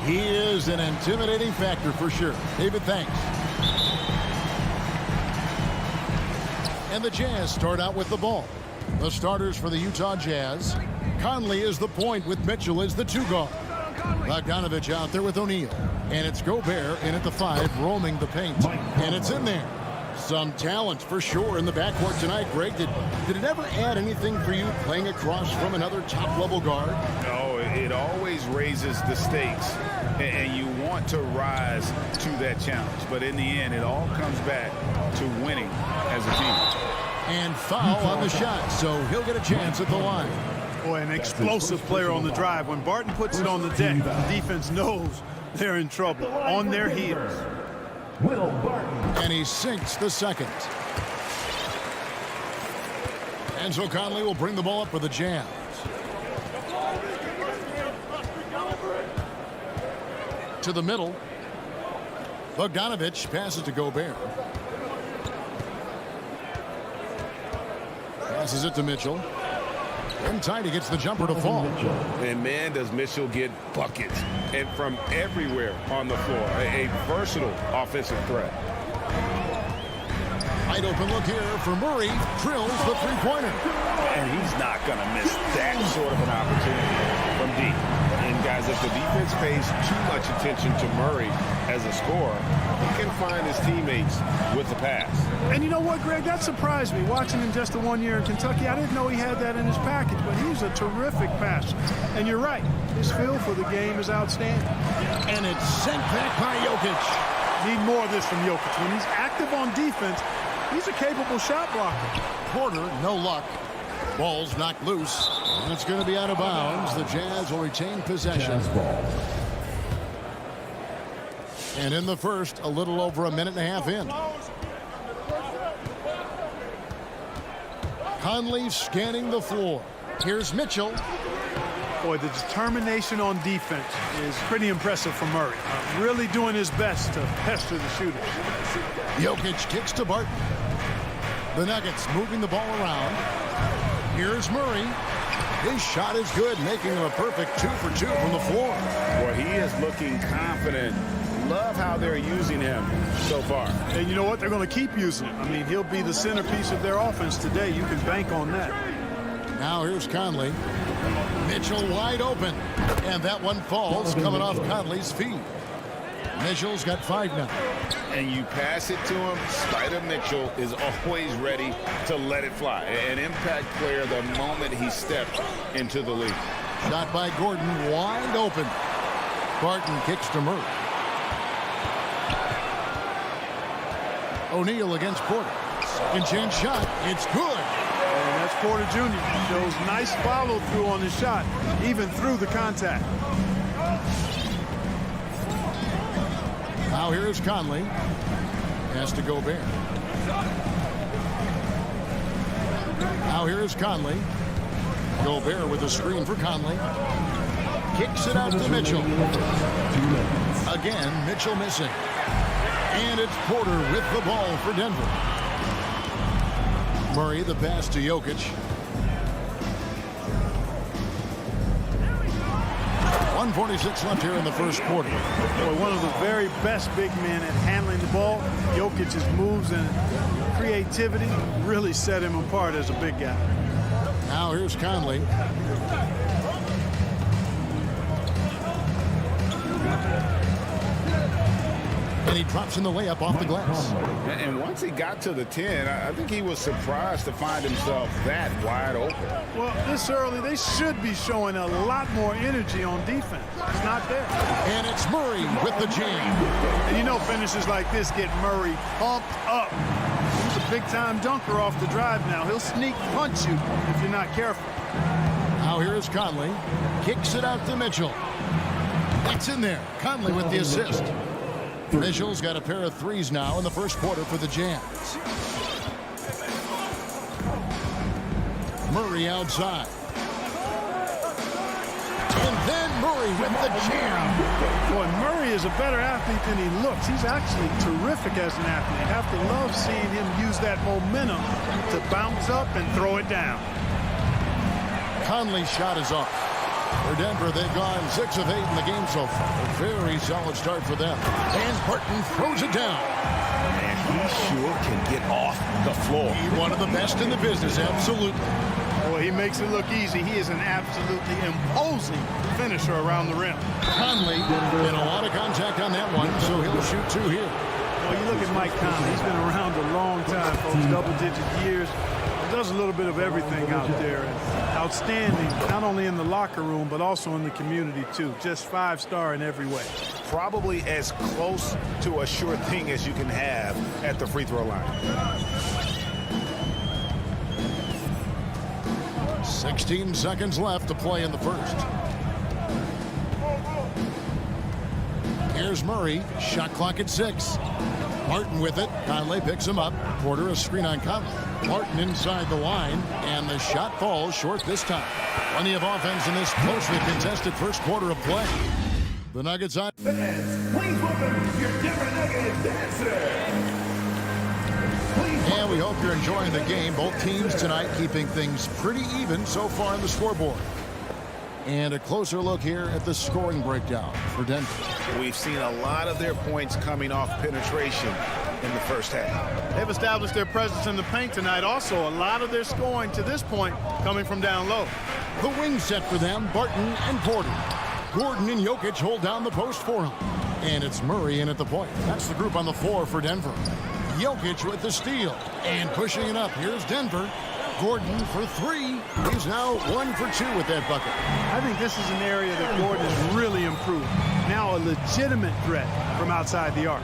He is an intimidating factor for sure. David, thanks. And the Jazz start out with the ball. The starters for the Utah Jazz. Conley is the point with Mitchell as the 2 guard. Bogdanovich out there with O'Neal. And it's Gobert in at the 5, roaming the paint. And it's in there. Some talent for sure in the backcourt tonight. Greg, did it ever add anything for you playing across from another top-level guard? No, it always raises the stakes, and you want to rise to that challenge. But in the end, it all comes back to winning as a team. And foul on the shot, so he'll get a chance at the line. Boy, an explosive player on the drive. When Barton puts it on the deck, the defense knows they're in trouble. On their heels. And he sinks the second. And so Conley will bring the ball up for the Jazz. To the middle. Bogdanovich passes to Gobert. Passes it to Mitchell. And Tidy gets the jumper to fall. And man, does Mitchell get buckets and from everywhere on the floor. A versatile offensive threat. Wide open look here for Murray. Drills the 3-pointer. And he's not going to miss that sort of an opportunity from deep. And guys, if the defense pays too much attention to Murray as a scorer, he can find his teammates with the pass. And you know what, Greg? That surprised me. Watching him just the 1 year in Kentucky, I didn't know he had that in his package, but he's a terrific passer. And you're right. His feel for the game is outstanding. And it's sent back by Jokic. Need more of this from Jokic. When he's active on defense, he's a capable shot blocker. Porter, no luck. Ball's knocked loose. And it's going to be out of bounds. The Jazz will retain possession. And in the first, a little over a minute and a half in. Conley scanning the floor. Here's Mitchell. Boy, the determination on defense is pretty impressive from Murray. Really doing his best to pester the shooters. Jokic kicks to Barton. The Nuggets moving the ball around. Here's Murray. His shot is good, making him a perfect 2 for 2 from the floor. Boy, he is looking confident. Love how they're using him so far. And you know what? They're going to keep using him. I mean, he'll be the centerpiece of their offense today. You can bank on that. Now here's Conley. Mitchell wide open. And that one falls coming off Conley's feet. Mitchell's got 5 now. And you pass it to him. Spider Mitchell is always ready to let it fly. An impact player the moment he stepped into the league. Shot by Gordon, wide open. Barton kicks to Murray. O'Neal against Porter. Second chance shot. It's good. And that's Porter Jr. Shows nice follow through on his shot, even through the contact. Now here's Conley. Has to Gobert. Now here's Conley. Gobert with a screen for Conley. Kicks it out to Mitchell. Again, Mitchell missing. And it's Porter with the ball for Denver. Murray, the pass to Jokic. 1:46 left here in the first quarter. Boy, one of the very best big men at handling the ball. Jokic's moves and creativity really set him apart as a big guy. Now here's Conley. And he drops in the layup off the glass. And once he got to the 10, I think he was surprised to find himself that wide open. Well, this early, they should be showing a lot more energy on defense. It's not there. And it's Murray with the jam. And you know finishes like this get Murray pumped up. He's a big-time dunker off the drive now. He'll sneak punch you if you're not careful. Now here's Conley. Kicks it out to Mitchell. That's in there. Conley with the assist. Mitchell's got a pair of threes now in the first quarter for the Jazz. Murray outside. And then Murray with the jam. Boy, Murray is a better athlete than he looks. He's actually terrific as an athlete. You have to love seeing him use that momentum to bounce up and throw it down. Conley's shot is off. For Denver, they've gone 6 of 8 in the game so far. A very solid start for them. And Barton throws it down. And he sure can get off the floor. One of the best in the business, absolutely. Boy, he makes it look easy. He is an absolutely imposing finisher around the rim. Conley did a lot of contact on that one, so he'll shoot 2 here. Well, you look at Mike Conley. He's been around a long time, folks, double-digit years. He does a little bit of everything out there. And outstanding, not only in the locker room, but also in the community, too. Just 5-star in every way. Probably as close to a sure thing as you can have at the free throw line. 16 seconds left to play in the first. Here's Murray. Shot clock at 6. Martin with it. Conley picks him up. Porter a screen on Conley. Martin inside the line, and the shot falls short this time. Plenty of offense in this closely contested first quarter of play. The Nuggets on. Fans, please welcome your Denver Nuggets dancer. And we hope you're enjoying the game. Both teams tonight keeping things pretty even so far on the scoreboard. And a closer look here at the scoring breakdown for Denver. We've seen a lot of their points coming off penetration in the first half. They've established their presence in the paint tonight. Also, a lot of their scoring to this point coming from down low. The wing set for them, Barton and Porter. Gordon and Jokic hold down the post for him. And it's Murray in at the point. That's the group on the floor for Denver. Jokic with the steal. And pushing it up. Here's Denver. Gordon for 3. He's now 1 for 2 with that bucket. I think this is an area that Gordon has really improved. Now a legitimate threat from outside the arc.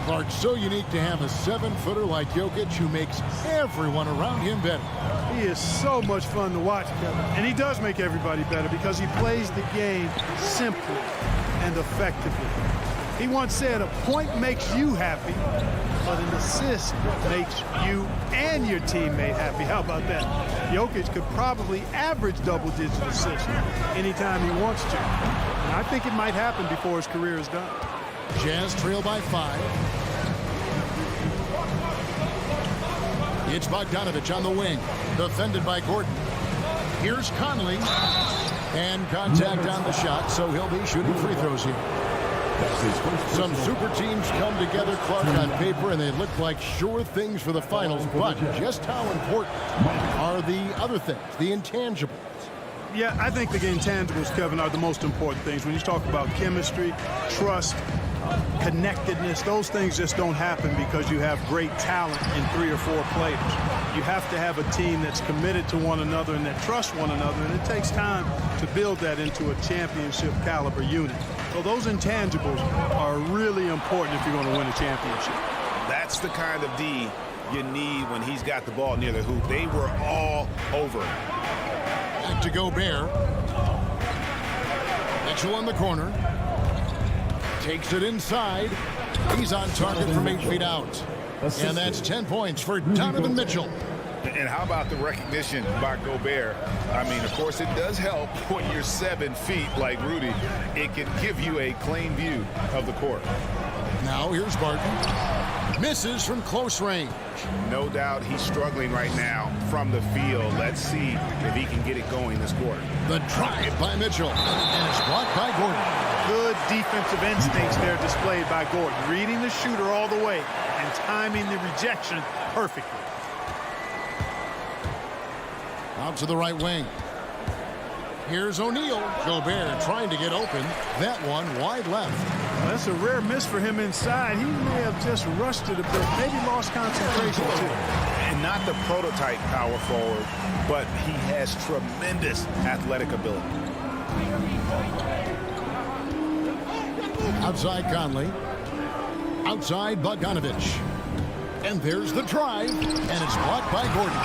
Clark, so unique to have a 7-footer like Jokic who makes everyone around him better. He is so much fun to watch, Kevin. And he does make everybody better because he plays the game simply and effectively. He once said, a point makes you happy, but an assist makes you and your teammate happy. How about that? Jokic could probably average double-digit assists anytime he wants to. And I think it might happen before his career is done. Jazz trail by 5. It's Bogdanovich on the wing, defended by Gordon. Here's Conley, and contact on the shot, so he'll be shooting free throws here. Some super teams come together, Clark, on paper, and they look like sure things for the finals, but just how important are the other things, the intangibles? Yeah, I think the intangibles, Kevin, are the most important things. When you talk about chemistry, trust, connectedness, those things just don't happen because you have great talent in 3 or 4 players. You have to have a team that's committed to one another and that trusts one another, and it takes time to build that into a championship caliber unit. So those intangibles are really important if you're going to win a championship. That's the kind of D you need when he's got the ball near the hoop. They were all over. Back to Gobert. Mitchell in the corner. Takes it inside. He's on target from 8 feet out. And that's 10 points for Donovan Mitchell. And how about the recognition by Gobert? I mean, of course, it does help when you're 7 feet like Rudy. It can give you a clean view of the court. Now here's Barton. Misses from close range. No doubt he's struggling right now from the field. Let's see if he can get it going this quarter. The drive by Mitchell. And it's blocked by Gordon. Good defensive instincts there displayed by Gordon. Reading the shooter all the way and timing the rejection perfectly. Out to the right wing. Here's O'Neal. Gobert trying to get open. That one wide left. That's a rare miss for him inside. He may have just rushed it a bit. Maybe lost concentration too. And not the prototype power forward, but he has tremendous athletic ability. Outside Conley. Outside Bogdanovich. And there's the drive. And it's blocked by Gordon.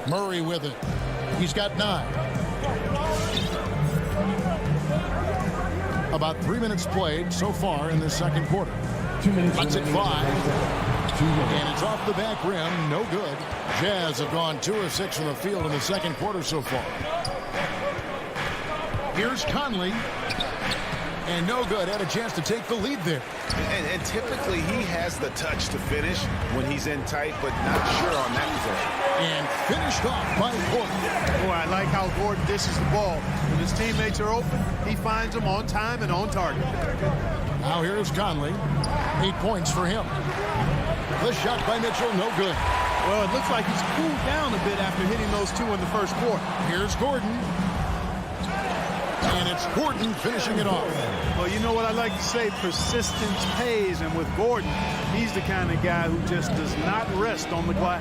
Murray with it. He's got 9. About 3 minutes played so far in the second quarter. 2 minutes. That's at 5. And it's off the back rim. No good. Jazz have gone 2 of 6 from the field in the second quarter so far. Here's Conley. And no good. Had a chance to take the lead there. And typically he has the touch to finish when he's in tight, but not sure on that possession. And finished off by Gordon. Boy, I like how Gordon dishes the ball. When his teammates are open, he finds them on time and on target. Now here's Conley. 8 points for him. The shot by Mitchell, no good. Well, it looks like he's cooled down a bit after hitting those two in the first quarter. Here's Gordon. And it's Gordon finishing it off. Well, you know what I like to say, persistence pays. And with Gordon, he's the kind of guy who just does not rest on the glass.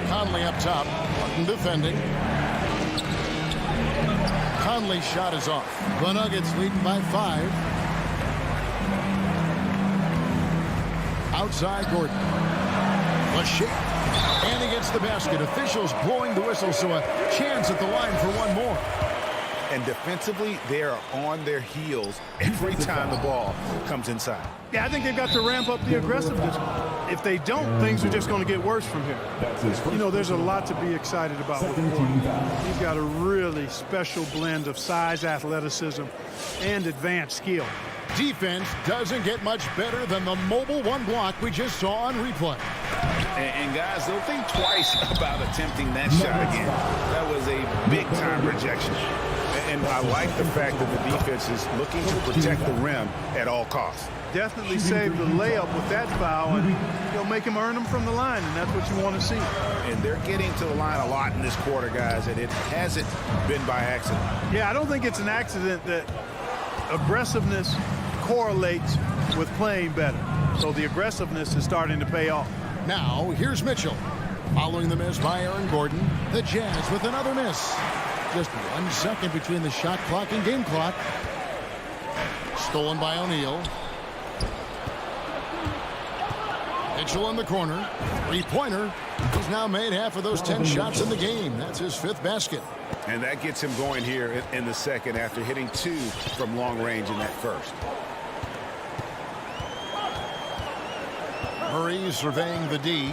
Conley up top. Gordon defending. Conley's shot is off. The Nuggets leading by 5. Outside Gordon. The shake. And he gets the basket. Officials blowing the whistle, so a chance at the line for one more. And defensively, they are on their heels every time the ball comes inside. Yeah, I think they've got to ramp up the aggressiveness. If they don't, things are just going to get worse from here. You know, there's a lot to be excited about with Gordon. He's got a really special blend of size, athleticism, and advanced skill. Defense doesn't get much better than the mobile one block we just saw on replay. And guys, they'll think twice about attempting that shot again. That was a big-time rejection. And I like the fact that the defense is looking to protect the rim at all costs. Definitely saved the layup with that foul, and he'll make him earn them from the line, and that's what you want to see. And they're getting to the line a lot in this quarter, guys, and it hasn't been by accident. Yeah, I don't think it's an accident that aggressiveness correlates with playing better. So the aggressiveness is starting to pay off. Now, here's Mitchell. Following the miss by Aaron Gordon, the Jazz with another miss. Just 1 second between the shot clock and game clock. Stolen by O'Neal. Mitchell in the corner. Three-pointer. He's now made half of those 10 shots in the game. That's his 5th basket. And that gets him going here in the second after hitting 2 from long range in that first. Murray surveying the D.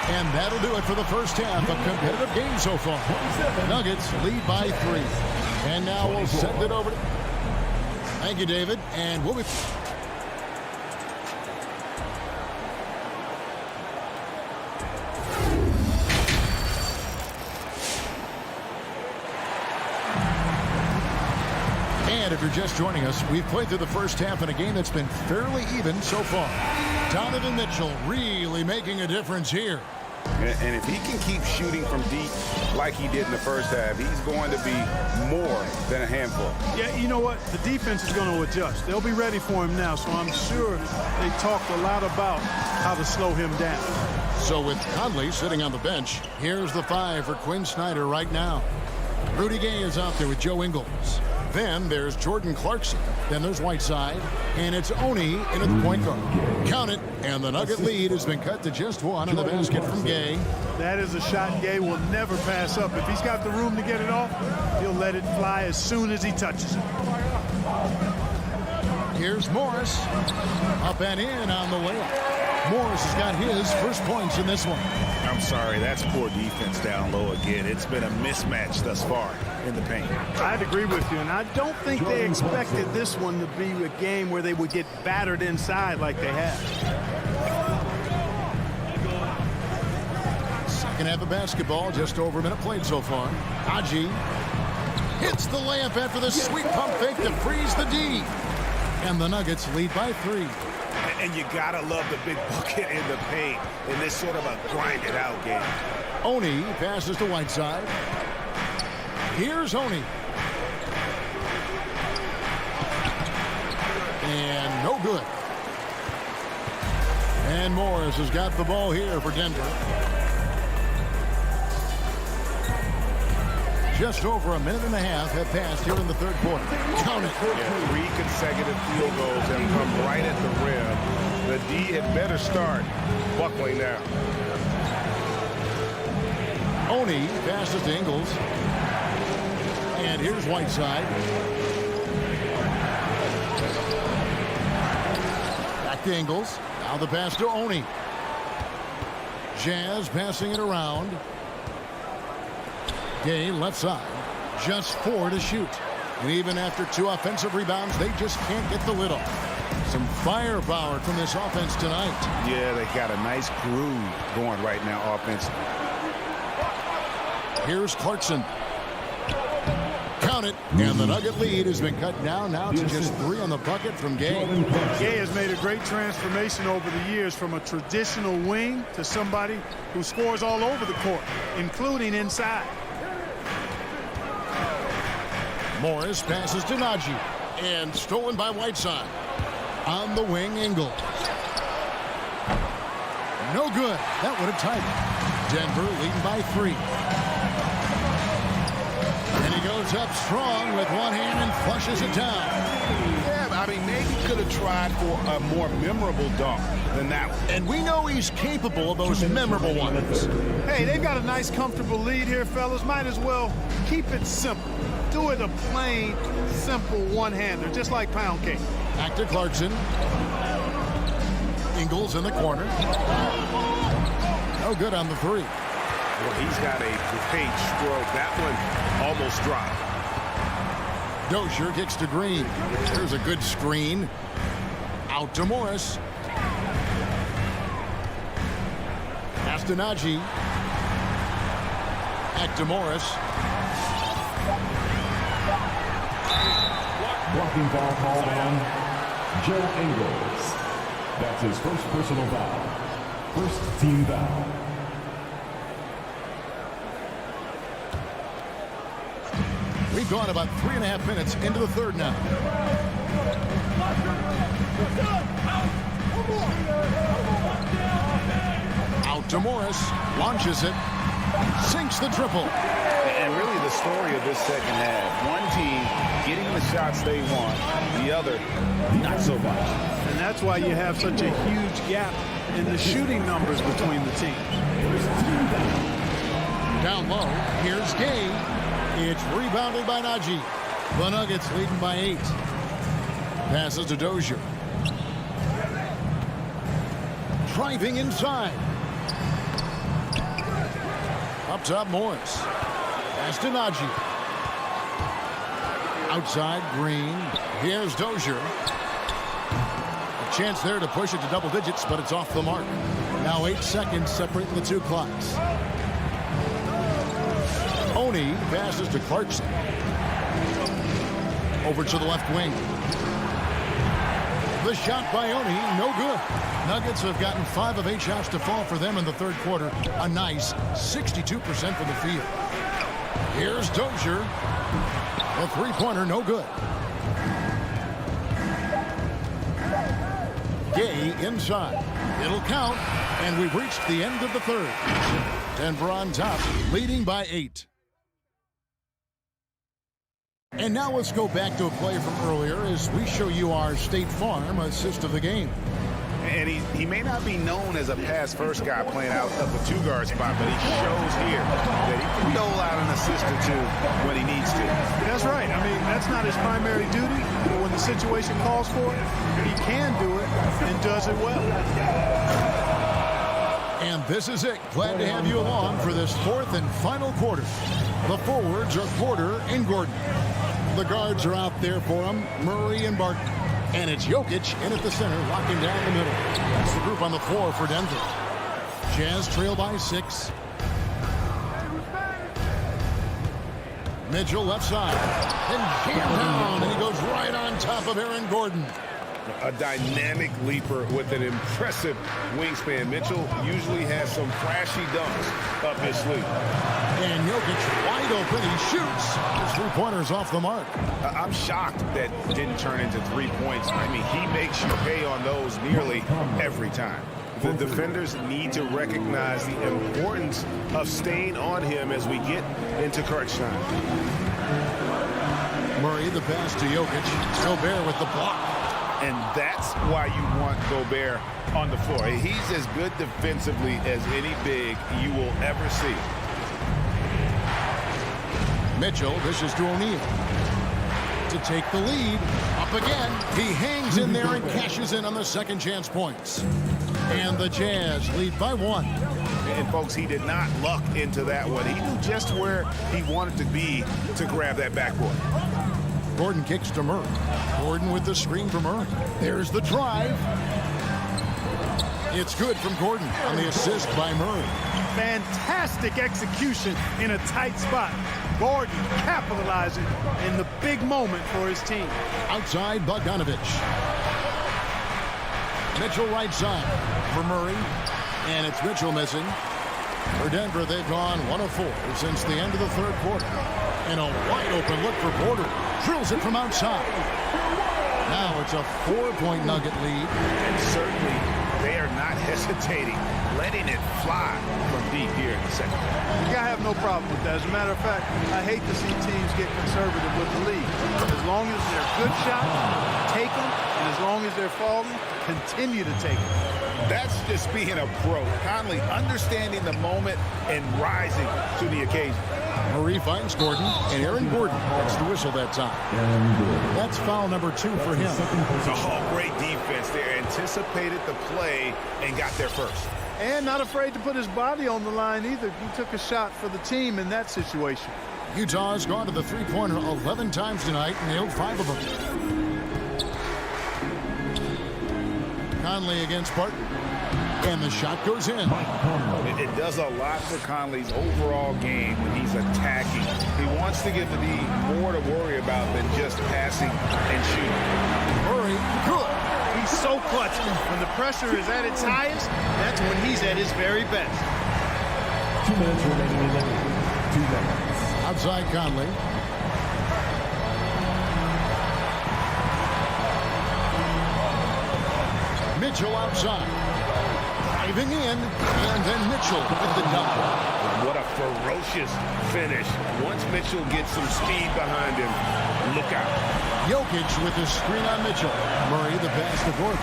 And that'll do it for the first half. A competitive game so far. Nuggets lead by 3. And now we'll send it over. Thank you, David. And we'll be... And if you're just joining us, we've played through the first half in a game that's been fairly even so far. Donovan Mitchell really making a difference here. And if he can keep shooting from deep like he did in the first half, he's going to be more than a handful. Yeah, you know what? The defense is going to adjust. They'll be ready for him now, so I'm sure they talked a lot about how to slow him down. So with Conley sitting on the bench, here's the 5 for Quinn Snyder right now. Rudy Gay is out there with Joe Ingles. Then there's Jordan Clarkson. Then there's Whiteside. And it's Oni into the point guard. Count it. And the Nugget lead has been cut to just 1 on the basket from Gay. That is a shot Gay will never pass up. If he's got the room to get it off, he'll let it fly as soon as he touches it. Here's Morris. Up and in on the layup. Morris has got his first points in this one. I'm sorry, that's poor defense down low again. It's been a mismatch thus far in the paint. I'd agree with you, and I don't think they expected this one to be a game where they would get battered inside like they have. Second half of basketball, just over a minute played so far. Haji hits the layup after the sweet pump fake to freeze the D. And the Nuggets lead by 3. And you gotta love the big bucket in the paint in this sort of a grinded out game. Oni passes to Whiteside. Here's Oni. And no good. And Morris has got the ball here for Denver. Just over a minute and a half have passed here in the third quarter. Count it. Yeah, 3 consecutive field goals have come right at the rim. The D had better start buckling now. Oni passes to Ingles. And here's Whiteside. Back to Ingles. Now the pass to Oni. Jazz passing it around. Gay left side. Just 4 to shoot. And even after 2 offensive rebounds, they just can't get the lid off. Some firepower from this offense tonight. Yeah, they got a nice groove going right now offensively. Here's Clarkson. Count it. And the Nugget lead has been cut down now to just 3 on the bucket from Gay. Gay has made a great transformation over the years from a traditional wing to somebody who scores all over the court, including inside. Morris passes to Najee. And stolen by Whiteside. On the wing, Ingles. No good. That would have tied it. Denver leading by 3. And he goes up strong with one hand and flushes it down. Yeah, I mean, maybe could have tried for a more memorable dunk than that one. And we know he's capable of those memorable ones. Hey, they've got a nice, comfortable lead here, fellas. Might as well keep it simple. Do it a plain, simple one-hander, just like pound cake. Back to Clarkson. Ingles in the corner. No good on the 3. Well, he's got a great stroke. That one almost dropped. Dozier kicks to Green. There's a good screen. Out to Morris. Pass to Najee. Back to Morris. Blocking foul called on Joe Ingles. That's his first personal foul. First team foul. We've gone about 3.5 minutes into the third now. Out to Morris. Launches it. Sinks the triple. And really the story of this second half. One team getting the shots they want, the other not so much. And that's why you have such a huge gap in the shooting numbers between the teams. Down low, here's Gay. It's rebounded by Najee. The Nuggets leading by 8. Passes to Dozier. Driving inside. Up top, Morris. Pass to Najee. Outside, Green. Here's Dozier. A chance there to push it to double digits, but it's off the mark. Now 8 seconds separating the 2 clocks. Oni passes to Clarkson. Over to the left wing. The shot by Oni, no good. Nuggets have gotten 5 of 8 shots to fall for them in the third quarter. A nice 62% from the field. Here's Dozier. A 3-pointer, no good. Gay inside. It'll count, and we've reached the end of the third. Denver on top, leading by 8. And now let's go back to a play from earlier as we show you our State Farm assist of the game. And he may not be known as a pass-first guy playing out of the 2-guard spot, but he shows here that he can dole out an assist or 2 when he needs to. That's right. I mean, that's not his primary duty, but when the situation calls for it, he can do it and does it well. And this is it. Glad to have you along for this 4th and final quarter. The forwards are Porter and Gordon. The guards are out there for them, Murray and Barton. And it's Jokic in at the center, locking down the middle. That's the group on the floor for Denver. Jazz trail by 6. Mitchell left side. And jammed down, and he goes right on top of Aaron Gordon. A dynamic leaper with an impressive wingspan. Mitchell usually has some flashy dunks up his sleeve. And Jokic wide open. He shoots. His 3-pointer's off the mark. I'm shocked that didn't turn into 3 points. I mean, he makes you pay on those nearly every time. The defenders need to recognize the importance of staying on him as we get into crunch time. Murray, the pass to Jokic. Gobert with the block. And that's why you want Gobert on the floor. He's as good defensively as any big you will ever see. Mitchell, this is to O'Neal. To take the lead. Up again. He hangs in there and cashes in on the second chance points. And the Jazz lead by 1. And folks, he did not luck into that one. He knew just where he wanted to be to grab that backboard. Gordon kicks to Murray. Gordon with the screen for Murray. There's the drive. It's good from Gordon on the assist by Murray. Fantastic execution in a tight spot. Gordon capitalizing in the big moment for his team. Outside, Bogdanovich. Mitchell right side for Murray. And it's Mitchell missing. For Denver, they've gone 1 of 4 since the end of the third quarter. And a wide open look for Porter. Drills it from outside. Now it's a 4-point Nugget lead. And certainly they are not hesitating, letting it fly from deep here in the second half. Yeah, I have no problem with that. As a matter of fact, I hate to see teams get conservative with the lead. As long as they're good shots, take them. And as long as they're falling, continue to take them. That's just being a pro. Conley understanding the moment and rising to the occasion. Murray finds Gordon, and Aaron Gordon gets the whistle that time. That's foul number 2 for him. Oh, great defense there. Anticipated the play and got there first. And not afraid to put his body on the line either. He took a shot for the team in that situation. Utah's gone to the three-pointer 11 times tonight and nailed 5 of them. Conley against Barton. And the shot goes in. It does a lot for Conley's overall game when he's attacking. He wants to give the D more to worry about than just passing and shooting. Murray, good. He's so clutch. When the pressure is at its highest, that's when he's at his very best. 2 minutes remaining in the game. 2 minutes. Outside Conley. Mitchell outside. Driving in, and then Mitchell with the dunk. What a ferocious finish. Once Mitchell gets some speed behind him, look out. Jokic with the screen on Mitchell. Murray the pass to Gordon.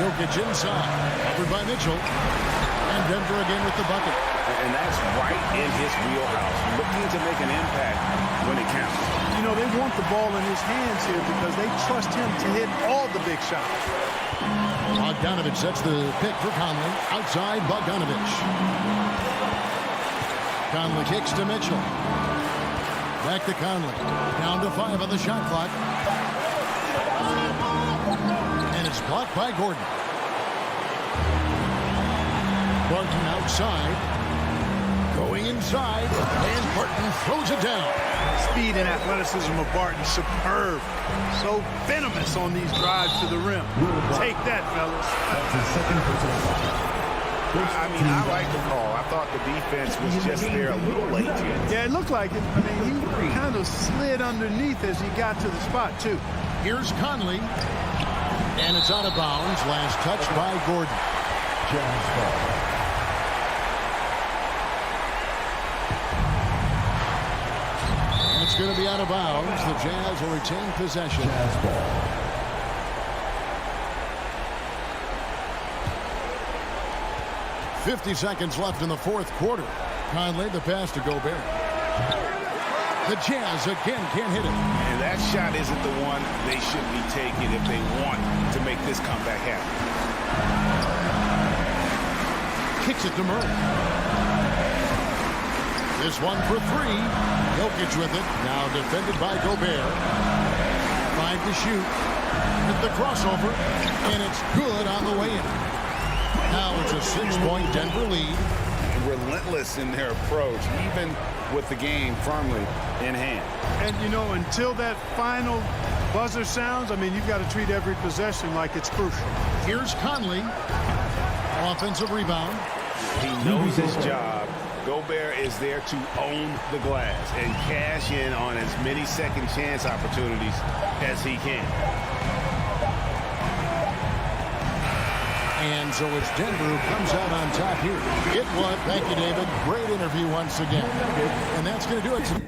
Jokic inside. Covered by Mitchell. And Denver again with the bucket. And that's right in his wheelhouse. Looking to make an impact when it counts. You know, they want the ball in his hands here because they trust him to hit all the big shots. Bogdanovich sets the pick for Conley. Outside, Bogdanovich. Conley kicks to Mitchell. Back to Conley. Down to 5 on the shot clock. And it's blocked by Gordon. Barton outside. Going inside. And Barton throws it down. Speed and athleticism of Barton, superb. So venomous on these drives to the rim. Take that, fellas. That's his second personal foul. I mean, I like the call. I thought the defense was just there a little late here. Yeah, it looked like it. I mean, he kind of slid underneath as he got to the spot, too. Here's Conley. And it's out of bounds. Last touch by Gordon. Jazz ball. It's going to be out of bounds. The Jazz will retain possession. Jazz ball. .50 seconds left in the fourth quarter. Conley, the pass to Gobert. The Jazz again can't hit it. And that shot isn't the one they should be taking if they want to make this comeback happen. Kicks it to Murray. This one for 3. Jokic with it. Now defended by Gobert. 5 to shoot. With the crossover. And it's good on the way in. Now it's a 6-point Denver lead. Relentless in their approach, even with the game firmly in hand. And, you know, until that final buzzer sounds, I mean, you've got to treat every possession like it's crucial. Here's Conley. Offensive rebound. He knows his job. Gobert is there to own the glass and cash in on as many second chance opportunities as he can. And so it's Denver who comes out on top here. It was. Thank you, David. Great interview once again. And that's going to do it.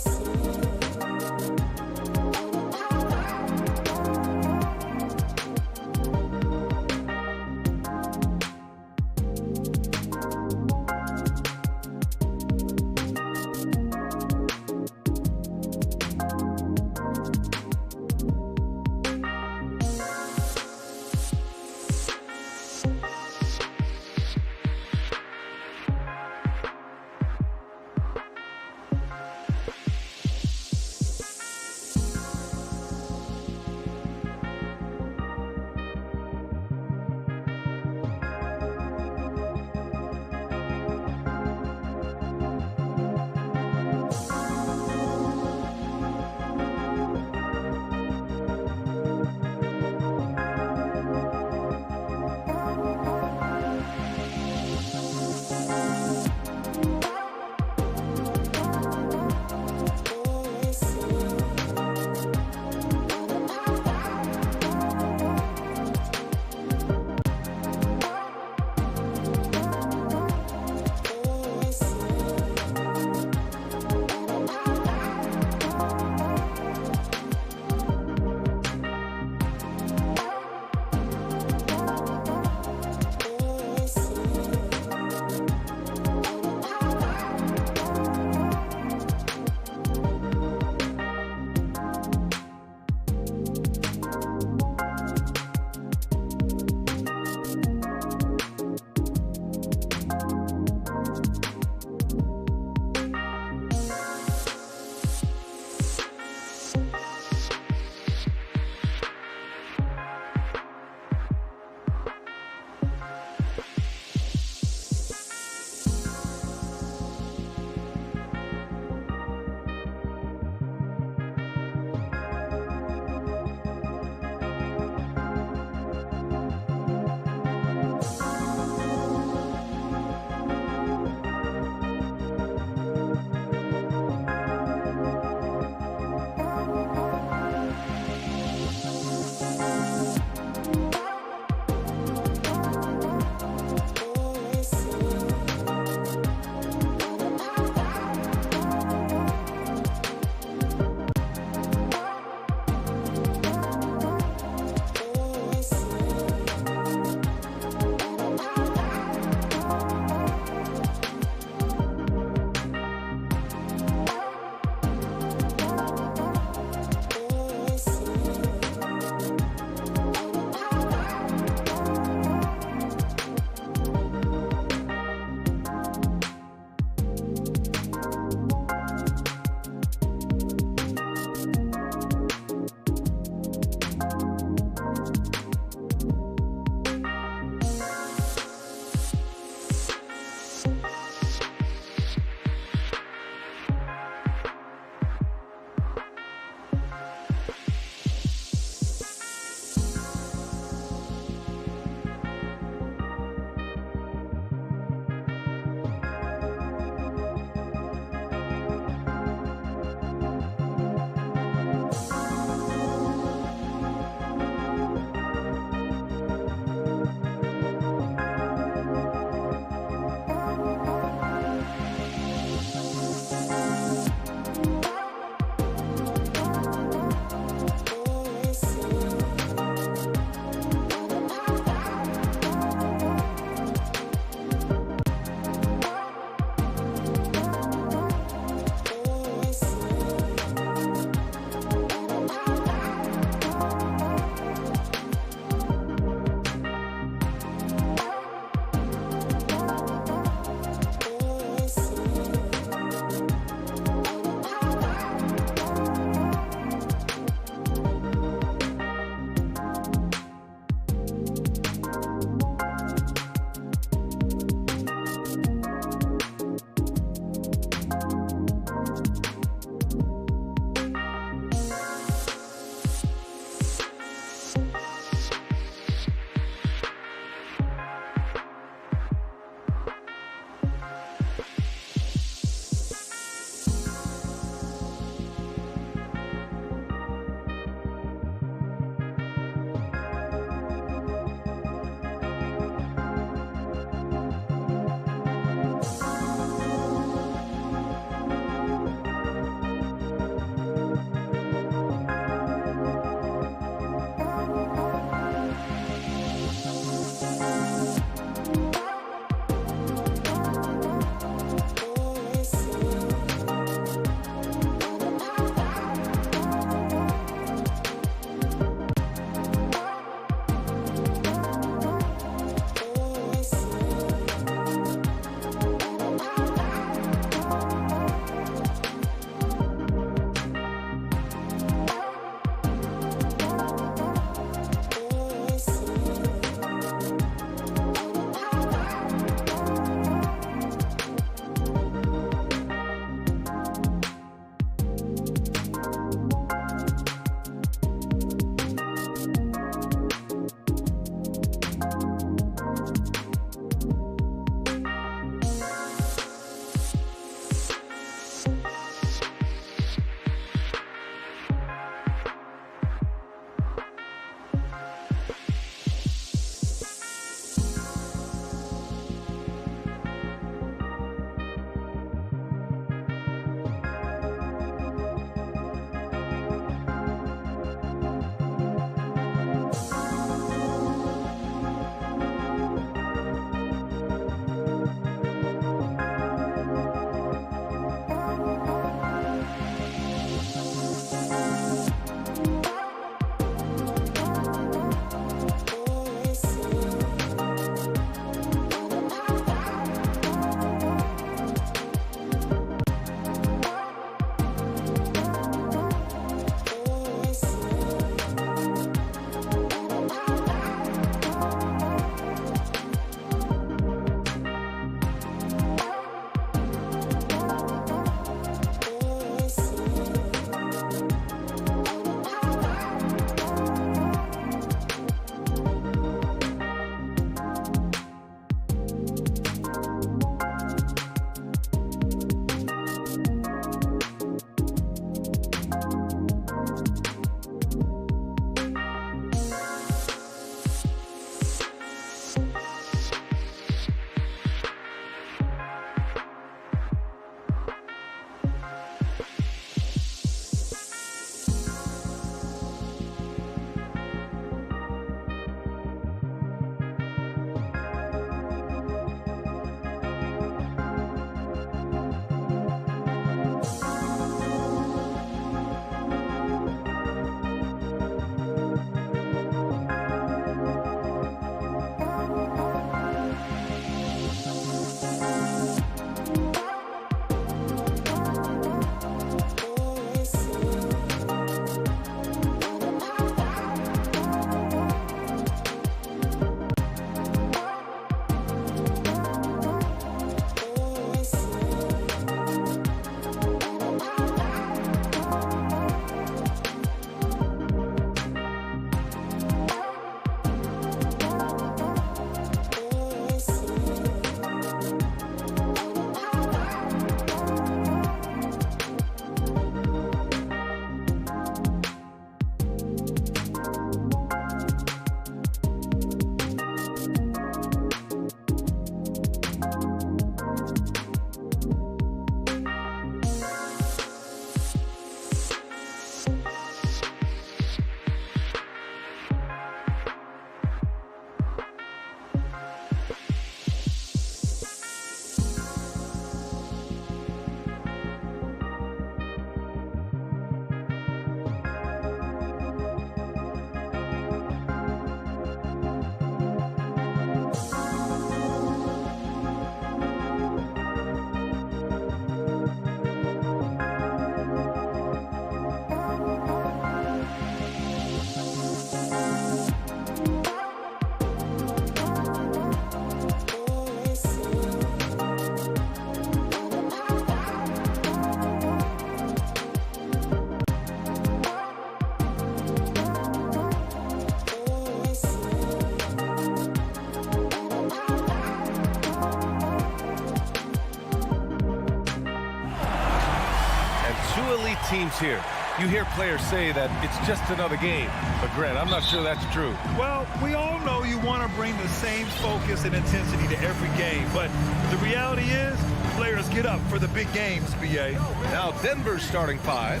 teams here. You hear players say that it's just another game. But, Grant, I'm not sure that's true. Well, we all know you want to bring the same focus and intensity to every game. But the reality is, players get up for the big games, B.A. Now Denver's starting 5.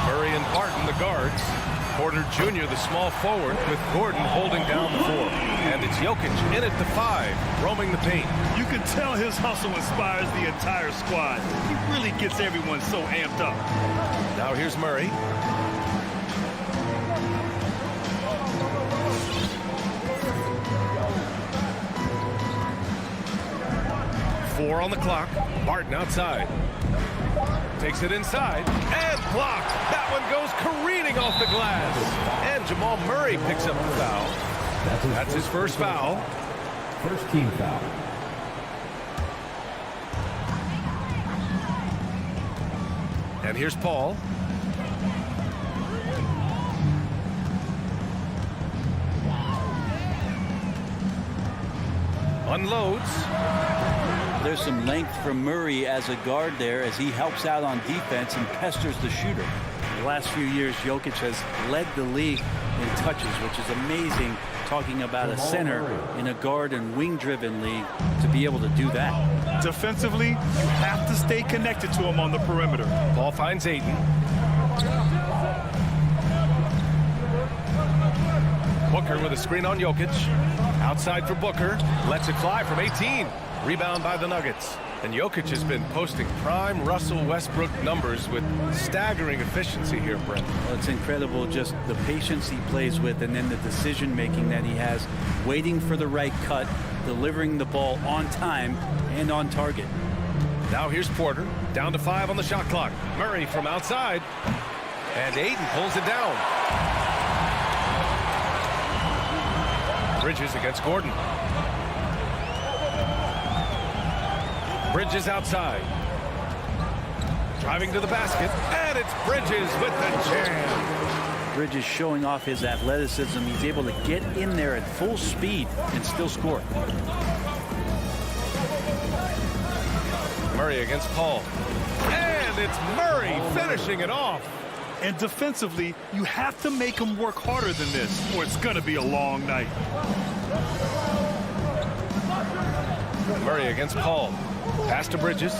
Murray and Barton, the guards. Porter Jr., the small forward, with Gordon holding down the 4. And it's Jokic in at the 5, roaming the paint. You can tell his hustle inspires the entire squad. He really gets everyone so amped up. Now here's Murray. Four on the clock. Barton outside. Takes it inside and blocked. That one goes careening off the glass. And Jamal Murray picks up the foul. That's his first foul. First team foul. And here's Paul. Unloads. There's some length from Murray as a guard there as he helps out on defense and pesters the shooter. The last few years, Jokic has led the league in touches, which is amazing, talking about a center in a guard and wing-driven league to be able to do that. Defensively, you have to stay connected to him on the perimeter. Ball finds Ayton. Booker with a screen on Jokic. Outside for Booker. Lets it fly from 18. Rebound by the Nuggets. And Jokic has been posting prime Russell Westbrook numbers with staggering efficiency here, Brent. Well, it's incredible just the patience he plays with and then the decision-making that he has, waiting for the right cut, delivering the ball on time and on target. Now here's Porter. Down to 5 on the shot clock. Murray from outside. And Ayton pulls it down. Bridges against Gordon. Bridges outside. Driving to the basket. And it's Bridges with the jam. Bridges showing off his athleticism. He's able to get in there at full speed and still score. Murray against Paul. And it's Murray finishing it off. And defensively, you have to make him work harder than this, or it's going to be a long night. Murray against Paul. Pass to Bridges.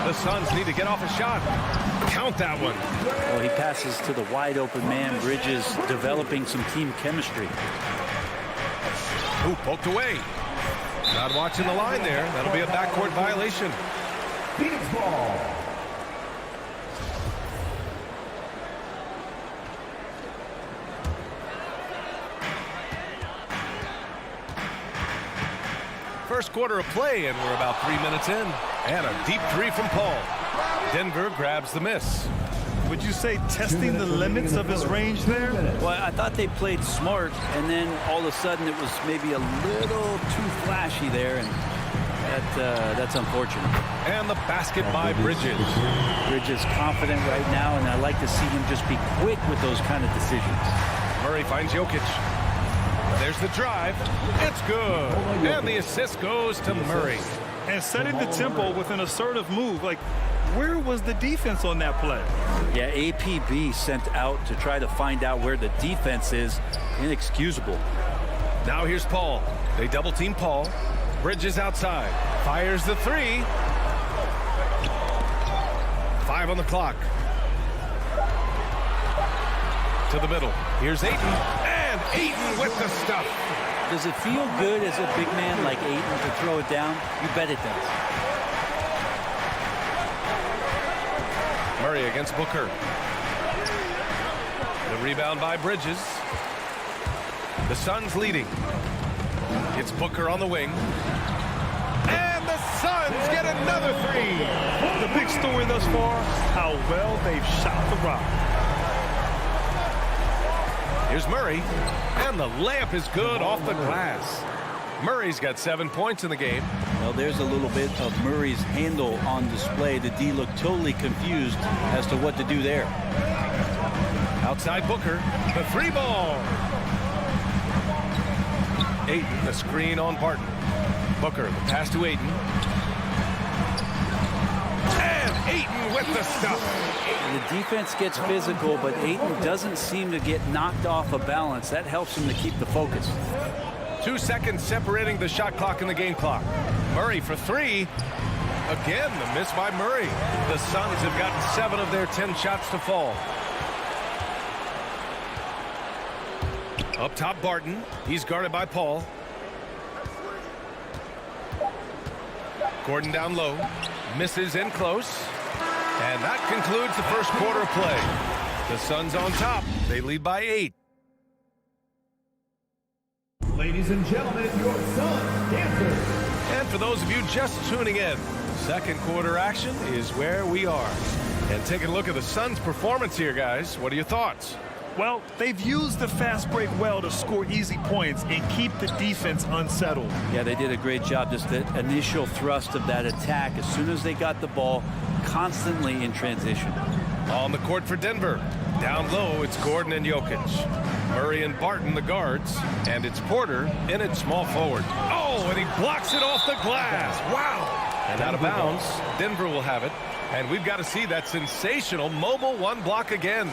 The Suns need to get off a shot. Count that one. Well, he passes to the wide open man. Bridges developing some team chemistry. Ooh, poked away. Not watching the line there. That'll be a backcourt violation. Phoenix ball. First quarter of play, and we're about 3 minutes in. And a deep 3 from Paul. Denver grabs the miss. Would you say testing the limits of his range there? Well, I thought they played smart, and then all of a sudden it was maybe a little too flashy there, and that's unfortunate. And the basket by Bridges. Bridges confident right now, and I like to see him just be quick with those kind of decisions. Murray finds Jokic. There's the drive. It's good. And the assist goes to Murray. And setting the tempo with an assertive move. Like, where was the defense on that play? Yeah, APB sent out to try to find out where the defense is. Inexcusable. Now here's Paul. They double team Paul. Bridges outside. Fires the 3. 5 on the clock. To the middle. Here's Ayton. And Ayton with the stuff. Does it feel good as a big man like Ayton to throw it down? You bet it does. Murray against Booker. The rebound by Bridges. The Suns leading. It's Booker on the wing. And the Suns get another 3. The big story thus far, how well they've shot the rock. Here's Murray. And the layup is good off the glass. Murray's got 7 points in the game. Well, there's a little bit of Murray's handle on display. The D looked totally confused as to what to do there. Outside Booker. The 3 ball. Ayton, the screen on Barton. Booker, the pass to Ayton. And Ayton with the stop. The defense gets physical, but Ayton doesn't seem to get knocked off of balance. That helps him to keep the focus. 2 seconds separating the shot clock and the game clock. Murray for three. Again, the miss by Murray. The Suns have gotten 7 of their 10 shots to fall. Up top, Barton. He's guarded by Paul. Gordon down low. Misses in close. And that concludes the first quarter of play. The Suns on top. They lead by 8. Ladies and gentlemen, your Suns dancers. And for those of you just tuning in, second quarter action is where we are. And taking a look at the Suns' performance here, guys. What are your thoughts? Well, they've used the fast break well to score easy points and keep the defense unsettled. Yeah, they did a great job. Just the initial thrust of that attack, as soon as they got the ball, constantly in transition. On the court for Denver. Down low, it's Gordon and Jokic. Murray and Barton, the guards. And it's Porter in at small forward. Oh, and he blocks it off the glass. Wow. And out of bounds, Denver will have it. And we've got to see that sensational mobile one block again.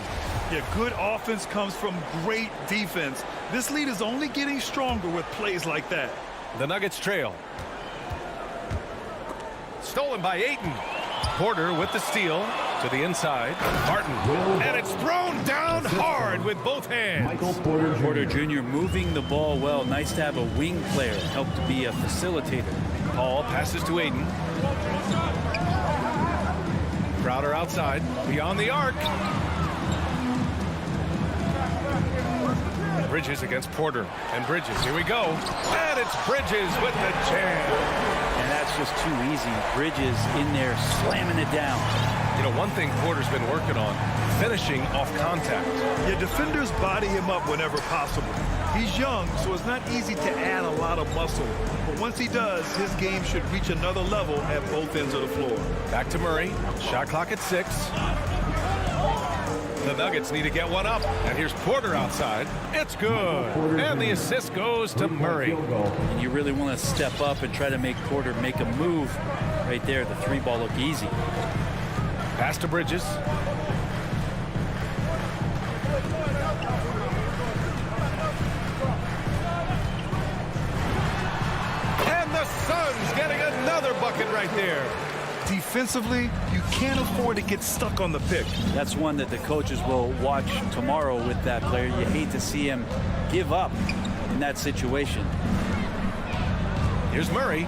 Yeah, good offense comes from great defense. This lead is only getting stronger with plays like that. The Nuggets trail. Stolen by Ayton. Porter with the steal to the inside. Barton. And it's thrown down hard with both hands. Michael Porter Jr. moving the ball well. Nice to have a wing player help to be a facilitator. Paul passes to Ayton. Crowder outside. Beyond the arc. Bridges against Porter. And Bridges. Here we go. And it's Bridges with the jam. And that's just too easy. Bridges in there slamming it down. You know, one thing Porter's been working on, finishing off contact. Yeah, defenders body him up whenever possible. He's young, so it's not easy to add a lot of muscle. But once he does, his game should reach another level at both ends of the floor. Back to Murray. Shot clock at 6. The Nuggets need to get one up. And here's Porter outside. It's good. And the assist goes to Murray. And you really want to step up and try to make Porter make a move. Right there, the 3-ball looked easy. Pass to Bridges. And the Suns getting another bucket right there. Defensively, you can't afford to get stuck on the pick. That's one that the coaches will watch tomorrow with that player. You hate to see him give up in that situation. Here's Murray.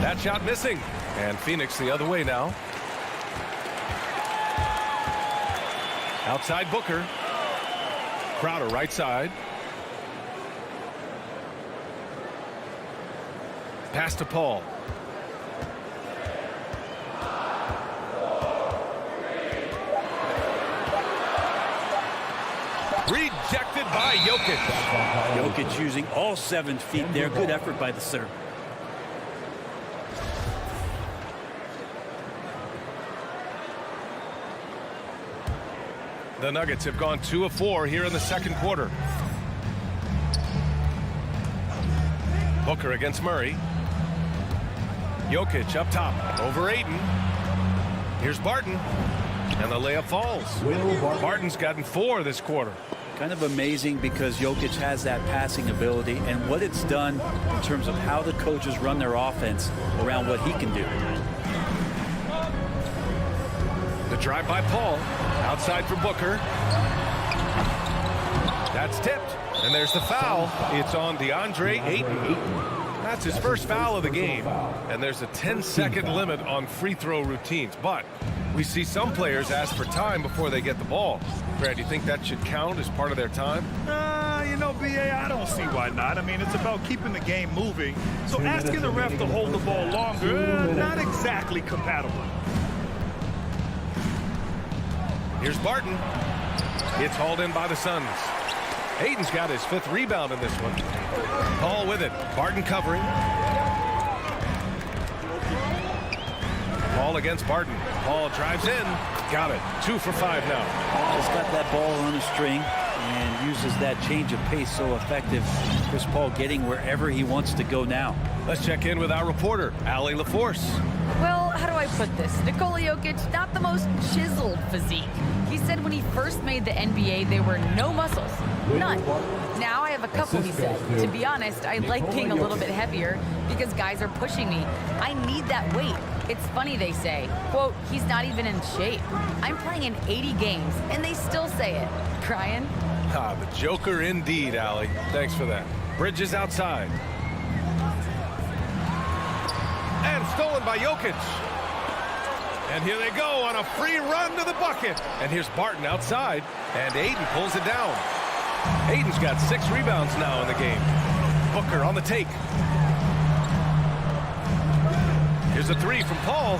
That shot missing. And Phoenix the other way now. Outside Booker. Crowder right side. Pass to Paul. Rejected by Jokic. Jokic using all 7 feet there. Good effort by the center. The Nuggets have gone 2 of 4 here in the second quarter. Booker against Murray. Jokic up top over Ayton. Here's Barton. And the layup falls. Barton's gotten 4 this quarter. Kind of amazing because Jokic has that passing ability and what it's done in terms of how the coaches run their offense around what he can do. The drive by Paul. Outside for Booker. That's tipped. And there's the foul. It's on DeAndre Ayton. That's his first foul of the game. And there's a 10-second limit on free throw routines. But we see some players ask for time before they get the ball. Brad, do you think that should count as part of their time? You know, B.A., I don't see why not. I mean, it's about keeping the game moving. So asking the ref to hold the ball longer, not exactly compatible. Here's Barton. It's hauled in by the Suns. Ayton's got his 5th rebound in this one. Paul with it. Barton covering. Paul against Barton. Paul drives in. Got it. 2 for 5 now. Paul's got that ball on a string. and uses that change of pace so effective. Chris Paul getting wherever he wants to go now. Let's check in with our reporter, Allie LaForce. Well, how do I put this? Nikola Jokic, not the most chiseled physique. He said when he first made the NBA, there were no muscles. None. Now I have a couple, he said. To be honest, I like being a little bit heavier because guys are pushing me. I need that weight. It's funny they say, quote, he's not even in shape. I'm playing in 80 games, and they still say it. Brian? Ah, the Joker indeed, Allie. Thanks for that. Bridges outside. And stolen by Jokic. And here they go on a free run to the bucket. And here's Barton outside. And Ayton pulls it down. Ayton's got 6 rebounds now in the game. Booker on the take. Here's a 3 from Paul.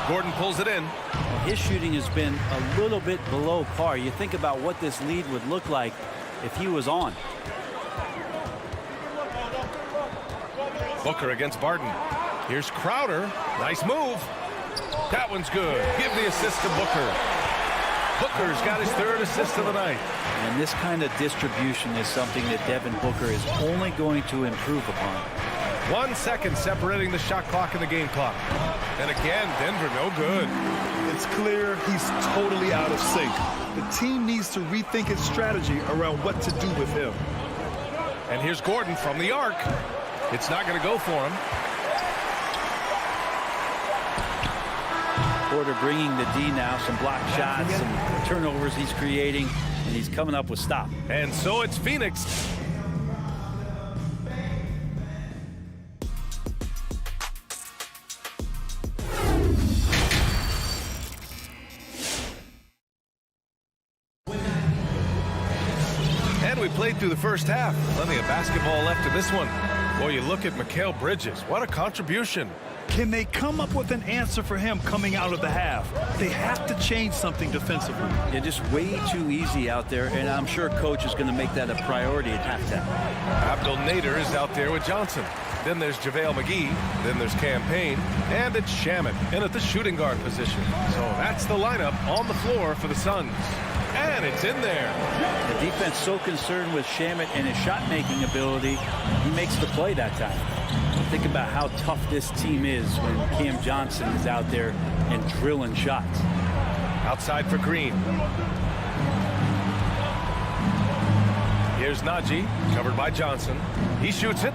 Gordon pulls it in. His shooting has been a little bit below par. You think about what this lead would look like if he was on. Booker against Barton. Here's Crowder. Nice move. That one's good. Give the assist to Booker. Booker's got his 3rd assist of the night. And this kind of distribution is something that Devin Booker is only going to improve upon. 1 second separating the shot clock and the game clock. And again, Denver no good. It's clear he's totally out of sync. The team needs to rethink its strategy around what to do with him. And here's Gordon from the arc. It's not going to go for him. Porter bringing the D now, some block shots, some turnovers he's creating, and he's coming up with stop. And so it's Phoenix. And we played through the first half. Plenty of basketball left in this one. Boy, you look at Mikal Bridges. What a contribution. Can they come up with an answer for him coming out of the half? They have to change something defensively. Yeah, just way too easy out there, and I'm sure coach is going to make that a priority at halftime. Abdel Nader is out there with Johnson. Then there's JaVale McGee. Then there's Cam Payne. And it's Shamet in at the shooting guard position. So that's the lineup on the floor for the Suns. And it's in there. The defense so concerned with Shamet and his shot-making ability, he makes the play that time. Think about how tough this team is when Cam Johnson is out there and drilling shots. Outside for Green. Here's Najee, covered by Johnson. He shoots it.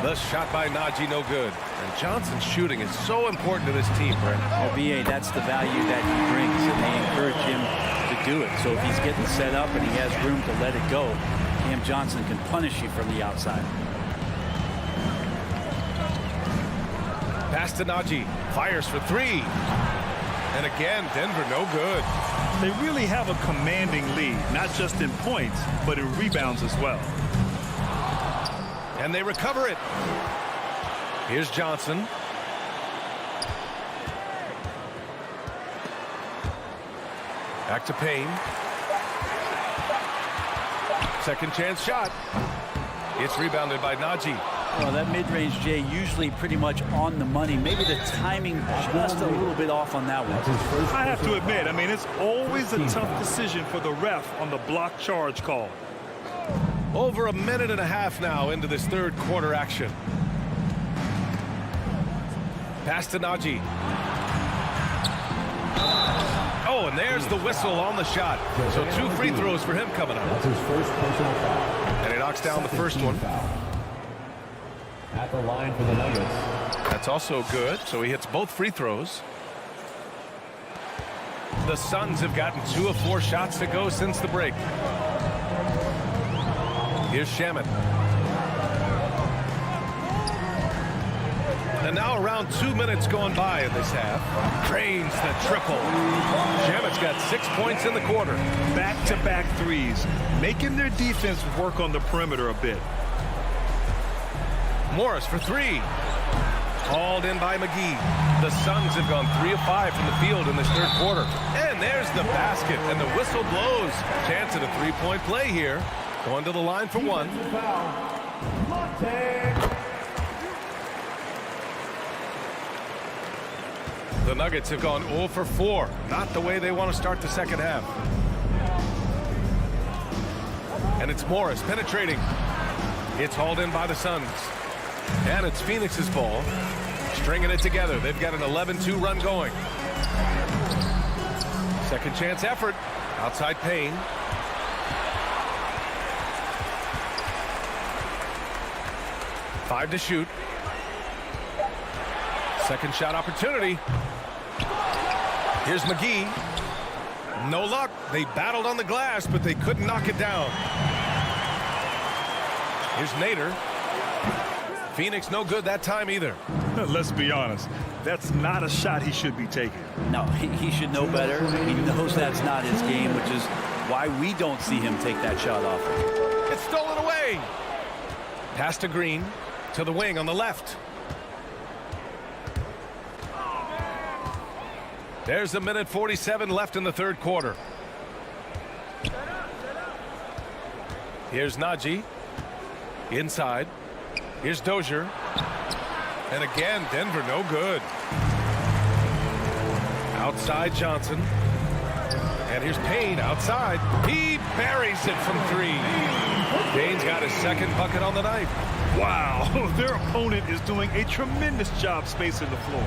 The shot by Najee, no good. And Johnson's shooting is so important to this team, Brent. Well, B.A., that's the value that he brings, and they encourage him to do it. So if he's getting set up and he has room to let it go, Cam Johnson can punish you from the outside. Pass to Najee. Fires for 3. And again, Denver no good. They really have a commanding lead, not just in points, but in rebounds as well. And they recover it. Here's Johnson. Back to Payne. Second chance shot. It's rebounded by Najee. Well, that mid-range, Jay, usually pretty much on the money. Maybe the timing just a little bit off on that one. I have to admit, I mean, it's always a tough decision for the ref on the block charge call. Over a minute and a half now into this third quarter action. Pass to Najee. Oh, and there's the whistle on the shot. So 2 free throws for him coming up. That's his first personal foul. And he knocks down the first one. At the line for the Nuggets. That's also good. So he hits both free throws. The Suns have gotten 2 of 4 shots to go since the break. Here's Shamet. And now around 2 minutes going by in this half. Drains the triple. Shamet's got 6 points in the quarter. Back-to-back threes, making their defense work on the perimeter a bit. Morris for 3. Hauled in by McGee. The Suns have gone 3 of 5 from the field in this third quarter. And there's the basket, and the whistle blows. Chance at a 3-point play here. Going to the line for 1. The Nuggets have gone 0 for 4. Not the way they want to start the second half. And it's Morris penetrating. It's hauled in by the Suns. And it's Phoenix's ball. Stringing it together. They've got an 11-2 run going. Second chance effort. Outside Payne. Five to shoot. Second shot opportunity. Here's McGee. No luck. They battled on the glass, but they couldn't knock it down. Here's Nader. Phoenix no good that time either. Let's be honest. That's not a shot he should be taking. No, he should know better. He knows that's not his game, which is why we don't see him take that shot off. It's stolen away. Pass to Green. To the wing on the left. There's 1:47 left in the third quarter. Here's Najee. Inside. Here's Dozier. And again, Denver no good. Outside Johnson. And here's Payne outside. He buries it from three. Payne's got his second bucket on the night. Wow, their opponent is doing a tremendous job spacing the floor.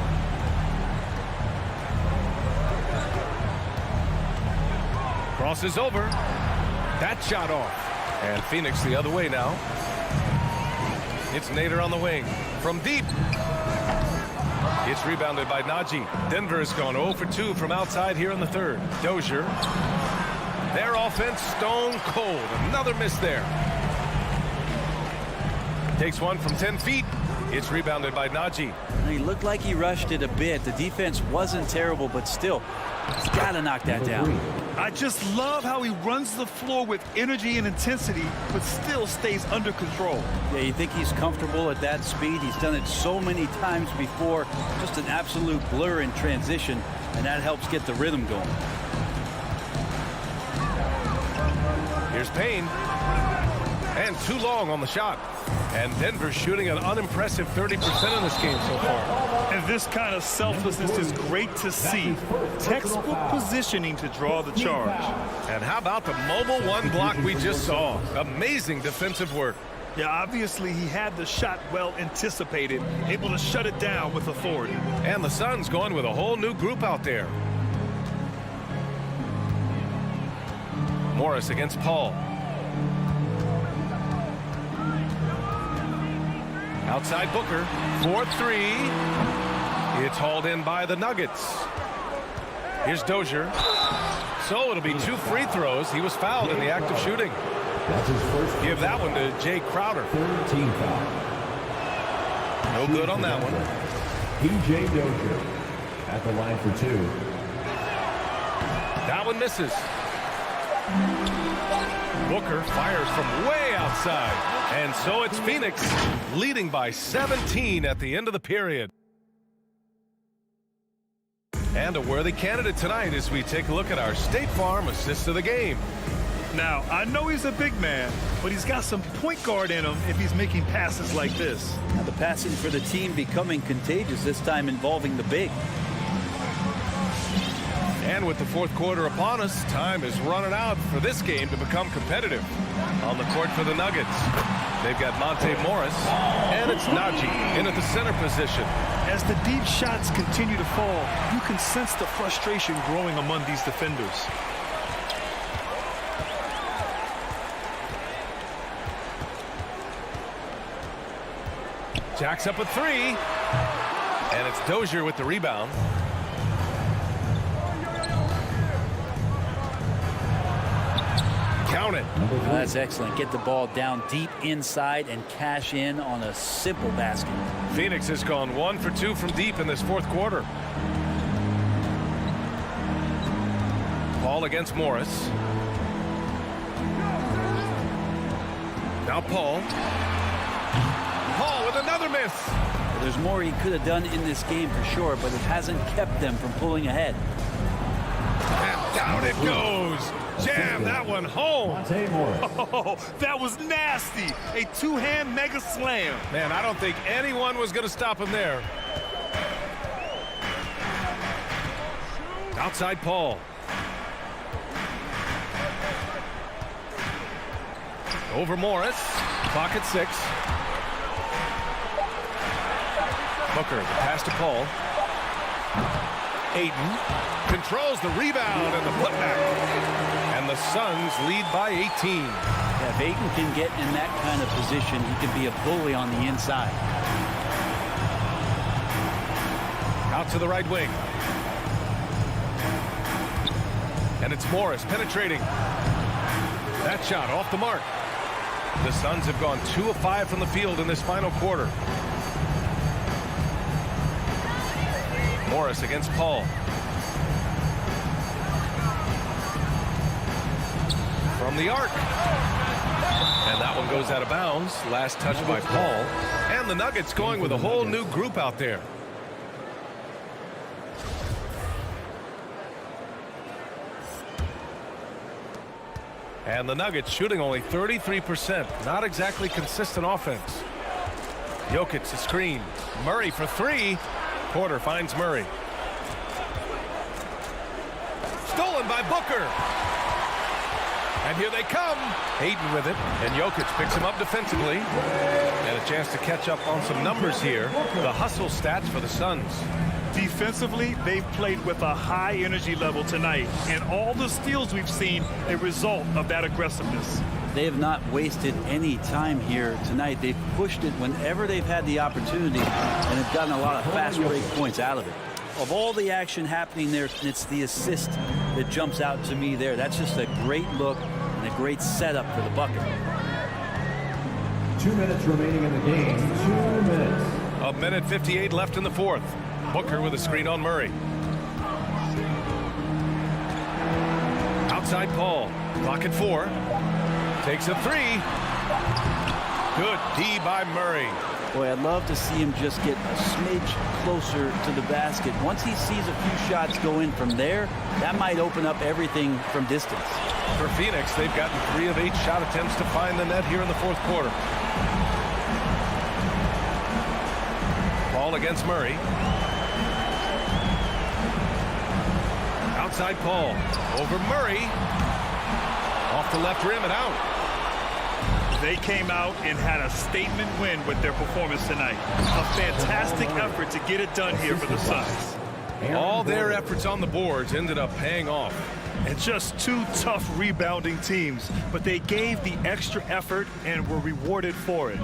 Crosses over. That shot off. And Phoenix the other way now. It's Nader on the wing. From deep. It's rebounded by Najee. Denver has gone 0 for 2 from outside here in the third. Dozier. Their offense stone cold. Another miss there. Takes one from 10 feet. It's rebounded by Najee. He looked like he rushed it a bit. The defense wasn't terrible, but still, he's got to knock that down. I just love how he runs the floor with energy and intensity, but still stays under control. Yeah, you think he's comfortable at that speed? He's done it so many times before. Just an absolute blur in transition, and that helps get the rhythm going. Here's Payne. And too long on the shot. And Denver shooting an unimpressive 30% in this game so far. And this kind of selflessness is great to see. Textbook positioning to draw the charge. And how about the mobile one block we just saw? Amazing defensive work. Yeah, obviously he had the shot well anticipated, able to shut it down with authority. And the Suns going with a whole new group out there. Morris against Paul. Outside Booker, 4-3. It's hauled in by the Nuggets. Here's Dozier. So it'll be 2 free throws. He was fouled in the act of shooting. That's his first. Give that one to Jay Crowder. 13 foul. No good on that one. P.J. Dozier at the line for 2. That one misses. Booker fires from way outside. And so it's Phoenix leading by 17 at the end of the period. And a worthy candidate tonight as we take a look at our State Farm assist of the game. Now, I know he's a big man, but he's got some point guard in him if he's making passes like this. Now the passing for the team becoming contagious, this time involving the big. And with the fourth quarter upon us, time is running out for this game to become competitive. On the court for the Nuggets, they've got Monte Morris, and it's Najee in at the center position. As the deep shots continue to fall, you can sense the frustration growing among these defenders. Jacks up a 3, and it's Dozier with the rebound. Count it. That's excellent. Get the ball down deep inside and cash in on a simple basket. Phoenix has gone 1 for 2 from deep in this fourth quarter. Paul against Morris. Now Paul. Paul with another miss. Well, there's more he could have done in this game for sure, but it hasn't kept them from pulling ahead. And down it goes. Jam that one home. Monte Morris. Oh, that was nasty. A two-hand mega slam. Man, I don't think anyone was going to stop him there. Outside Paul. Over Morris. Clock at 6. Booker, the pass to Paul. Ayton controls the rebound and the putback. And the Suns lead by 18. Yeah, if Ayton can get in that kind of position, he can be a bully on the inside. Out to the right wing. And it's Morris penetrating. That shot off the mark. The Suns have gone 2 of 5 from the field in this final quarter. Morris against Paul. From the arc. And that one goes out of bounds. Last touch by Paul. And the Nuggets going with a whole new group out there. And the Nuggets shooting only 33%. Not exactly consistent offense. Jokic the screen. Murray for 3. Porter finds Murray. Stolen by Booker. And here they come. Ayton with it. And Jokic picks him up defensively. And a chance to catch up on some numbers here. The hustle stats for the Suns. Defensively, they've played with a high energy level tonight, and all the steals we've seen a result of that aggressiveness. They have not wasted any time here tonight. They've pushed it whenever they've had the opportunity and have gotten a lot of fast break points out of it. Of all the action happening there, it's the assist that jumps out to me there. That's just a great look and a great setup for the bucket. 2 minutes remaining in the game. 2 minutes. A minute 58 left in the fourth. Booker with a screen on Murray. Outside Paul. Clock at 4. Takes a 3. Good D by Murray. Boy, I'd love to see him just get a smidge closer to the basket. Once he sees a few shots go in from there, that might open up everything from distance. For Phoenix, they've gotten 3 of 8 shot attempts to find the net here in the fourth quarter. Paul against Murray. Outside Paul. Over Murray. Off the left rim and out. They came out and had a statement win with their performance tonight. A fantastic effort to get it done here for the Suns. All their efforts on the boards ended up paying off. And just 2 tough rebounding teams, but they gave the extra effort and were rewarded for it.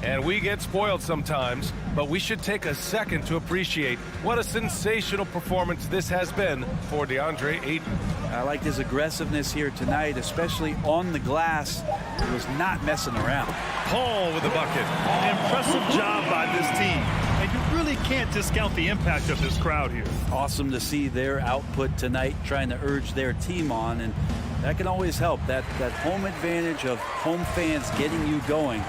And we get spoiled sometimes, but we should take a second to appreciate what a sensational performance this has been for DeAndre Ayton. I like his aggressiveness here tonight, especially on the glass. He was not messing around. Paul with the bucket. Impressive job by this team. And you really can't discount the impact of this crowd here. Awesome to see their output tonight, trying to urge their team on, and that can always help. That home advantage of home fans getting you going,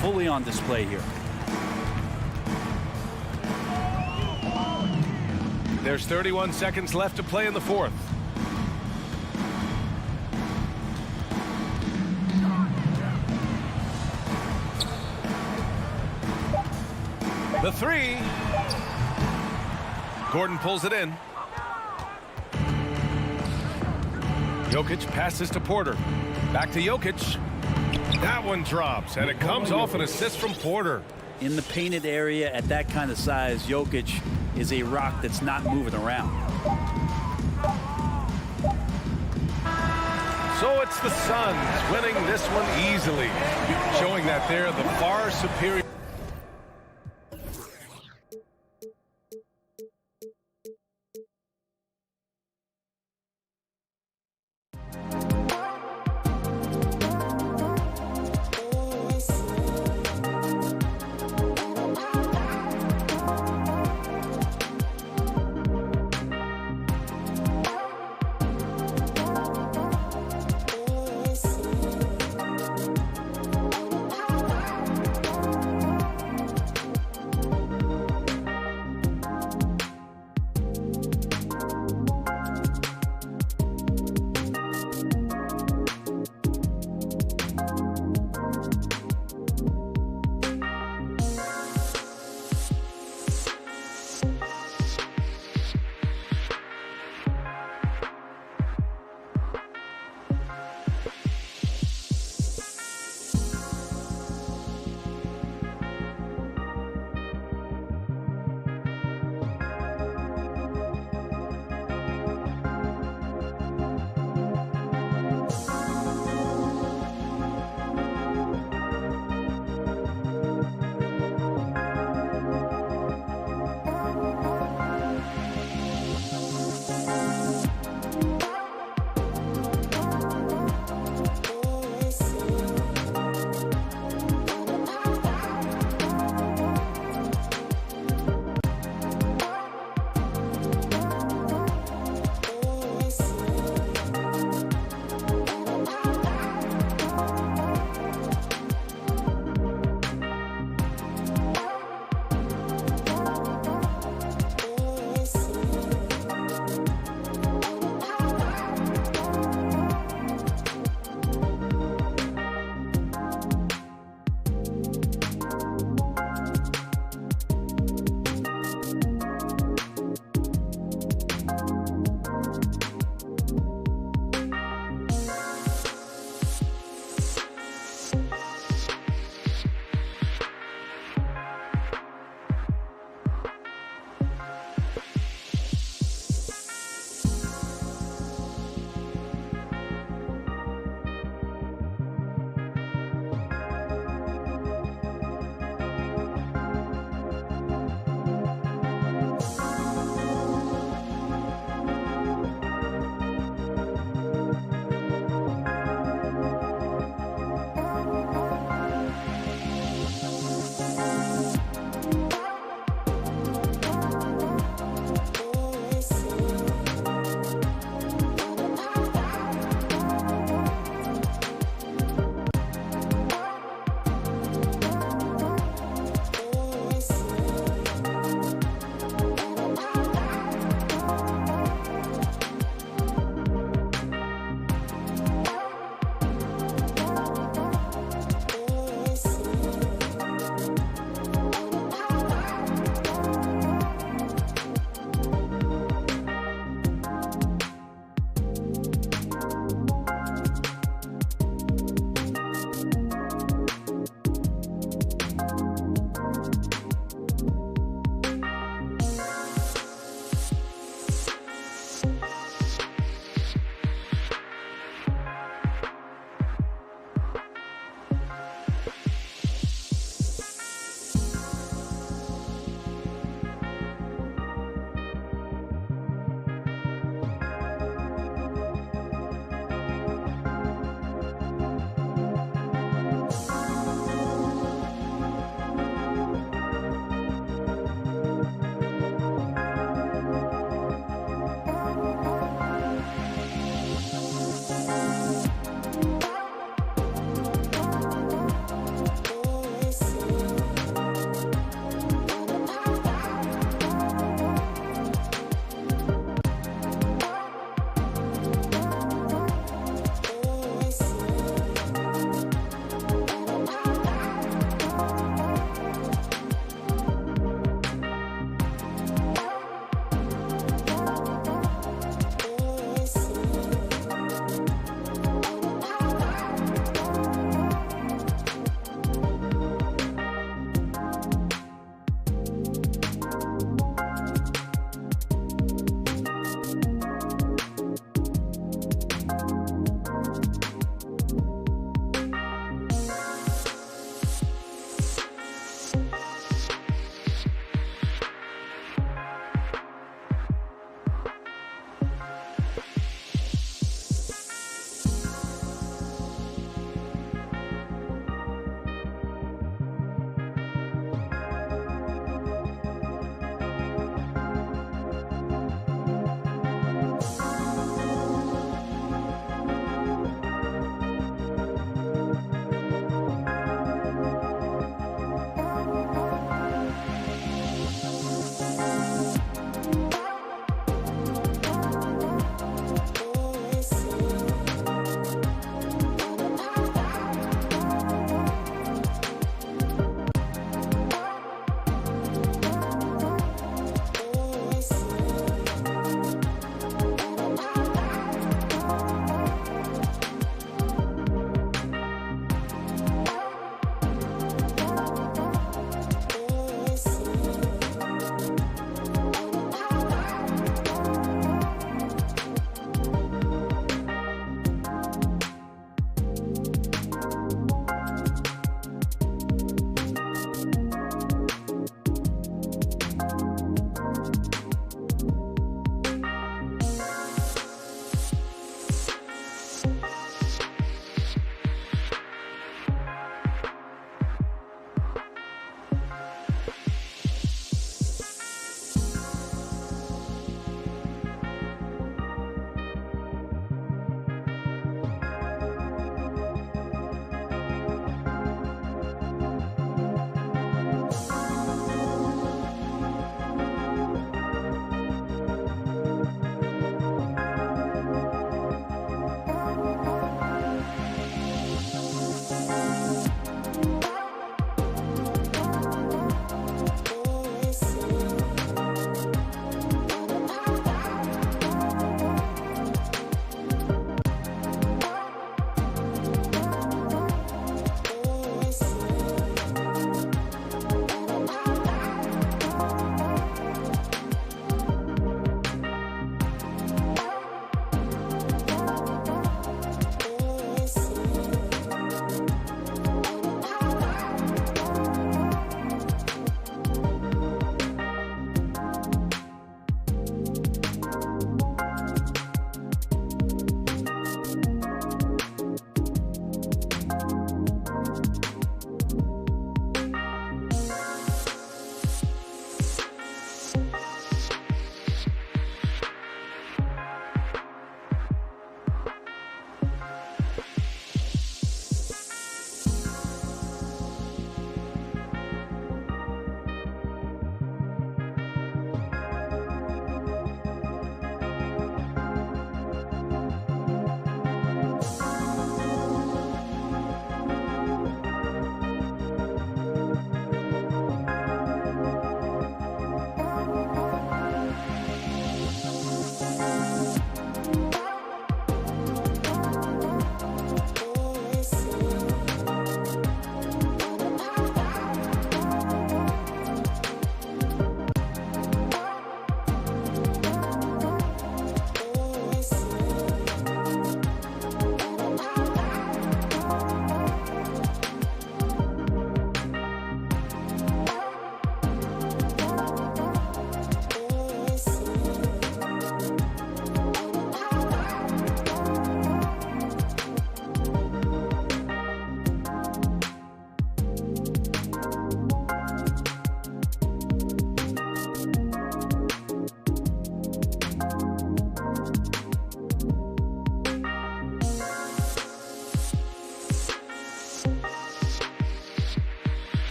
fully on display here. There's 31 seconds left to play in the fourth. The 3. Gordon pulls it in. Jokic passes to Porter. Back to Jokic. That one drops, and it comes off an assist from Porter. In the painted area at that kind of size, Jokic is a rock that's not moving around. So it's the Suns winning this one easily, showing that they're the far superior.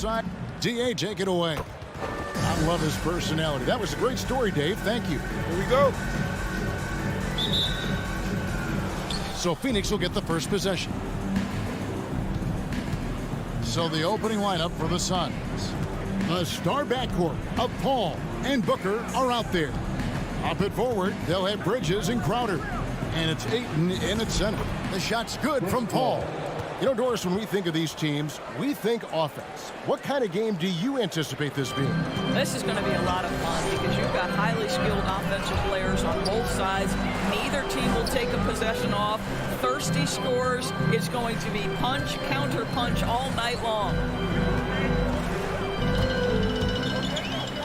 outside. DA, take it away. I love his personality. That was a great story, Dave. Thank you. Here we go. So Phoenix will get the first possession. So the opening lineup for the Suns. The star backcourt of Paul and Booker are out there. Up and forward, they'll have Bridges and Crowder. And it's Ayton in at center. The shot's good from Paul. You know, Doris, when we think of these teams, we think offense. What kind of game do you anticipate this being? This is going to be a lot of fun because you've got highly skilled offensive players on both sides. Neither team will take a possession off. Thirsty scores. It's going to be punch, counter punch all night long.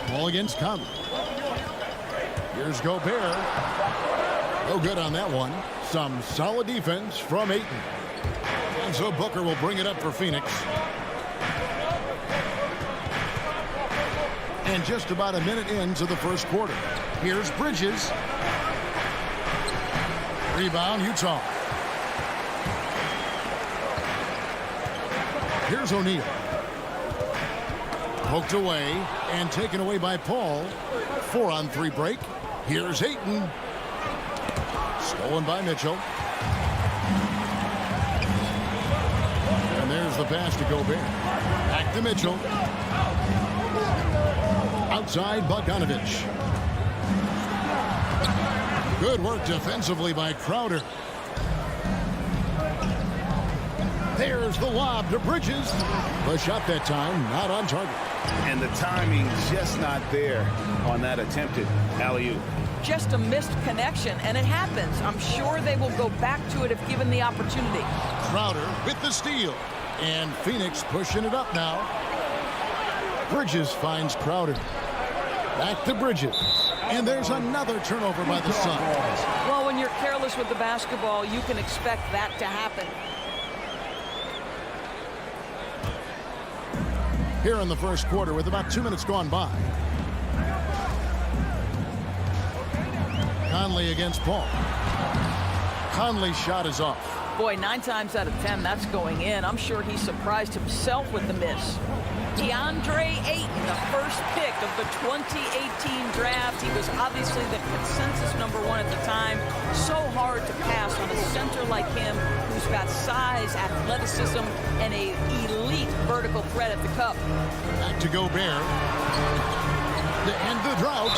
Ball against Conley. Here's Gobert. No good on that one. Some solid defense from Ayton. And so Booker will bring it up for Phoenix. And just about a minute into the first quarter. Here's Bridges. Rebound, Utah. Here's O'Neal. Poked away and taken away by Paul. 4-on-3 break. Here's Ayton. Stolen by Mitchell. And there's the pass to Gobert. Back to Mitchell. Outside Bogdanovich. Good work defensively by Crowder. There's the lob to Bridges. The shot that time not on target. And the timing just not there on that attempted alley-oop. Just a missed connection, and it happens. I'm sure they will go back to it if given the opportunity. Crowder with the steal. And Phoenix pushing it up now. Bridges finds Crowder. Back to Bridges. And there's another turnover by the Suns. Well, when you're careless with the basketball, you can expect that to happen. Here in the first quarter with about 2 minutes gone by. Conley against Paul. Conley's shot is off. Boy, 9 times out of 10, that's going in. I'm sure he surprised himself with the miss. DeAndre Ayton, the first pick of the 2018 draft. He was obviously the consensus #1 at the time. So hard to pass on a center like him who's got size, athleticism, and an elite vertical threat at the cup. Back to Gobert. To end the drought.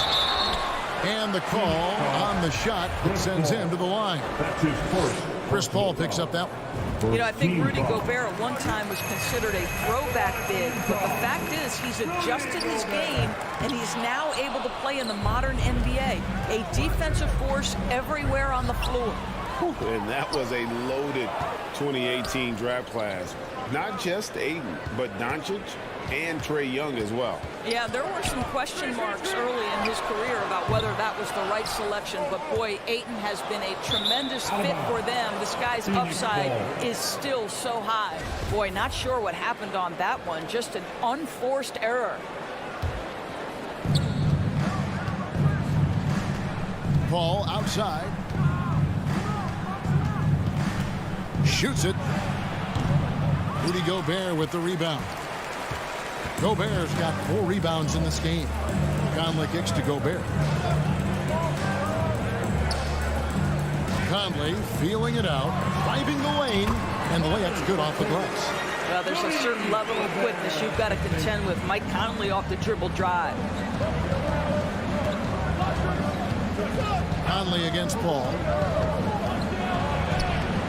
And the call on the shot that sends him to the line. That's his first. Chris Paul picks up that one. You know, I think Rudy Gobert at one time was considered a throwback big, but the fact is he's adjusted his game, and he's now able to play in the modern NBA. A defensive force everywhere on the floor. And that was a loaded 2018 draft class. Not just Ayton, but Doncic and Trae Young as well. Yeah, there were some question marks early in his career about whether that was the right selection, but boy, Ayton has been a tremendous fit for them. This guy's upside is still so high. Boy, not sure what happened on that one. Just an unforced error. Paul outside. Shoots it. Rudy Gobert with the rebound. Gobert's got 4 rebounds in this game. Conley kicks to Gobert. Conley feeling it out, driving the lane, and the layup's good off the glass. Well, there's a certain level of quickness you've got to contend with. Mike Conley off the dribble drive. Conley against Paul.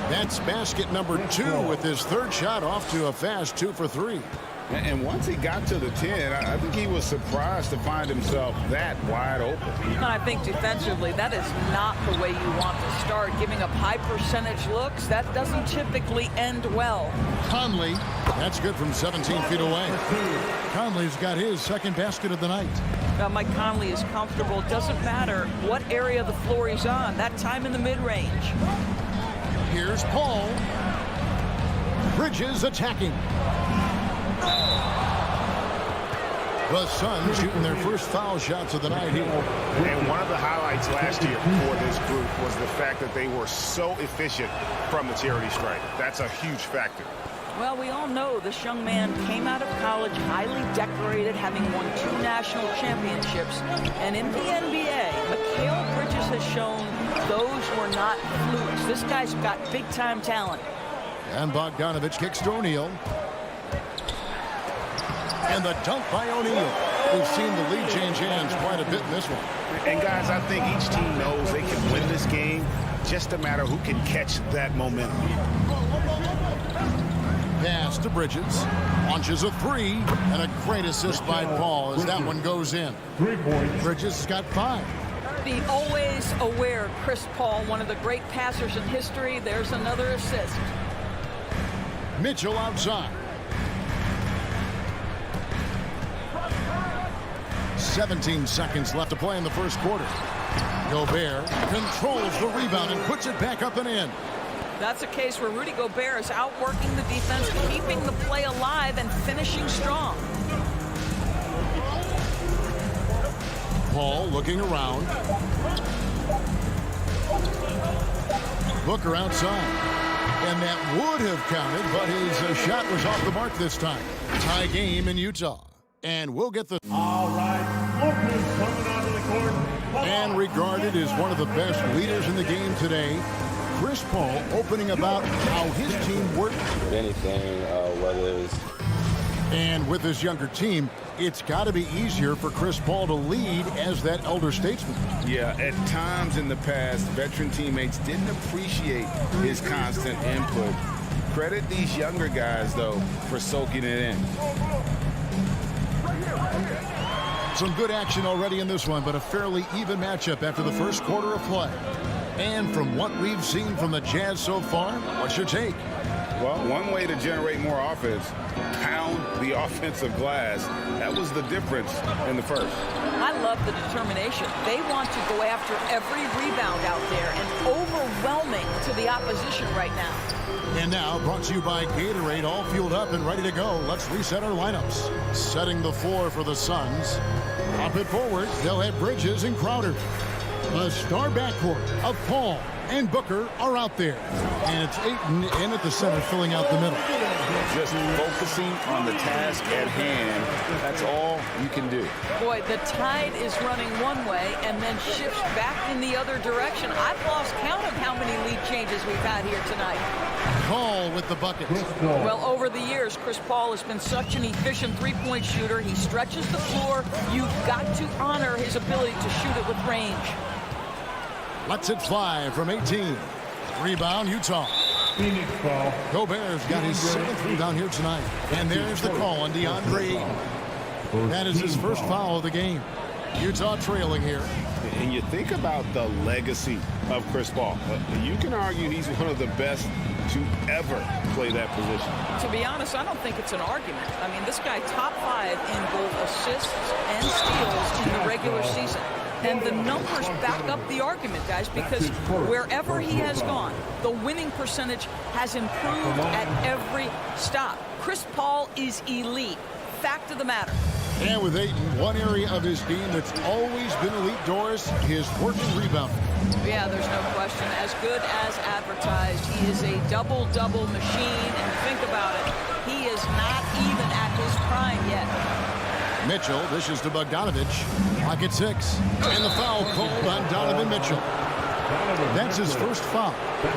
That's basket number 2 with his 3rd shot off to a fast 2 for 3. And once he got to the 10, I think he was surprised to find himself that wide open. And I think defensively, that is not the way you want to start. Giving up high percentage looks, that doesn't typically end well. Conley, that's good from 17 feet away. Conley's got his 2nd basket of the night. Now, Mike Conley is comfortable. It doesn't matter what area of the floor he's on. That time in the mid-range. Here's Paul. Bridges attacking. The Suns shooting their first foul shots of the night here. And one of the highlights last year for this group was the fact that they were so efficient from the charity stripe. That's a huge factor. Well, we all know this young man came out of college highly decorated, having won 2 national championships. And in the NBA, Mikal Bridges has shown those were not flukes. This guy's got big-time talent. And Bogdanovich kicks to O'Neal. And the dunk by O'Neal. We've seen the lead change hands quite a bit in this one. And guys, I think each team knows they can win this game. Just a matter who can catch that momentum. Pass to Bridges. Launches a 3. And a great assist by Paul as that one goes in. 3 points. Bridges has got 5. The always aware Chris Paul, one of the great passers in history. There's another assist. Mitchell outside. 17 seconds left to play in the first quarter. Gobert controls the rebound and puts it back up and in. That's a case where Rudy Gobert is outworking the defense, keeping the play alive and finishing strong. Paul looking around. Booker outside. And that would have counted, but his shot was off the mark this time. Tie game in Utah. And we'll get the... All right, Booker's coming onto the court. And regarded as one of the best leaders in the game today, Chris Paul opening about how his team worked. If anything, whether it's... And with his younger team, it's got to be easier for Chris Paul to lead as that elder statesman. Yeah, at times in the past, veteran teammates didn't appreciate his constant input. Credit these younger guys, though, for soaking it in. Some good action already in this one, but a fairly even matchup after the first quarter of play. And from what we've seen from the Jazz so far, what's your take? Well, one way to generate more offense, pound the offensive glass. That was the difference in the first. I love the determination. They want to go after every rebound out there and overwhelming to the opposition right now. And now, brought to you by Gatorade, all fueled up and ready to go. Let's reset our lineups. Setting the floor for the Suns. Up it forward, they'll have Bridges and Crowder. The star backcourt of Paul and Booker are out there. And it's Ayton in at the center, filling out the middle. Just focusing on the task at hand, that's all you can do. Boy, the tide is running one way and then shifts back in the other direction. I've lost count of how many lead changes we've had here tonight. Paul with the bucket. Well, over the years, Chris Paul has been such an efficient three-point shooter. He stretches the floor. You've got to honor his ability to shoot it with range. Lets it fly from 18. Rebound, Utah. Phoenix foul. Gobert's got his 7th rebound here tonight. And there's the call on DeAndre Ayton. That is his first foul of the game. Utah trailing here. And you think about the legacy of Chris Paul. You can argue he's one of the best to ever play that position. To be honest, I don't think it's an argument. I mean, this guy top 5 in both assists and steals in the regular season. And the numbers back up the argument, guys, because wherever he has gone, the winning percentage has improved at every stop. Chris Paul is elite. Fact of the matter. And with Ayton, one area of his game that's always been elite, Doris, his working rebound. Yeah, there's no question. As good as advertised, he is a double-double machine. And think about it, he is not even at his prime yet. Mitchell dishes to Bogdanovich. Clock at 6. And the foul called on Donovan Mitchell. That's his first foul.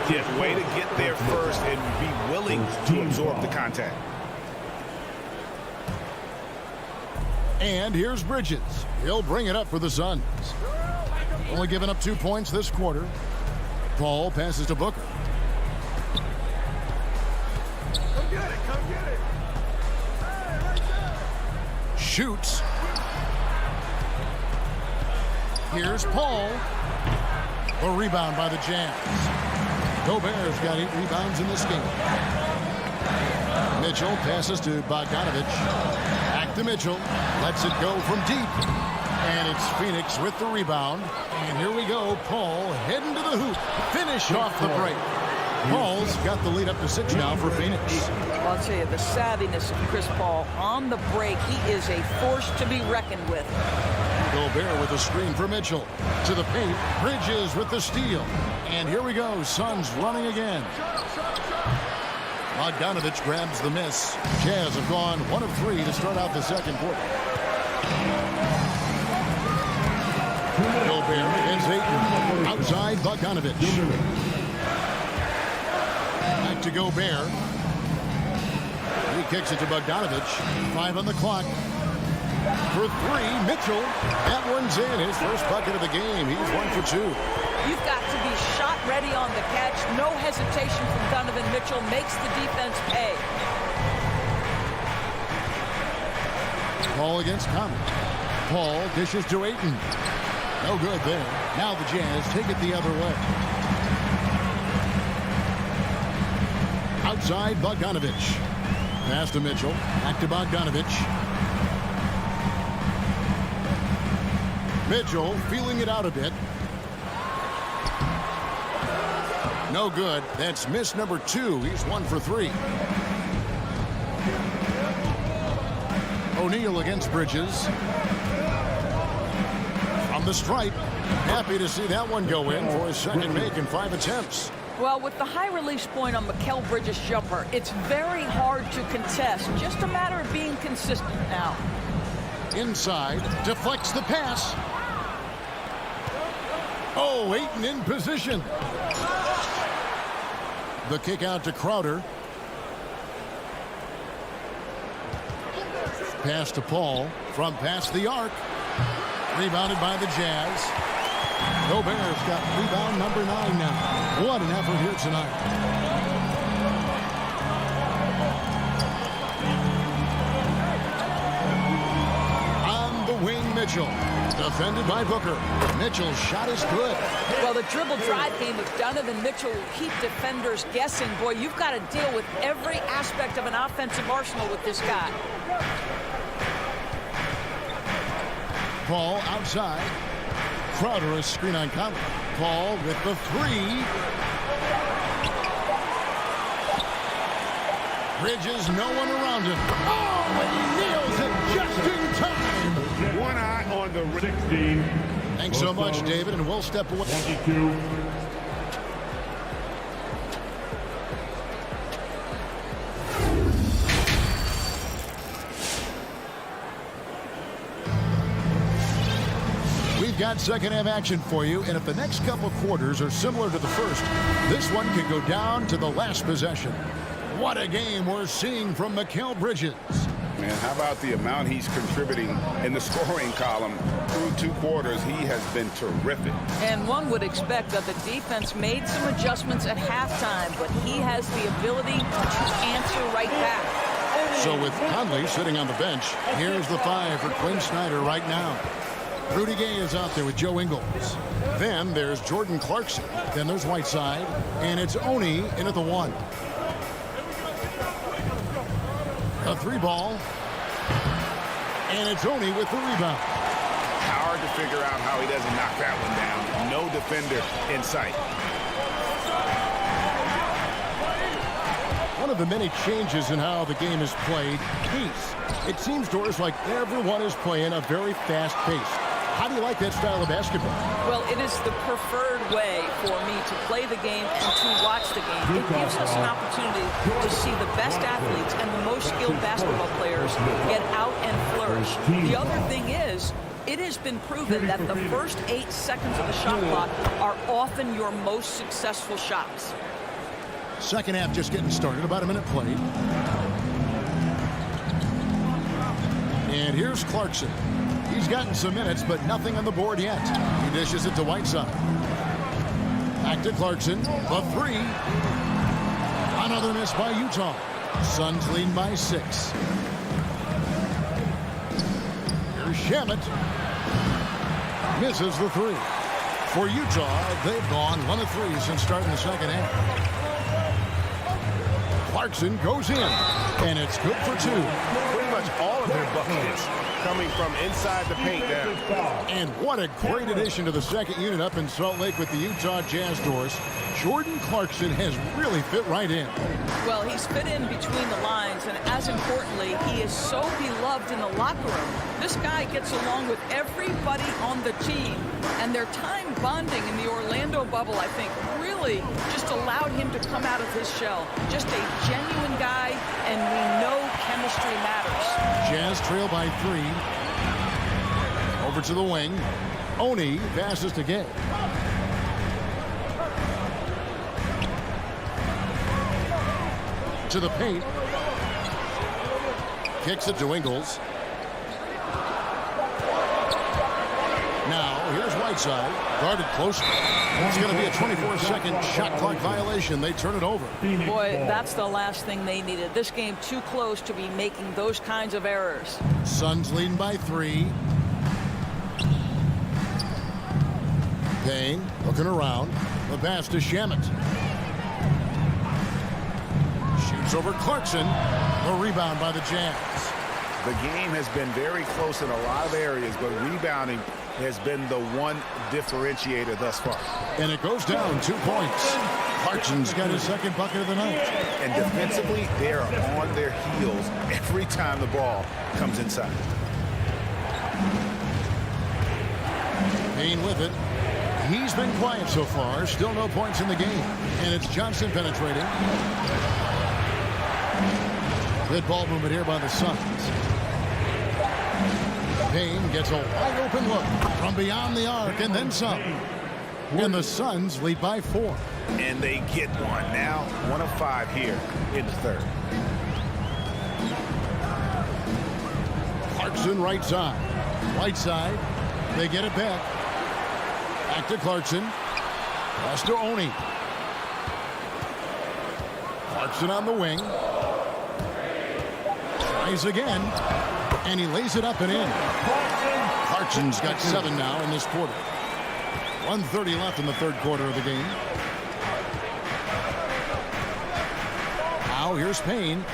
Yeah, way to get there first and be willing to absorb the contact. And here's Bridges. He'll bring it up for the Suns. Only giving up 2 points this quarter. Paul passes to Booker. Come get it, come get it. Shoots. Here's Paul. A rebound by the Jazz. Gobert's got 8 rebounds in this game. Mitchell passes to Bogdanovich. Back to Mitchell. Lets it go from deep. And it's Phoenix with the rebound. And here we go. Paul heading to the hoop. Finish off the break. Paul's got the lead up to 6 now for Phoenix. I'll tell you, the savviness of Chris Paul on the break, he is a force to be reckoned with. Gobert with a screen for Mitchell. To the paint. Bridges with the steal. And here we go. Suns running again. Bogdanovich grabs the miss. Jazz have gone 1 of 3 to start out the second quarter. Gobert against Ayton. Outside Bogdanovich. Back to Gobert. He kicks it to Bogdanovich. 5 on the clock. For 3, Mitchell. That one's in. His first bucket of the game. He's 1 for 2. You've got to be shot ready on the catch. No hesitation from Donovan Mitchell. Makes the defense pay. Paul against Conley. Paul dishes to Ayton. No good there. Now the Jazz take it the other way. Outside Bogdanovich. Pass to Mitchell. Back to Bogdanovich. Mitchell feeling it out a bit. No good. That's miss number 2. He's 1 for 3. O'Neal against Bridges. From the stripe. Happy to see that one go in for his second make in 5 attempts. Well, with the high release point on Mikal Bridges' jumper, it's very hard to contest. Just a matter of being consistent now. Inside. Deflects the pass. Oh, Ayton in position. The kick out to Crowder. Pass to Paul from past the arc. Rebounded by the Jazz. Gobert's got rebound number 9 now. What an effort here tonight. On the wing, Mitchell. Defended by Booker. Mitchell's shot is good. Well, the dribble drive game of Donovan Mitchell will keep defenders guessing. Boy, you've got to deal with every aspect of an offensive arsenal with this guy. Paul outside. Crowder a screen on Conley. Paul with the 3. Bridges, no one around him. Oh, and he nails it just in time. One eye on the 16. Thanks so much, David, and we'll step away. 22. We've got second half action for you, and if the next couple quarters are similar to the first, this one could go down to the last possession. What a game we're seeing from Mikal Bridges. Man, how about the amount he's contributing in the scoring column through 2 quarters? He has been terrific. And one would expect that the defense made some adjustments at halftime, but he has the ability to answer right back. So with Conley sitting on the bench, here's the 5 for Quinn Snyder right now. Rudy Gay is out there with Joe Ingles. Then there's Jordan Clarkson. Then there's Whiteside. And it's Oni in at the 1. A 3-ball. And it's Oni with the rebound. Hard to figure out how he doesn't knock that one down. No defender in sight. One of the many changes in how the game is played, pace. It seems to us like everyone is playing a very fast pace. How do you like that style of basketball? Well, it is the preferred way for me to play the game and to watch the game. It gives us an opportunity to see the best athletes and the most skilled basketball players get out and flourish. The other thing is, it has been proven that the first 8 seconds of the shot clock are often your most successful shots. Second half just getting started, about a minute played. And here's Clarkson. He's gotten some minutes, but nothing on the board yet. He dishes it to Whiteside. Back to Clarkson. The 3. Another miss by Utah. Suns lead by 6. Here's Shamet. Misses the 3. For Utah, they've gone 1 of 3 since starting the second half. Clarkson goes in, and it's good for 2. Pretty much all of their buckets coming from inside the paint down. And what a great addition to the second unit up in Salt Lake with the Utah Jazz doors. Jordan Clarkson has really fit right in. Well, he's fit in between the lines, and as importantly, he is so beloved in the locker room. This guy gets along with everybody on the team, and their time bonding in the Orlando bubble, I think, really just allowed him to come out of his shell. Just a genuine guy, and we know chemistry matters. Jazz trail by 3. Over to the wing. Oni passes to Gay. To the paint. Kicks it to Ingles. Now, here's Whiteside. Guarded closely. It's going to be a 24-second shot clock violation. They turn it over. Boy, that's the last thing they needed. This game too close to be making those kinds of errors. Suns leading by 3. Payne looking around. The pass to Shamet. Shoots over Clarkson. The rebound by the Jazz. The game has been very close in a lot of areas, but rebounding has been the one differentiator thus far. And it goes down 2 points. Clarkson's got his second bucket of the night. And defensively, they are on their heels every time the ball comes inside. Payne with it. He's been quiet so far. Still no points in the game. And it's Johnson penetrating. Good ball movement here by the Suns. Payne gets a wide open look from beyond the arc and then some. And the Suns lead by 4. And they get one. Now 1 of 5 here in the third. Clarkson right side. Whiteside. They get it back. Back to Clarkson. Pass to Oni. Clarkson on the wing. Tries again. And he lays it up and in. Clarkson's got 7 now in this quarter. 1:30 left in the third quarter of the game. Now here's Payne.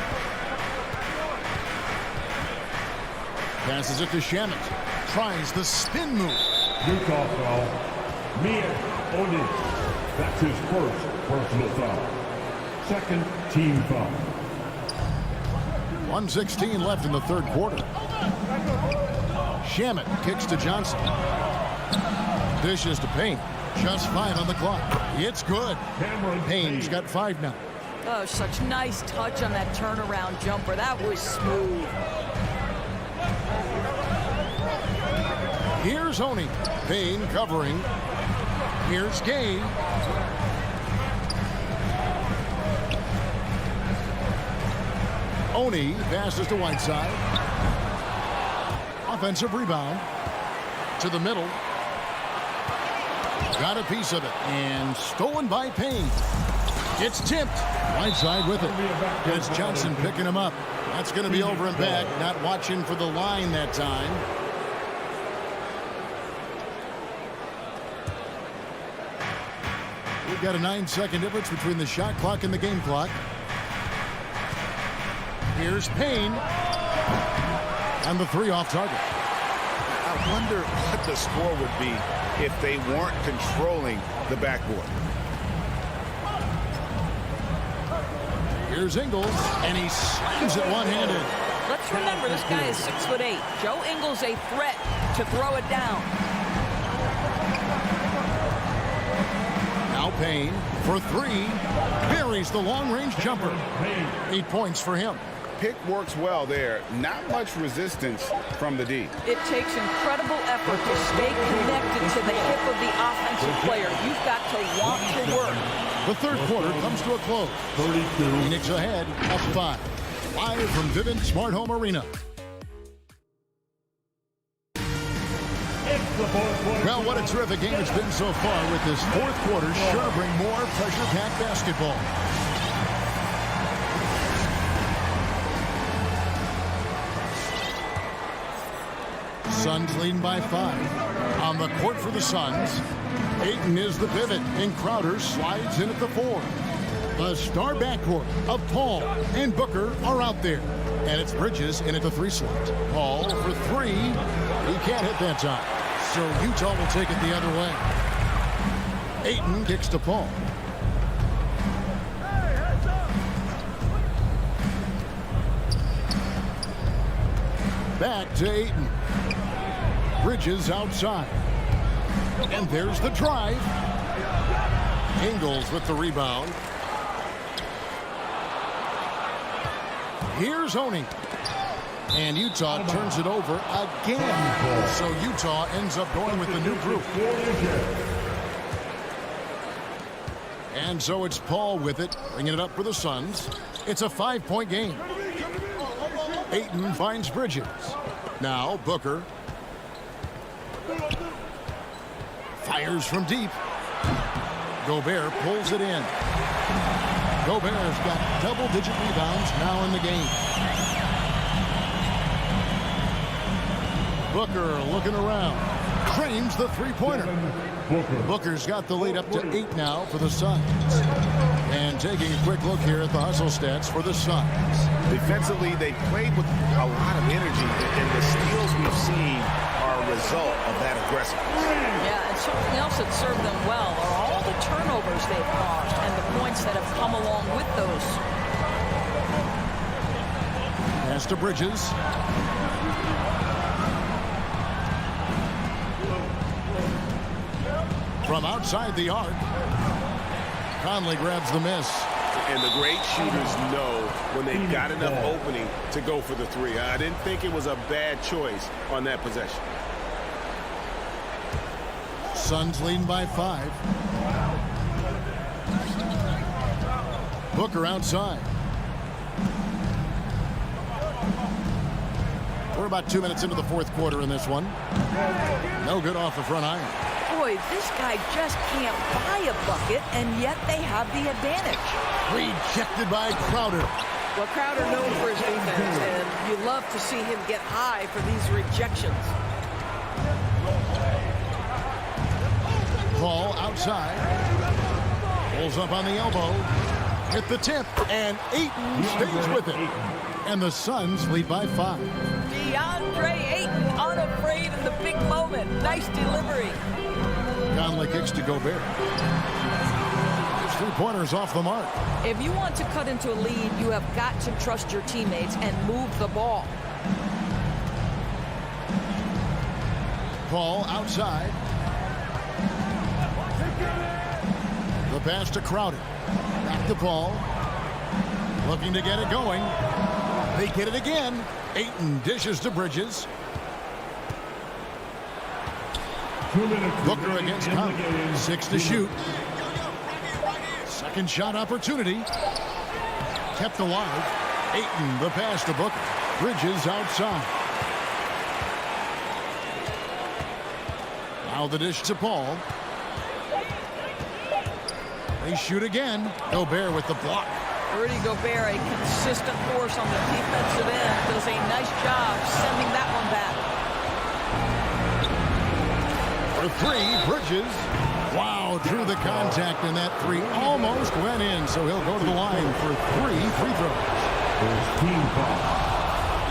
Passes it to Shamet. Tries the spin move. Utah foul. Mia Oni. That's his first personal foul. Second team foul. 1:16 left in the third quarter. Shamet kicks to Johnson. Dishes to Payne. Just 5 on the clock. It's good. Payne's got 5 now. Oh, such nice touch on that turnaround jumper. That was smooth. Here's Oni. Payne covering. Here's Gay. Oni passes to Whiteside. Offensive rebound. To the middle. Got a piece of it. And stolen by Payne. It's tipped. Whiteside with it. It's Johnson picking him up. That's going to be over and back. Not watching for the line that time. We've got a 9-second difference between the shot clock and the game clock. Here's Payne. And the 3 off target. I wonder what the score would be if they weren't controlling the backboard. Here's Ingles, and he slams it one-handed. Let's remember, this guy is 6'8". Joe Ingles a threat to throw it down. Now Payne for 3. Buries the long-range jumper. 8 points for him. Pick works well there. Not much resistance from the D. It takes incredible effort to stay connected to the hip of the offensive player. You've got to want to work. The third quarter comes to a close. 32. Phoenix ahead, up 5. Live from Vivint Smart Home Arena. Well, what a terrific game it's been so far, with this fourth quarter sure to bring more pressure-packed basketball. Suns leading by 5. On the court for the Suns, Ayton is the pivot, and Crowder slides in at the 4. The star backcourt of Paul and Booker are out there. And it's Bridges in at the 3 slot. Paul for 3. He can't hit that time. So Utah will take it the other way. Ayton kicks to Paul. Back to Ayton. Bridges outside. And there's the drive. Ingles with the rebound. Here's Honey. And Utah turns it over again. So Utah ends up going with the new group. And so it's Paul with it, bringing it up for the Suns. It's a 5-point game. Ayton finds Bridges. Now Booker. Fires from deep. Gobert pulls it in. Gobert's got double-digit rebounds now in the game. Booker looking around. Frames the three-pointer. Booker's got the lead up to 8 now for the Suns. And taking a quick look here at the hustle stats for the Suns. Defensively, they played with a lot of energy, and the steals we've seen are a result of that aggressiveness. Yeah, and something else that served them well are all the turnovers they've caused and the points that have come along with those. Pass to Bridges. From outside the arc, Conley grabs the miss. And the great shooters know when they've got enough opening to go for the three. I didn't think it was a bad choice on that possession. Suns leading by 5. Booker outside. We're about 2 minutes into the fourth quarter in this one. No good off the front iron. Boy, this guy just can't buy a bucket, and yet they have the advantage. Rejected by Crowder. Well, Crowder known for his defense, and you love to see him get high for these rejections. Paul outside. Pulls up on the elbow. Hit the tip, and Ayton stays with it. And the Suns lead by 5. DeAndre Ayton, unafraid in the big moment. Nice delivery. Conley kicks to Gobert. His three-pointers off the mark. If you want to cut into a lead, you have got to trust your teammates and move the ball. Paul outside. The pass to Crowder. Back to Paul. Looking to get it going. They get it again. Ayton dishes to Bridges. Booker against Conley. 6 to shoot. Second shot opportunity. Kept alive. Ayton, the pass to Booker. Bridges outside. Now the dish to Paul. They shoot again. Gobert with the block. Rudy Gobert, a consistent force on the defensive end, does a nice job sending that one back. For 3, Bridges. Wow, drew the contact, and that 3 almost went in, so he'll go to the line for 3 free throws.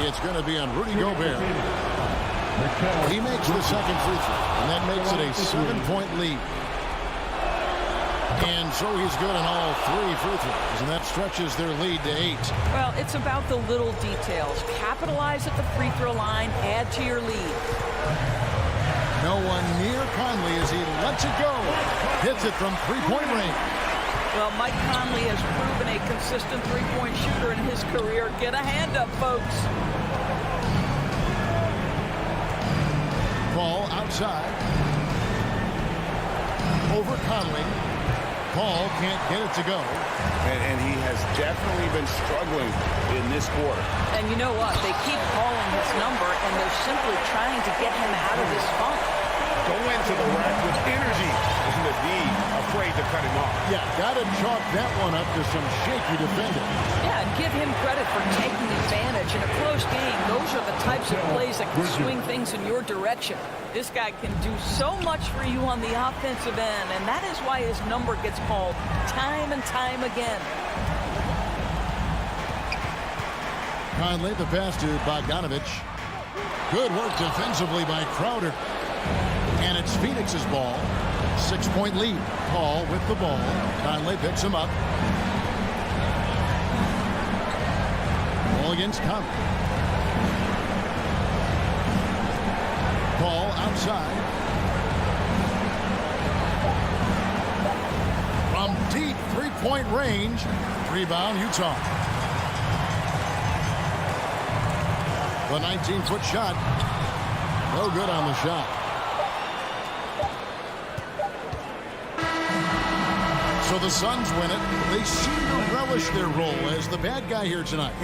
It's going to be on Rudy Gobert. He makes the second free throw, and that makes it a 7-point lead. And so he's good on all 3 free throws, and that stretches their lead to 8. Well, it's about the little details. Capitalize at the free throw line, add to your lead. No one near Conley as he lets it go. Hits it from three-point range. Well, Mike Conley has proven a consistent three-point shooter in his career. Get a hand up, folks. Paul outside. Over Conley. Paul can't get it to go. And he has definitely been struggling in this quarter. And you know what? They keep calling his number, and they're simply trying to get him out of this funk. Go into the rack with energy, and the D afraid to cut him off. Yeah, got to chalk that one up to some shaky defending. Yeah, and give him credit for taking advantage. In a close game, those are the types of plays that can swing things in your direction. This guy can do so much for you on the offensive end, and that is why his number gets called time and time again. Conley, the pass to Bogdanovich. Good work defensively by Crowder. And it's Phoenix's ball. 6-point lead. Paul with the ball. Conley picks him up. Ball against Conley. outside. From deep three-point range. Rebound, Utah. The 19-foot shot. No good on the shot. So the Suns win it. They seem to relish their role as the bad guy here tonight.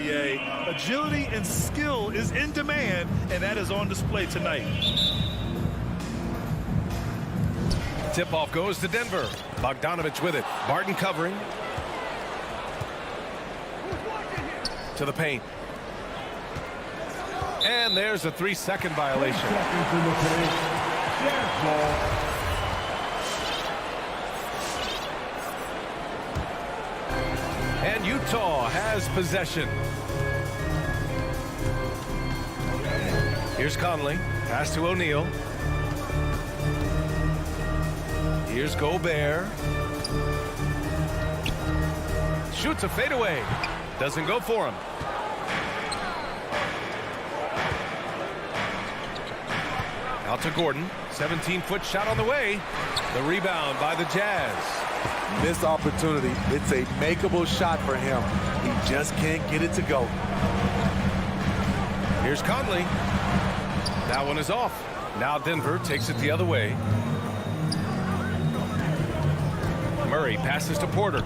B.A. Agility and skill is in demand, and that is on display tonight. Tip-off goes to Denver. Bogdanovich with it. Barton covering. To the paint. And there's a 3-second violation. And Utah has possession. Here's Conley. Pass to O'Neal. Here's Gobert. Shoots a fadeaway. Doesn't go for him. Out to Gordon. 17-foot shot on the way. The rebound by the Jazz. Missed opportunity. It's a makeable shot for him. He just can't get it to go. Here's Conley. That one is off. Now Denver takes it the other way. Murray passes to Porter.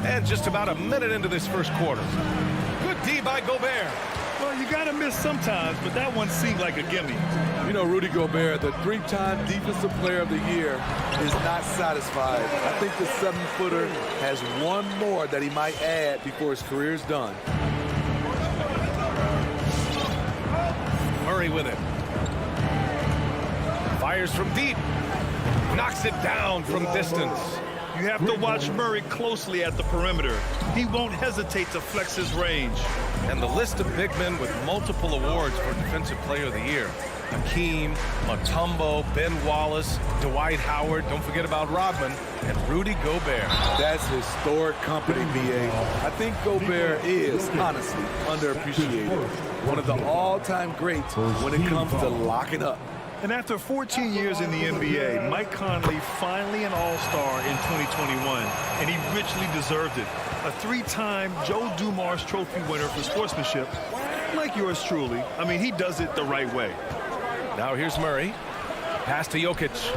And just about a minute into this first quarter. Good D by Gobert. Well, you got to miss sometimes, but that one seemed like a gimme. You know, Rudy Gobert, the 3-time Defensive Player of the Year, is not satisfied. I think the 7-footer has one more that he might add before his career is done. Murray with it. Fires from deep. Knocks it down from distance. You have to watch Murray closely at the perimeter. He won't hesitate to flex his range. And the list of big men with multiple awards for Defensive Player of the Year. Hakeem, Mutombo, Ben Wallace, Dwight Howard, don't forget about Rodman, and Rudy Gobert. That's historic company, B.A. I think Gobert is, honestly, underappreciated. One of the all-time greats when it comes to locking up. And after 14 years in the NBA, Mike Conley finally an All-Star in 2021, and he richly deserved it. A 3-time Joe Dumars Trophy winner for sportsmanship, like yours truly. I mean, he does it the right way. Now here's Murray. Pass to Jokic.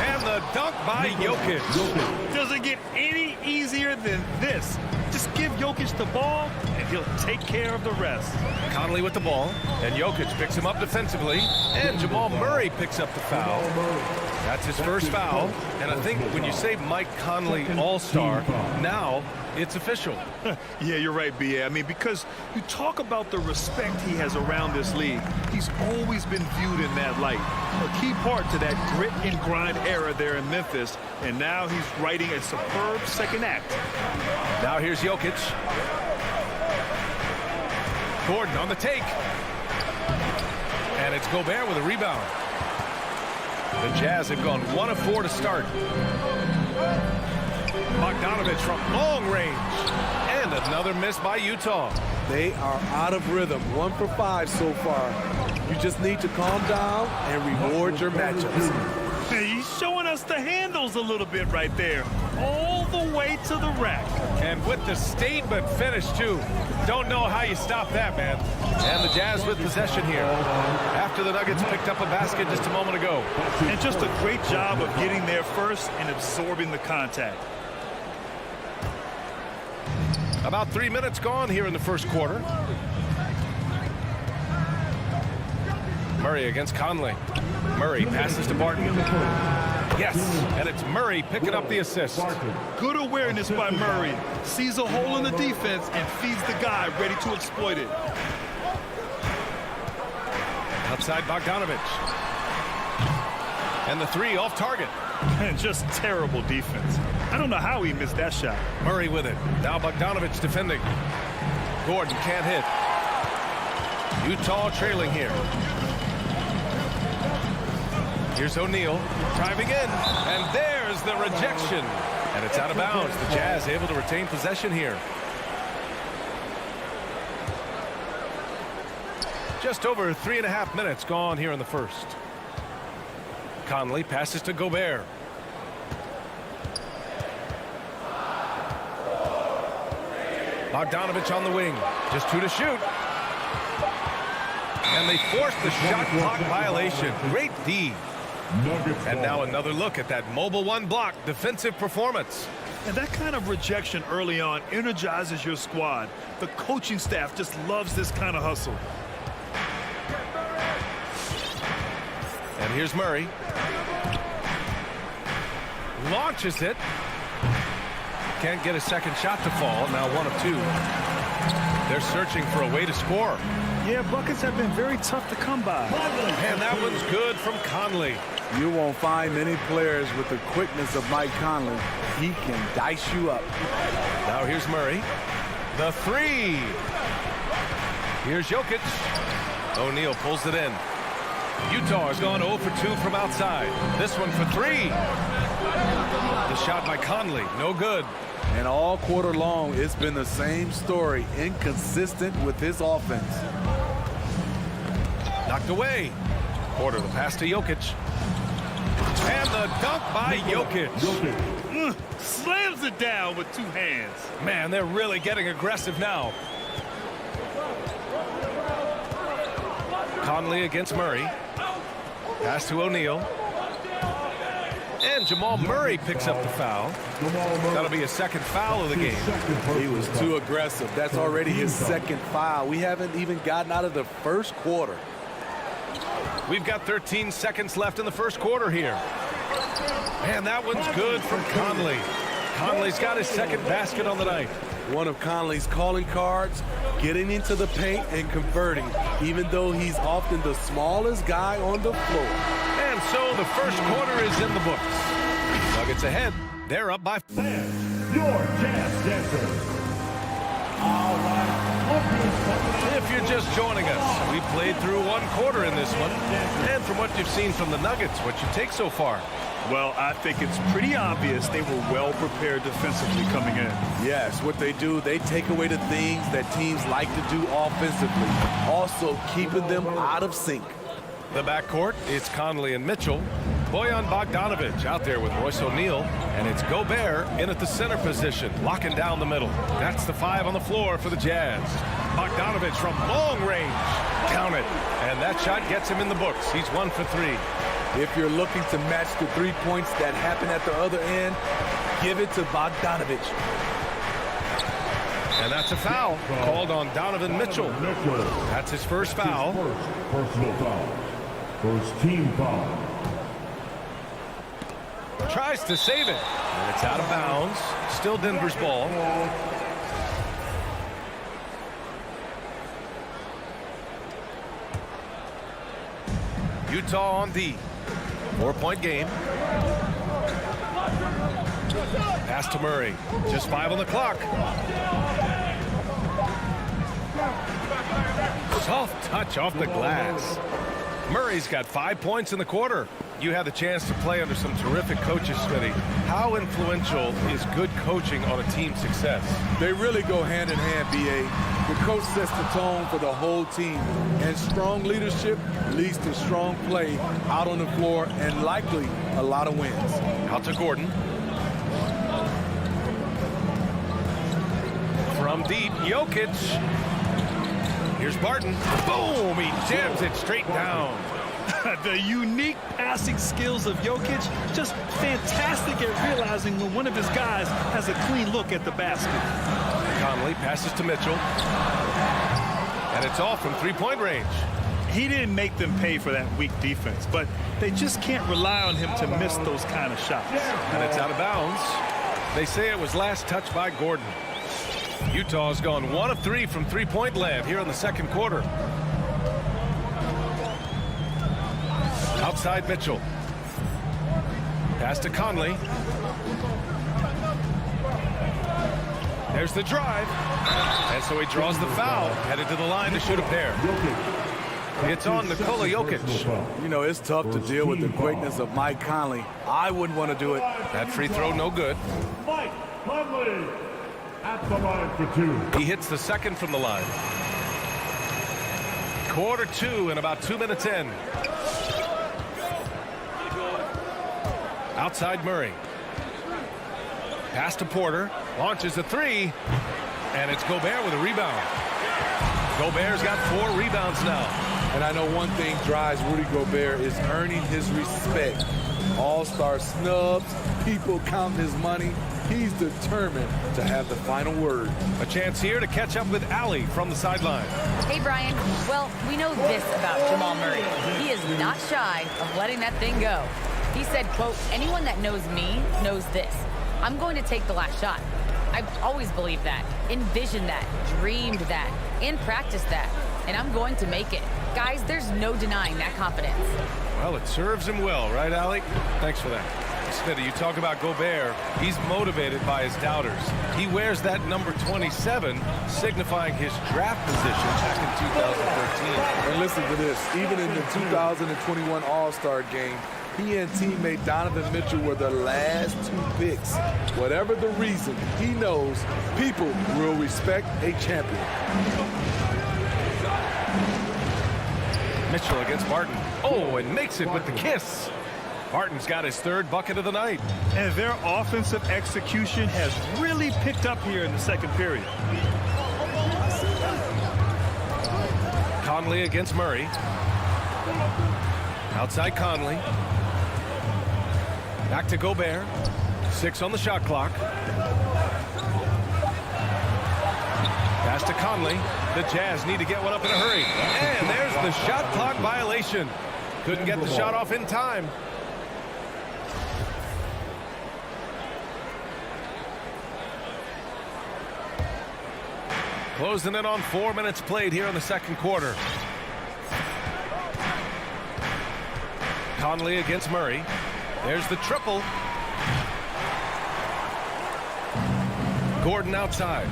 And the dunk by Jokic. Does it get any easier than this? Just give Jokic the ball, and he'll take care of the rest. Conley with the ball, and Jokic picks him up defensively, and Jamal Murray picks up the foul. That's his first foul, and I think when you say Mike Conley All-Star, now it's official. Yeah, you're right, B.A. I mean, because you talk about the respect he has around this league. He's always been viewed in that light. A key part to that grit and grind era there in Memphis, and now he's writing a superb second act. Now here's Jokic. Gordon on the take. And it's Gobert with a rebound. The Jazz have gone 1 of 4 to start. Bogdanovich from long range. And another miss by Utah. They are out of rhythm. 1 for 5 so far. You just need to calm down and reward your matchups. He's showing us the handles a little bit right there. All the way to the rack. And with the statement finish, too. Don't know how you stop that, man. And the Jazz with possession here. After the Nuggets picked up a basket just a moment ago. And just a great job of getting there first and absorbing the contact. About 3 minutes gone here in the first quarter. Murray against Conley. Murray passes to Barton. Yes, and it's Murray picking up the assist. Good awareness by Murray. Sees a hole in the defense and feeds the guy ready to exploit it. Outside Bogdanovich. And the 3 off target. And just terrible defense. I don't know how he missed that shot. Murray with it. Now Bogdanovich defending. Gordon can't hit. Utah trailing here. Here's O'Neal driving in, and there's the rejection. And it's out of bounds. The Jazz able to retain possession here. Just over 3.5 minutes gone here in the first. Conley passes to Gobert. Bogdanovich on the wing. Just 2 to shoot. And they forced the shot clock violation. Great D. And now another look at that mobile one block defensive performance. And that kind of rejection early on energizes your squad. The coaching staff just loves this kind of hustle. And here's Murray. Launches it. Can't get a second shot to fall. Now 1 of 2. They're searching for a way to score. Yeah, buckets have been very tough to come by. And that one's good from Conley. You won't find many players with the quickness of Mike Conley. He can dice you up. Now here's Murray. The 3. Here's Jokic. O'Neal pulls it in. Utah has gone 0 for 2 from outside. This one for 3. The shot by Conley, no good. And all quarter long, it's been the same story. Inconsistent with his offense. Knocked away. Porter the pass to Jokic. And the dunk by Jokic. Slams it down with 2 hands. Man, they're really getting aggressive now. Conley against Murray. Pass to O'Neal. And Jamal Murray picks up the foul. That'll be a second foul of the game. He was too aggressive. That's already his second foul. We haven't even gotten out of the first quarter. We've got 13 seconds left in the first quarter here. And that one's good from Conley. Conley's got his second basket on the night. One of Conley's calling cards, getting into the paint and converting, even though he's often the smallest guy on the floor. And so the first quarter is in the books. Nuggets ahead. They're up by 5. Your Jazz Dancers. All right. If you're just joining us, we played through 1 quarter in this one. And from what you've seen from the Nuggets, what you take so far? Well, I think it's pretty obvious they were well prepared defensively coming in. Yes, what they do, they take away the things that teams like to do offensively, also keeping them out of sync. The backcourt, it's Conley and Mitchell. Bojan Bogdanovic out there with Royce O'Neal. And it's Gobert in at the center position, locking down the middle. That's the 5 on the floor for the Jazz. Bogdanovic from long range. Count it. And that shot gets him in the books. He's 1 for 3. If you're looking to match the 3 points that happen at the other end, give it to Bogdanovic. And that's a foul called on Donovan Mitchell. That's his first foul. First personal foul. First team foul. Tries to save it. And it's out of bounds. Still Denver's ball. Utah on D. 4-point game. Pass to Murray. Just 5 on the clock. Soft touch off the glass. Murray's got 5 points in the quarter. You had the chance to play under some terrific coaches, Smitty. How influential is good coaching on a team's success? They really go hand in hand, B.A. The coach sets the tone for the whole team. And strong leadership leads to strong play out on the floor and likely a lot of wins. Out to Gordon. From deep, Jokic. Here's Barton. Boom! He jams it straight down. The unique passing skills of Jokic, just fantastic at realizing when one of his guys has a clean look at the basket. Conley passes to Mitchell. And it's off from 3-point range. He didn't make them pay for that weak defense, but they just can't rely on him to miss those kind of shots. And it's out of bounds. They say it was last touched by Gordon. Utah's gone 1 of 3 from 3-point land here in the second quarter. Outside Mitchell. Pass to Conley. There's the drive. And so he draws the foul. Headed to the line to shoot a pair. It's on Nikola Jokic. You know, it's tough to deal with the quickness of Mike Conley. I wouldn't want to do it. That free throw no good. Mike Conley at the line for 2. He hits the second from the line. Quarter 2 and about 2 minutes in. Outside Murray. Pass to Porter. Launches a 3. And it's Gobert with a rebound. Gobert's got 4 rebounds now. And I know one thing drives Rudy Gobert is earning his respect. All-star snubs, people counting his money. He's determined to have the final word. A chance here to catch up with Allie from the sideline. Hey, Brian. Well, we know this about Jamal Murray. He is not shy of letting that thing go. He said, quote, anyone that knows me knows this. I'm going to take the last shot. I've always believed that, envisioned that, dreamed that, and practiced that. And I'm going to make it. Guys, there's no denying that confidence. Well, it serves him well, right, Allie? Thanks for that. Smitty, you talk about Gobert. He's motivated by his doubters. He wears that number 27, signifying his draft position back in 2013. And listen to this. Even in the 2021 All-Star game, he and teammate Donovan Mitchell were the last 2 picks. Whatever the reason, he knows people will respect a champion. Mitchell against Barton. Oh, and makes it with the kiss. Barton's got his 3rd bucket of the night. And their offensive execution has really picked up here in the second period. Conley against Murray. Outside Conley. Back to Gobert. 6 on the shot clock. Pass to Conley. The Jazz need to get one up in a hurry. And there's the shot clock violation. Couldn't get the shot off in time. Closing in on 4 minutes played here in the second quarter. Conley against Murray. There's the triple. Gordon outside.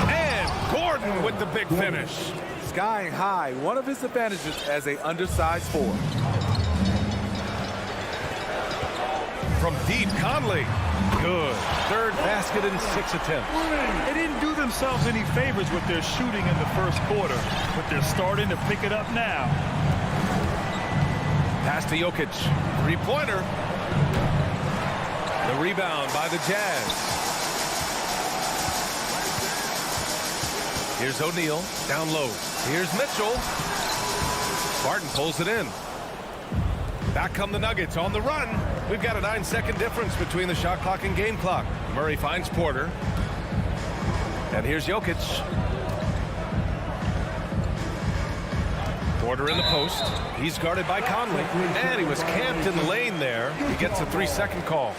And Gordon with the big finish. Skying high, one of his advantages as an undersized forward. From deep, Conley. Good. 3rd basket in 6 attempts. They didn't do themselves any favors with their shooting in the first quarter, but they're starting to pick it up now. Pass to Jokic. 3-pointer. The rebound by the Jazz. Here's O'Neal. Down low. Here's Mitchell. Barton pulls it in. Back come the Nuggets on the run. We've got a 9-second difference between the shot clock and game clock. Murray finds Porter. And here's Jokic. Porter in the post. He's guarded by Conley. And he was camped in the lane there. He gets a 3-second call.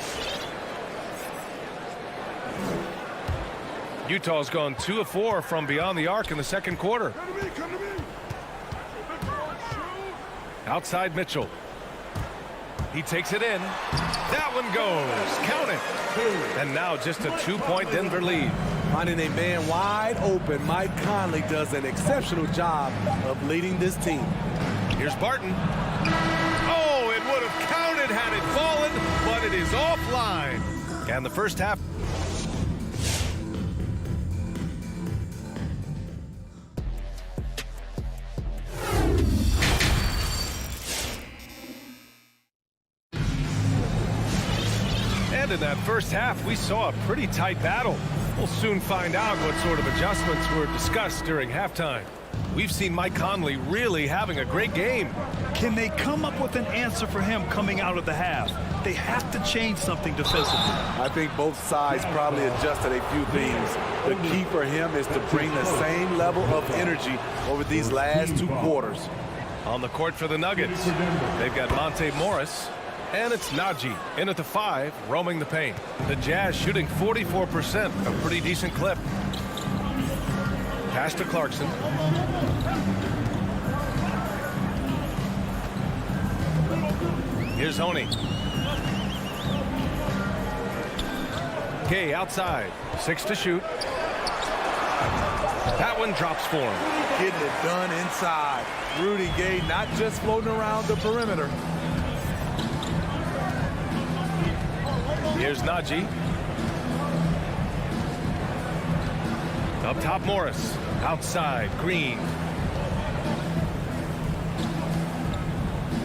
Utah's gone 2 of 4 from beyond the arc in the second quarter. Outside Mitchell. He takes it in. That one goes. Count it. And now just a 2-point Denver lead. Finding a man wide open, Mike Conley does an exceptional job of leading this team. Here's Barton. Oh, it would have counted had it fallen, but it is offline. And the first half. And in that first half, we saw a pretty tight battle. We'll soon find out what sort of adjustments were discussed during halftime. We've seen Mike Conley really having a great game. Can they come up with an answer for him coming out of the half? They have to change something defensively. I think both sides probably adjusted a few things. The key for him is to bring the same level of energy over these last 2 quarters. On the court for the Nuggets, they've got Monte Morris. And it's Najee in at the 5, roaming the paint. The Jazz shooting 44%, a pretty decent clip. Pass to Clarkson. Here's Honey. Gay outside, 6 to shoot. That one drops for him. Getting it done inside. Rudy Gay not just floating around the perimeter. Here's Najee. Up top, Morris. Outside, Green.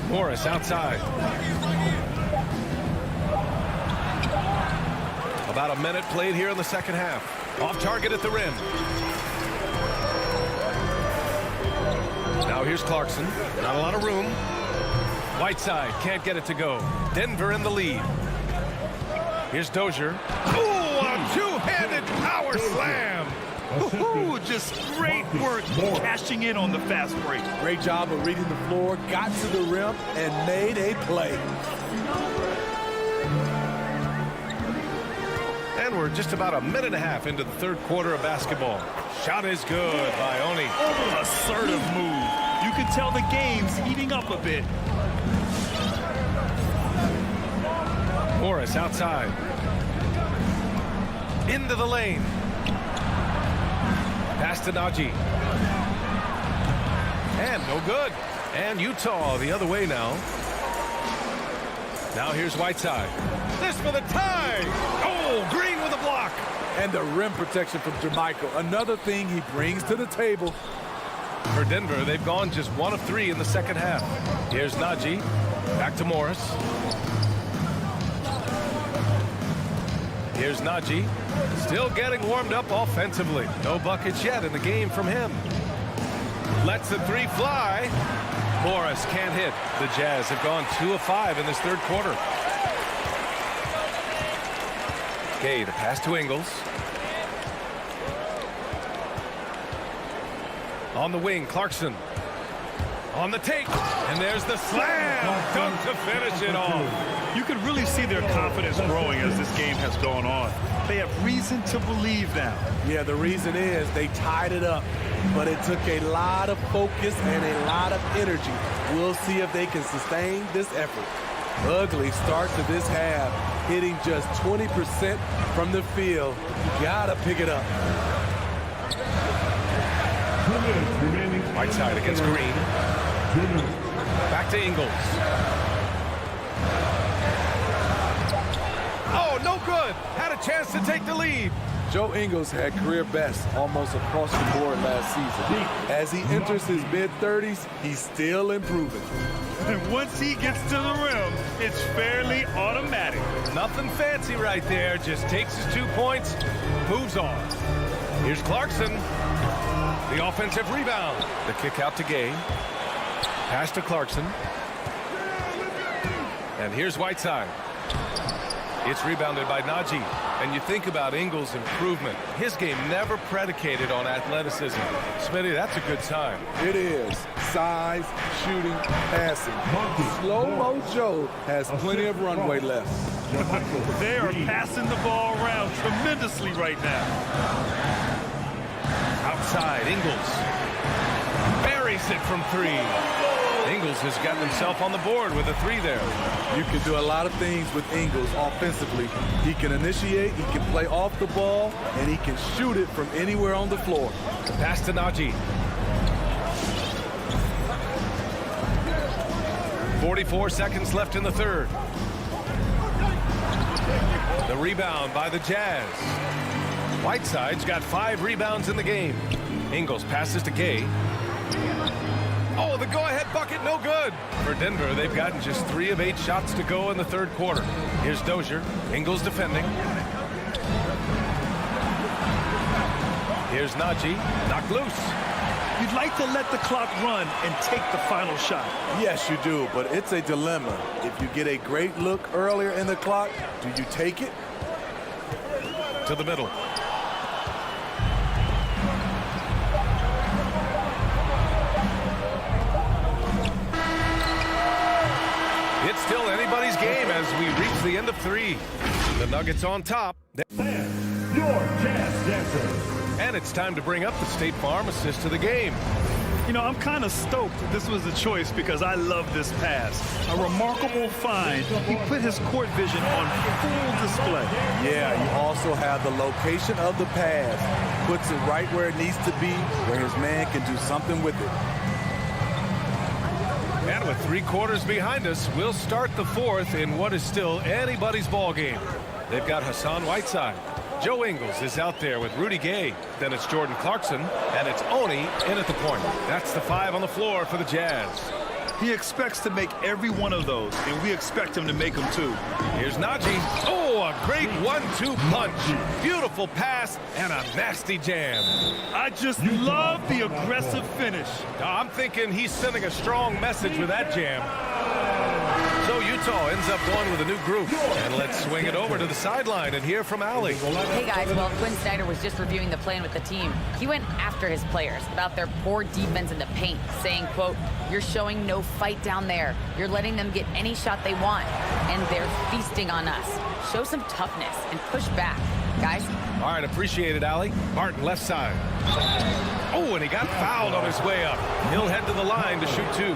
Morris outside. About a minute played here in the second half. Off target at the rim. Now here's Clarkson. Not a lot of room. Whiteside can't get it to go. Denver in the lead. Here's Dozier. Ooh, a two-handed power slam. Ooh, just great work cashing in on the fast break. Great job of reading the floor, got to the rim, and made a play. And we're just about a minute and a half into the third quarter of basketball. Shot is good by Oni. Assertive move. You can tell the game's heating up a bit. Morris outside. Into the lane. Pass to Najee. And no good. And Utah the other way now. Now here's Whiteside. This for the tie. Oh, Green with a block. And the rim protection from Jermichael. Another thing he brings to the table. For Denver, they've gone just 1 of 3 in the second half. Here's Najee. Back to Morris. Here's Najee. Still getting warmed up offensively. No buckets yet in the game from him. Lets the three fly. Morris can't hit. The Jazz have gone 2 of 5 in this third quarter. Gay, the pass to Ingles. On the wing, Clarkson. On the take. And there's the slam. Dunk to finish it off. You could really see their confidence growing as this game has gone on. They have reason to believe now. Yeah, the reason is they tied it up, but it took a lot of focus and a lot of energy. We'll see if they can sustain this effort. Ugly start to this half, hitting just 20% from the field. You gotta pick it up. Whiteside against Green. Back to Ingles. Oh, no good. Had a chance to take the lead. Joe Ingles had career best almost across the board last season. As he enters his mid-30s, he's still improving. And once he gets to the rim, it's fairly automatic. Nothing fancy right there. Just takes his 2 points, moves on. Here's Clarkson. The offensive rebound. The kick out to Gay. Pass to Clarkson. And here's Whiteside. It's rebounded by Najee. And you think about Ingles' improvement. His game never predicated on athleticism. Smitty, that's a good sign. It is. Size, shooting, passing. Slow-mo Joe has plenty of runway left. They are passing the ball around tremendously right now. Outside, Ingles. Buries it from 3. Ingles has gotten himself on the board with a 3 there. You can do a lot of things with Ingles offensively. He can initiate, he can play off the ball, and he can shoot it from anywhere on the floor. Pass to Najee. 44 seconds left in the third. The rebound by the Jazz. Whiteside's got 5 rebounds in the game. Ingles passes to Gay. Oh, the go-ahead bucket, no good. For Denver, they've gotten just 3 of 8 shots to go in the third quarter. Here's Dozier. Ingles defending. Here's Najee. Knocked loose. You'd like to let the clock run and take the final shot. Yes, you do, but it's a dilemma. If you get a great look earlier in the clock, do you take it? To the middle. It's still anybody's game as we reach the end of 3. The Nuggets on top. Your Jazz Dancers. And it's time to bring up the State Farm assist to the game. You know, I'm kind of stoked this was a choice because I love this pass. A remarkable find. He put his court vision on full display. Yeah, you also have the location of the pass. Puts it right where it needs to be, where his man can do something with it. And with 3 quarters behind us, we'll start the 4th in what is still anybody's ball game. They've got Hassan Whiteside. Joe Ingles is out there with Rudy Gay. Then it's Jordan Clarkson, and it's Oni in at the point. That's the 5 on the floor for the Jazz. He expects to make every one of those, and we expect him to make them too. Here's Najee. Oh, a great 1-2 punch. Beautiful pass and a nasty jam. I just love the aggressive finish. I'm thinking he's sending a strong message with that jam. So Utah ends up going with a new group. And let's swing it over to the sideline and hear from Allie. Hey guys, well, Quinn Snyder was just reviewing the plan with the team. He went after his players about their poor defense in the paint, saying, quote, "You're showing no fight down there. You're letting them get any shot they want, and they're feasting on us. Show some toughness and push back, guys." All right, appreciate it, Allie. Barton, left side. Oh, and he got fouled on his way up. He'll head to the line to shoot 2.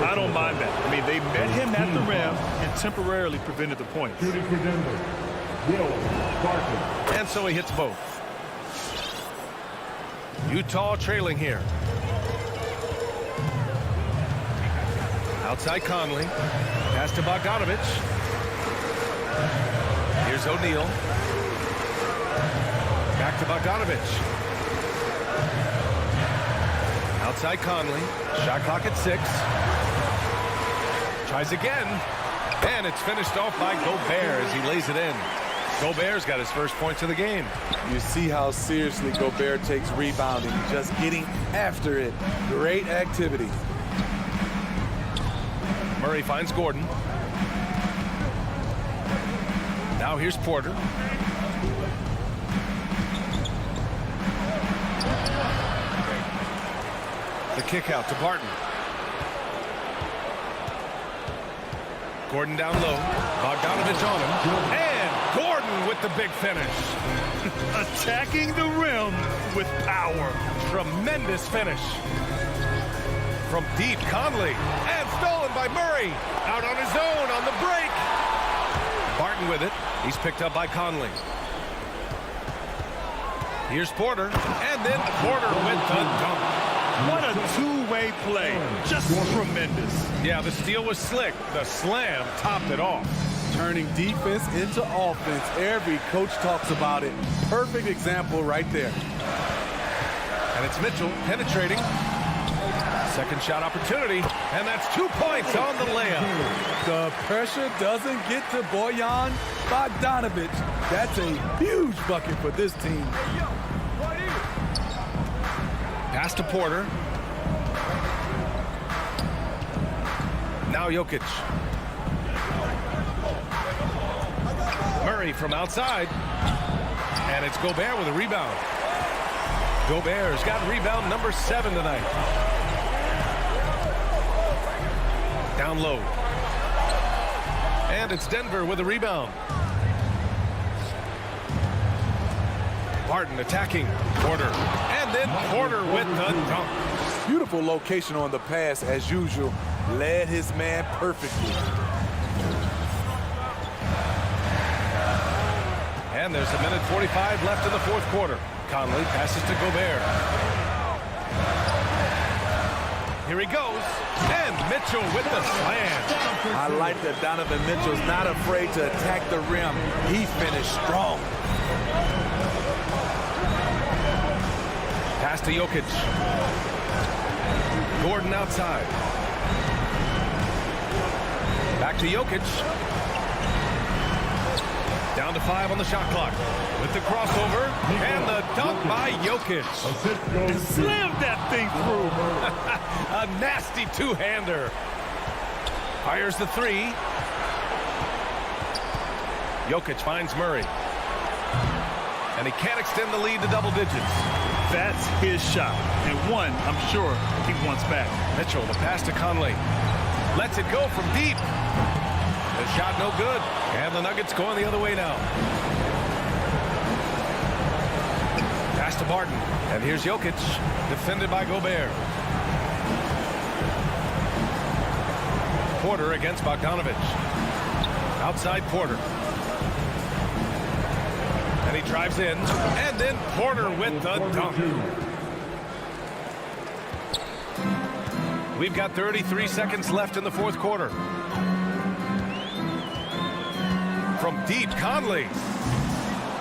I don't mind that. I mean, they met him at the rim and temporarily prevented the points. Shooting for Denver, Will Barton. And so he hits both. Utah trailing here. Outside Conley. Pass to Bogdanovich. Here's O'Neal. Back to Bogdanovich. Outside Conley. Shot clock at 6. Tries again. And it's finished off by Gobert as he lays it in. Gobert's got his first points of the game. You see how seriously Gobert takes rebounding, just getting after it. Great activity. Murray finds Gordon. Now here's Porter. The kick out to Barton. Gordon down low. Bogdanovich on him. And Gordon with the big finish. Attacking the rim with power. Tremendous finish. From deep, Conley. And stolen by Murray. Out on his own on the break. Barton with it. He's picked up by Conley. Here's Porter. And then Porter with the dunk. What a two-way play. Just tremendous. Yeah, the steal was slick. The slam topped it off. Turning defense into offense. Every coach talks about it. Perfect example right there. And it's Mitchell penetrating. Second shot opportunity. And that's 2 points on the layup. The pressure doesn't get to Bojan Bogdanovich. That's a huge bucket for this team. Pass to Porter. Now Jokic. Murray from outside. And it's Gobert with a rebound. Gobert's got rebound number 7 tonight. Down low. And it's Denver with a rebound. Barton attacking Porter. And then Porter with the dunk. Beautiful location on the pass as usual. Led his man perfectly. And there's a minute 45 left in the fourth quarter. Conley passes to Gobert. Here he goes. And Mitchell with the slam. I like that Donovan Mitchell's not afraid to attack the rim. He finished strong. Pass to Jokic. Gordon outside. Back to Jokic. Down to 5 on the shot clock. With the crossover. And the dunk by Jokic. Slammed that thing through. A nasty two-hander. Fires the 3. Jokic finds Murray. And he can't extend the lead to double digits. That's his shot. And one, I'm sure, he wants back. Mitchell, the pass to Conley. Lets it go from deep. The shot no good. And the Nuggets going the other way now. Pass to Barton. And here's Jokic. Defended by Gobert. Porter against Bogdanovich. Outside Porter. And he drives in. And then Porter with the dunk. We've got 33 seconds left in the fourth quarter. From deep, Conley.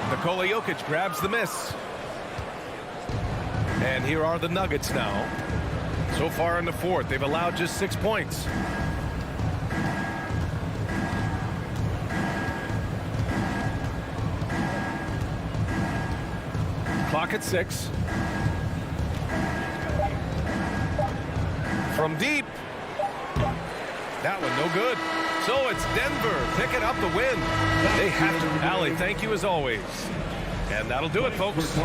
Nikola Jokic grabs the miss. And here are the Nuggets now. So far in the fourth, they've allowed just 6 points. Clock at 6. From deep. That one no good. So it's Denver picking up the win. They have to. Allie, thank you as always. And that'll do it, folks.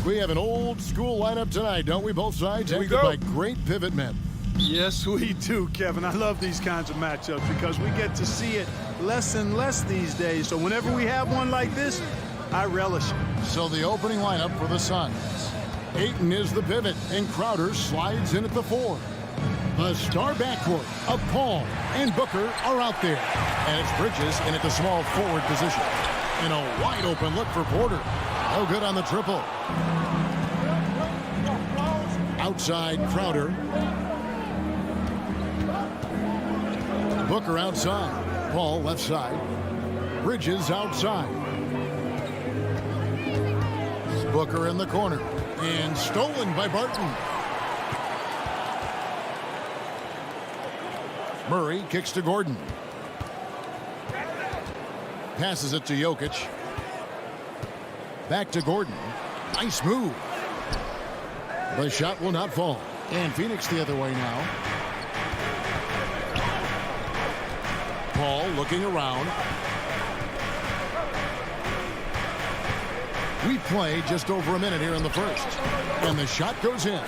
We have an old school lineup tonight, don't we? Both sides Here we anchored go. by great pivot men. Yes, we do, Kevin. I love these kinds of matchups because we get to see it less and less these days. So whenever we have one like this, I relish it. So the opening lineup for the Suns. Ayton is the pivot, and Crowder slides in at the 4. The star backcourt of Paul and Booker are out there. And it's Bridges in at the small forward position. And a wide open look for Porter. No good on the triple. Outside Crowder. Booker outside. Paul left side. Bridges outside. Booker in the corner. And stolen by Barton. Murray kicks to Gordon. Passes it to Jokic. Back to Gordon. Nice move. The shot will not fall. And Phoenix the other way now. Paul looking around. We play just over a minute here in the first. And the shot goes in.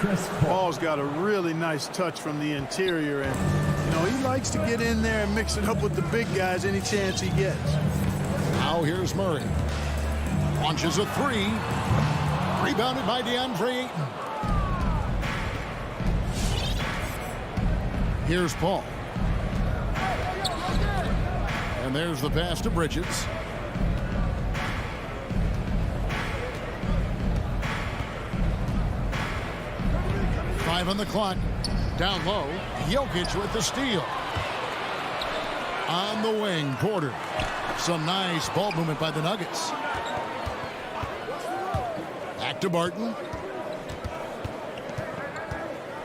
Paul's got a really nice touch from the interior. And, you know, he likes to get in there and mix it up with the big guys any chance he gets. Now here's Murray. Launches a 3. Rebounded by DeAndre Ayton. Here's Paul. And there's the pass to Bridges. Five on the clock. Down low. Jokic with the steal. On the wing, Porter. Some nice ball movement by the Nuggets. Back to Barton.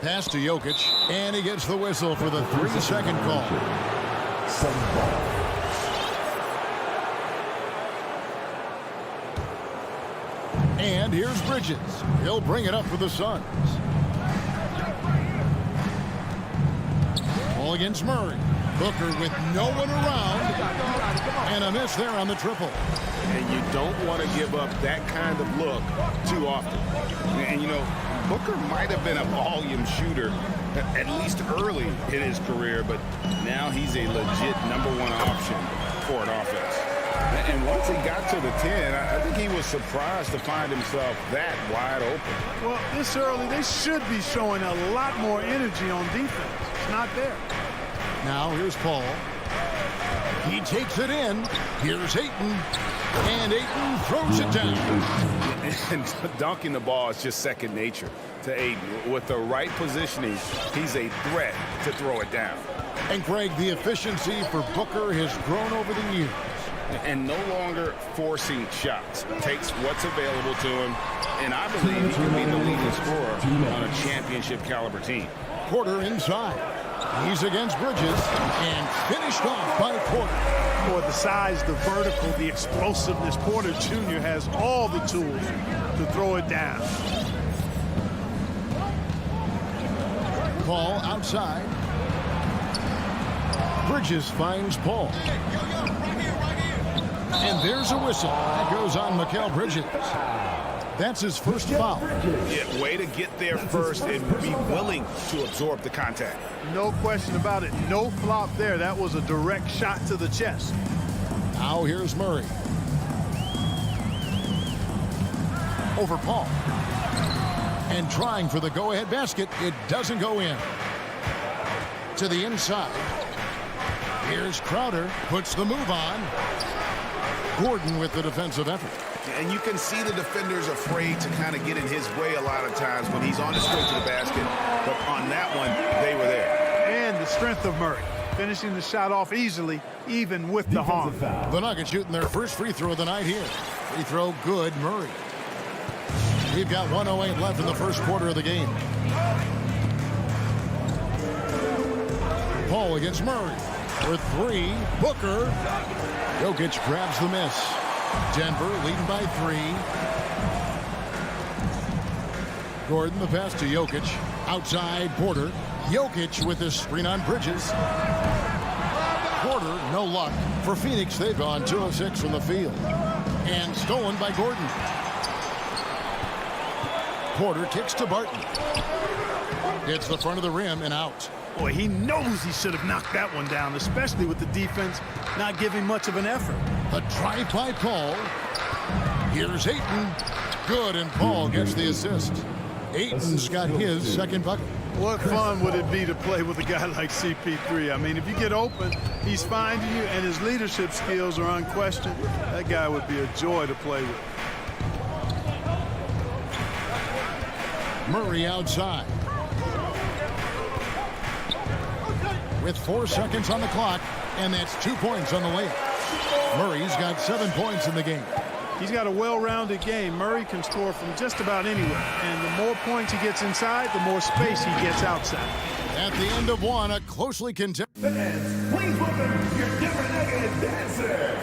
Pass to Jokic. And he gets the whistle for the 3-second call. And here's Bridges. He'll bring it up for the Suns. Ball against Murray. Booker with no one around. And a miss there on the triple. And you don't want to give up that kind of look too often. And, you know, Booker might have been a volume shooter, at least early in his career, but now he's a legit #1 option for an offense. And once he got to the 10, I think he was surprised to find himself that wide open. Well, this early, they should be showing a lot more energy on defense. It's not there. Now here's Paul. He takes it in. Here's Ayton. And Ayton throws it down. And dunking the ball is just second nature to Ayton. With the right positioning, he's a threat to throw it down. And Greg, the efficiency for Booker has grown over the years. And no longer forcing shots. Takes what's available to him. And I believe he can be the leading scorer on a championship caliber team. Porter inside. He's against Bridges and finished off by Porter. For the size, the vertical, the explosiveness, Porter Jr. has all the tools to throw it down. Paul outside. Bridges finds Paul. And there's a whistle. That goes on Mikal Bridges. That's his first foul. Yeah, way to get there first and be willing to absorb the contact. No question about it. No flop there. That was a direct shot to the chest. Now here's Murray. Over Paul. And trying for the go-ahead basket. It doesn't go in. To the inside. Here's Crowder. Puts the move on. Gordon with the defensive effort. And you can see the defenders afraid to kind of get in his way a lot of times when he's on his way to the basket. But on that one, they were there. And the strength of Murray. Finishing the shot off easily, even with the harm. The Nuggets shooting their first free throw of the night here. Free throw good, Murray. We've got 1:08 left in the first quarter of the game. Paul against Murray. For 3, Booker. Jokic grabs the miss. Denver leading by 3. Gordon the pass to Jokic. Outside Porter. Jokic with his screen on Bridges. Porter, no luck. For Phoenix, they've gone 2 of 6 from the field. And stolen by Gordon. Porter kicks to Barton. Hits the front of the rim and out. Boy, he knows he should have knocked that one down, especially with the defense not giving much of an effort. A drive by Paul. Here's Ayton. Good, and Paul gets the assist. Ayton's got his second bucket. What fun would it be to play with a guy like CP3? I mean, if you get open, he's finding you, and his leadership skills are unquestioned. That guy would be a joy to play with. Murray outside. With 4 seconds on the clock, and that's 2 points on the layup. Murray's got 7 points in the game. He's got a well-rounded game. Murray can score from just about anywhere, and the more points he gets inside, the more space he gets outside. At the end of one, a closely contested. Please welcome your Denver Nuggets dancer.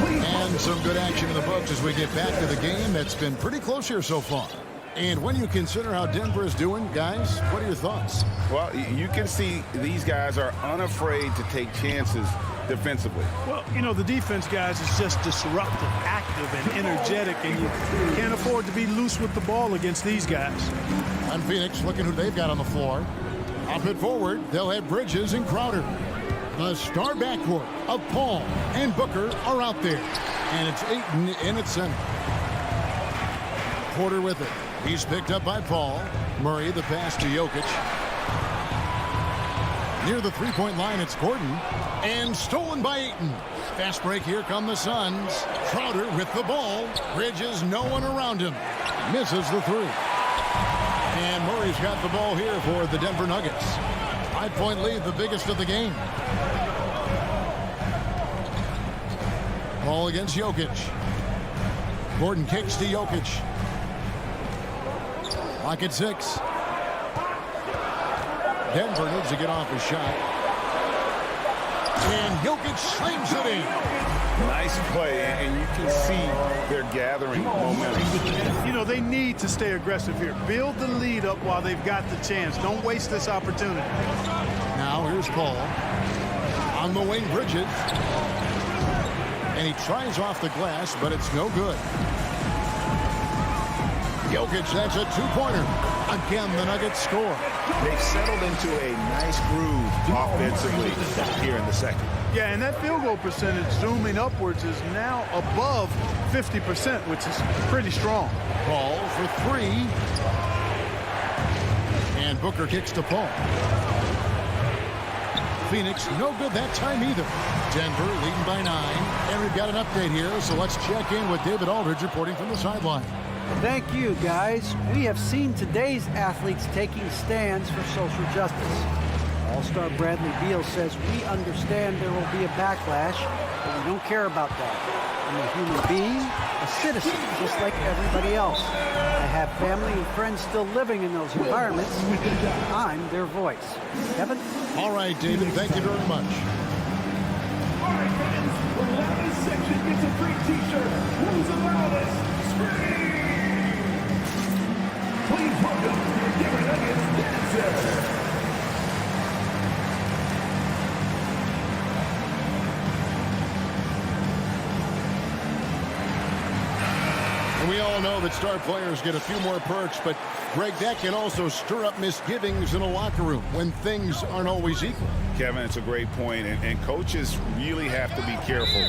And some good action in the books as we get back to the game that's been pretty close here so far. And when you consider how Denver is doing, guys, what are your thoughts? Well, you can see these guys are unafraid to take chances defensively. Well, you know, the defense, guys, is just disruptive, active, and energetic, and you can't afford to be loose with the ball against these guys. And Phoenix, looking who they've got on the floor. Up it forward, they'll have Bridges and Crowder. The star backcourt of Paul and Booker are out there. And it's Ayton in its center. Porter with it. He's picked up by Paul. Murray, the pass to Jokic. Near the three-point line, it's Gordon. And stolen by Ayton. Fast break, here come the Suns. Crowder with the ball. Bridges, no one around him. Misses the three. And Murray's got the ball here for the Denver Nuggets. 5-point lead, the biggest of the game. Ball against Jokic. Gordon kicks to Jokic. Lock at 6. Denver needs to get off his shot. And Jokic slams it in. Nice play, and you can see they're gathering momentum. You know, they need to stay aggressive here. Build the lead up while they've got the chance. Don't waste this opportunity. Now here's Paul. On the wing, Bridges. And he tries off the glass, but it's no good. Jokic, that's a two-pointer. Again, the Nuggets score. They've settled into a nice groove offensively here in the second. Yeah, and that field goal percentage zooming upwards is now above 50%, which is pretty strong. Ball for 3. And Booker kicks to Paul. Phoenix, no good that time either. Denver leading by 9. And we've got an update here, so let's check in with David Aldridge reporting from the sideline. Thank you, guys. We have seen today's athletes taking stands for social justice. All-Star Bradley Beal says, we understand there will be a backlash, but we don't care about that. I'm a human being, a citizen, just like everybody else. I have family and friends still living in those environments. I'm their voice. Kevin? All right, David, thank you very much. All right, friends, the loudest section gets a free t-shirt. Who's the loudest? Scream! Please welcome your Denver Nuggets dancer. And we all know that star players get a few more perks, but Greg, that can also stir up misgivings in a locker room when things aren't always equal. Kevin, it's a great point, and coaches really have to be careful.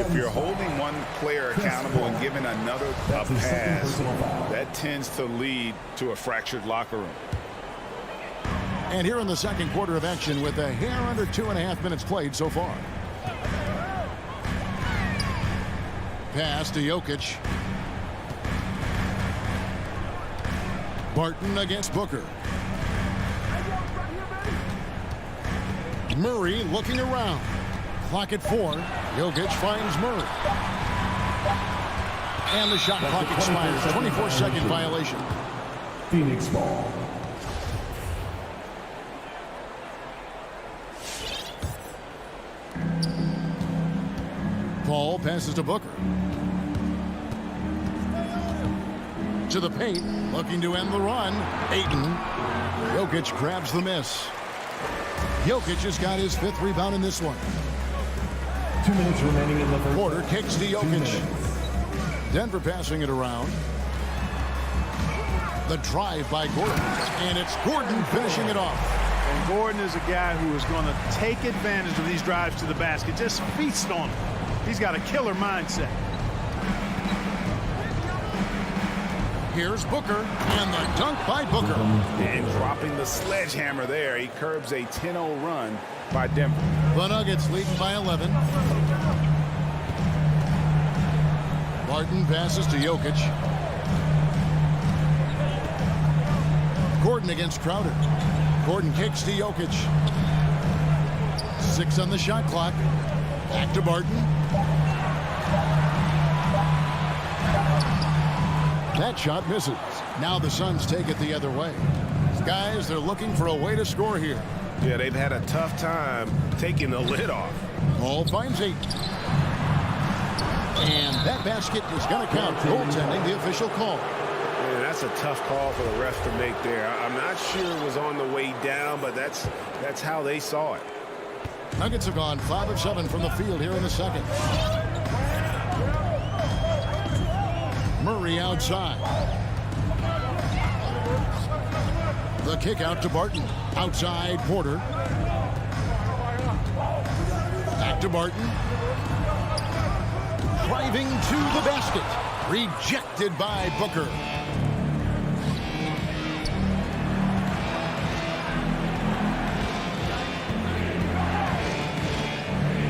If you're holding one player accountable and giving another a pass, that tends to lead to a fractured locker room. And here in the second quarter of action with a hair under 2.5 minutes played so far. Pass to Jokic. Barton against Booker. Murray looking around. Clock at 4. Jokic finds Murray. And the shot clock expires. 24-second violation. Phoenix ball. Paul passes to Booker. To the paint, looking to end the run. Ayton. Jokic grabs the miss. Jokic has got his 5th rebound in this one. 2 minutes remaining in the first. Porter kicks to Jokic. Denver passing it around. The drive by Gordon, and it's Gordon finishing it off. And Gordon is a guy who is going to take advantage of these drives to the basket. Just feast on them. He's got a killer mindset. Here's Booker, and the dunk by Booker. And dropping the sledgehammer there, he curbs a 10-0 run by Denver. The Nuggets leading by 11. Martin passes to Jokic. Gordon against Crowder. Gordon kicks to Jokic. 6 on the shot clock. Back to Barton. That shot misses. Now the Suns take it the other way. Guys, they're looking for a way to score here. Yeah, they've had a tough time taking the lid off. Hall finds 8. And that basket is going to count. Goaltending, the official call. Man, that's a tough call for the ref to make there. I'm not sure it was on the way down, but that's how they saw it. Nuggets have gone 5 of 7 from the field here in the second. Murray outside. The kick out to Barton. Outside Porter. Back to Barton. Driving to the basket. Rejected by Booker.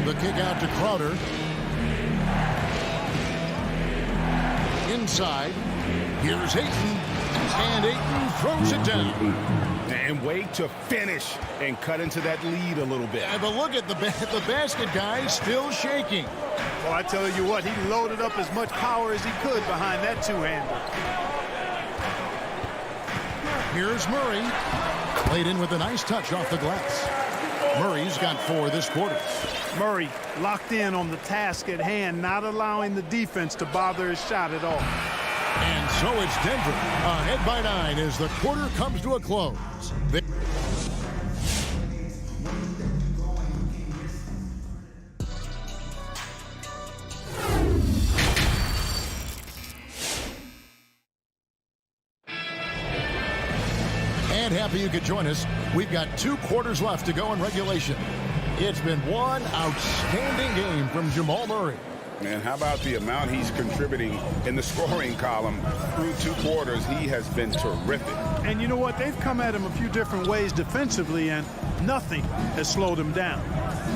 The kick out to Crowder. Inside. Here's Ayton. And Ayton throws it down. And wait to finish and cut into that lead a little bit. Yeah, but look at the basket guy still shaking. Well, I tell you what, he loaded up as much power as he could behind that two-hander. Here's Murray. Played in with a nice touch off the glass. Murray's got 4 this quarter. Murray locked in on the task at hand, not allowing the defense to bother his shot at all. And so it's Denver ahead by 9 as the quarter comes to a close. And happy you could join us. We've got 2 quarters left to go in regulation. It's been one outstanding game from Jamal Murray. Man, how about the amount he's contributing in the scoring column through 2 quarters? He has been terrific. And you know what? They've come at him a few different ways defensively, and nothing has slowed him down.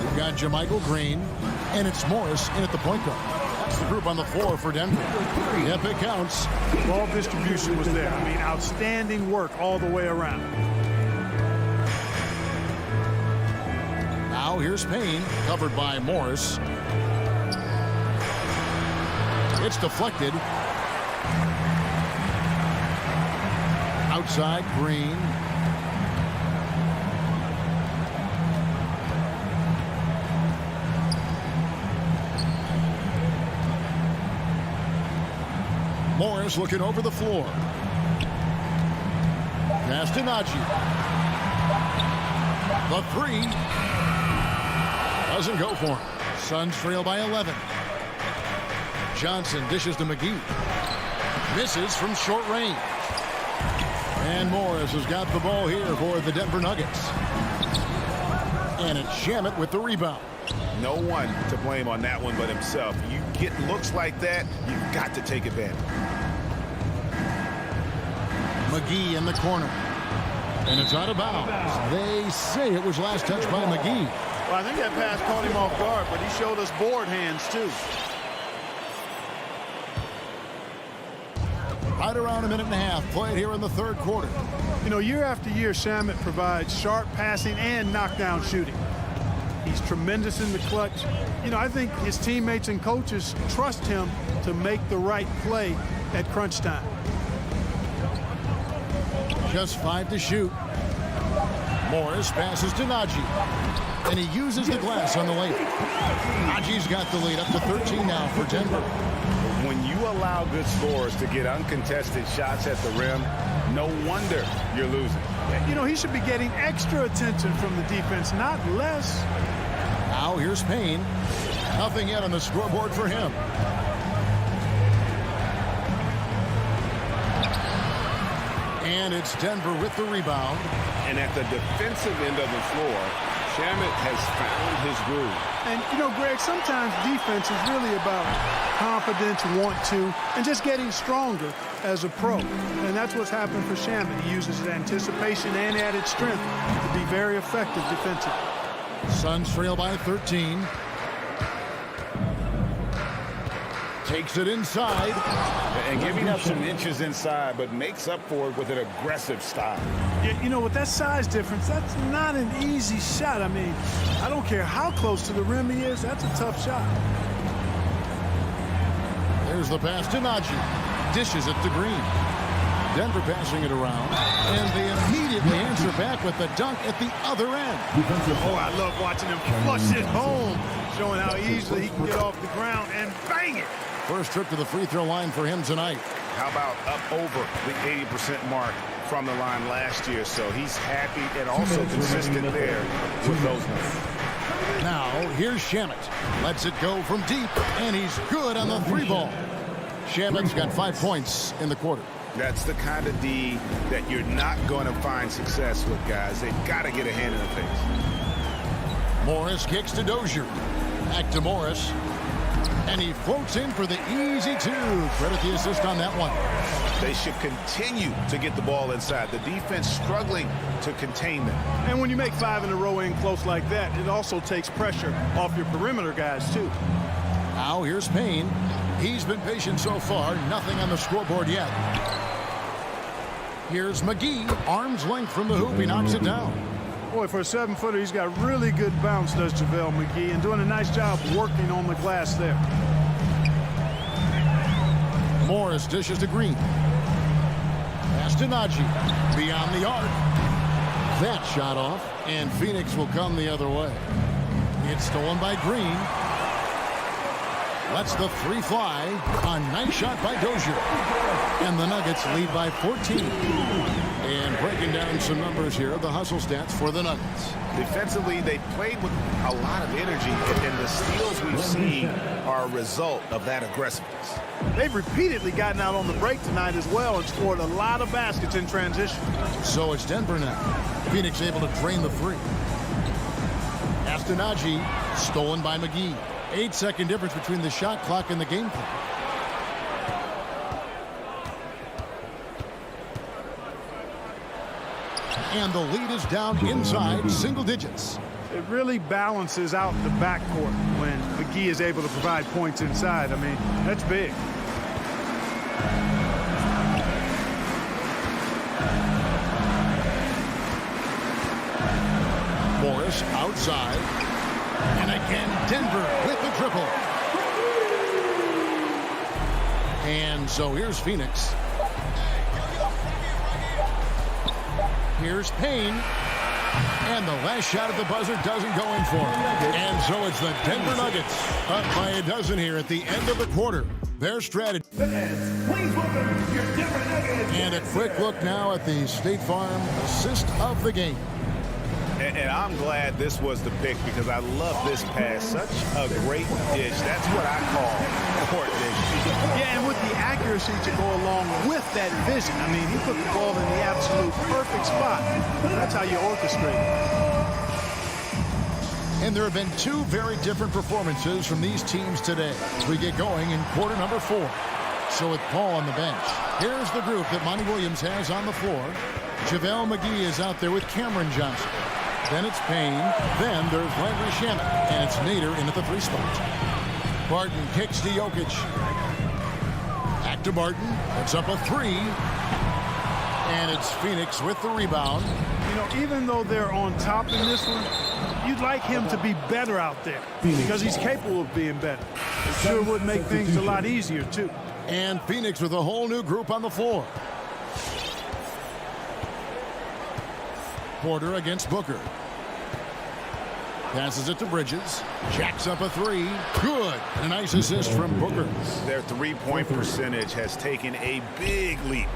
We've got JaMychal Green, and it's Morris in at the point guard. That's the group on the floor for Denver. Yep, it counts. Ball distribution was there. I mean, outstanding work all the way around. Now here's Payne, covered by Morris. It's deflected. Outside, Green. Morris looking over the floor. Pass to Najee. The 3. Doesn't go for him. Suns trail by 11. Johnson dishes to McGee. Misses from short range. And Morris has got the ball here for the Denver Nuggets. And it's Shamet with the rebound. No one to blame on that one but himself. You get looks like that, you've got to take advantage. McGee in the corner. And it's out of bounds. They say it was last touched by McGee. Well, I think that pass caught him off guard, but he showed us board hands, too. Right around a minute and a half played here in the third quarter. You know, year after year, Shamet provides sharp passing and knockdown shooting. He's tremendous in the clutch. You know, I think his teammates and coaches trust him to make the right play at crunch time. Just 5 to shoot. Morris passes to Najee. And he uses the glass on the layup. Najee's got the lead up to 13 now for Denver. When you allow good scorers to get uncontested shots at the rim, no wonder you're losing. You know, he should be getting extra attention from the defense, not less. Now here's Payne. Nothing yet on the scoreboard for him. And it's Denver with the rebound. And at the defensive end of the floor, Shamet has found his groove. And, you know, Greg, sometimes defense is really about confidence, want to, and just getting stronger as a pro. And that's what's happened for Shamet. He uses his anticipation and added strength to be very effective defensively. Suns trail by 13. Takes it inside. And giving up some inches inside, but makes up for it with an aggressive style. You know, with that size difference, that's not an easy shot. I mean, I don't care how close to the rim he is, that's a tough shot. There's the pass to Naji. Dishes it to Green. Denver passing it around. And they immediately answer back with the dunk at the other end. Oh, I love watching him flush it home, showing how easily he can get off the ground and bang it. First trip to the free throw line for him tonight. How about up over the 80% mark from the line last year? So he's happy and also consistent there with those numbers. Now, here's Shamet. Lets it go from deep, and he's good on the three ball. Shamet's got 5 points in the quarter. That's the kind of D that you're not going to find success with, guys. They've got to get a hand in the face. Morris kicks to Dozier. Back to Morris. And he floats in for the easy two. Credit the assist on that one. They should continue to get the ball inside. The defense struggling to contain them. And when you make 5 in a row in close like that, it also takes pressure off your perimeter guys, too. Now here's Payne. He's been patient so far. Nothing on the scoreboard yet. Here's McGee. Arm's length from the hoop. He knocks it down. Boy, for a 7-footer, he's got really good bounce, does JaVale McGee, and doing a nice job working on the glass there. Morris dishes to Green. Pass to Naji. Beyond the arc. That shot off, and Phoenix will come the other way. It's stolen by Green. Lets the three fly. A nice shot by Dozier. And the Nuggets lead by 14. And breaking down some numbers here, the hustle stats for the Nuggets. Defensively, they played with a lot of energy, and the steals we've seen are a result of that aggressiveness. They've repeatedly gotten out on the break tonight as well and scored a lot of baskets in transition. So it's Denver now. Phoenix able to drain the three. Naji, stolen by McGee. 8-second difference between the shot clock and the game clock. And the lead is down inside single digits. It really balances out the backcourt when McGee is able to provide points inside. I mean, that's big. Morris outside. And again, Denver with the triple. And so here's Phoenix. Here's Payne. And the last shot at the buzzer doesn't go in for him. And so it's the Denver Nuggets up by a dozen here at the end of the quarter. Their strategy. And a quick look now at the State Farm assist of the game. And I'm glad this was the pick because I love this pass. Such a great dish. That's what I call court vision. Yeah, and with the accuracy to go along with that vision. I mean, he put the ball in the absolute perfect spot. That's how you orchestrate it. And there have been two very different performances from these teams today as we get going in quarter number 4. So with Paul on the bench, here's the group that Monty Williams has on the floor. JaVale McGee is out there with Cameron Johnson. Then it's Payne. Then there's Landry Shamet. And it's Nader in at the 3 spot. Barton kicks to Jokic. Back to Barton. It's up a 3. And it's Phoenix with the rebound. You know, even though they're on top in this one, you'd like him to be better out there because he's capable of being better. It sure would make things a lot easier, too. And Phoenix with a whole new group on the floor. Porter against Booker. Passes it to Bridges. Jacks up a 3. Good. And a nice assist from Booker. Their three-point percentage has taken a big leap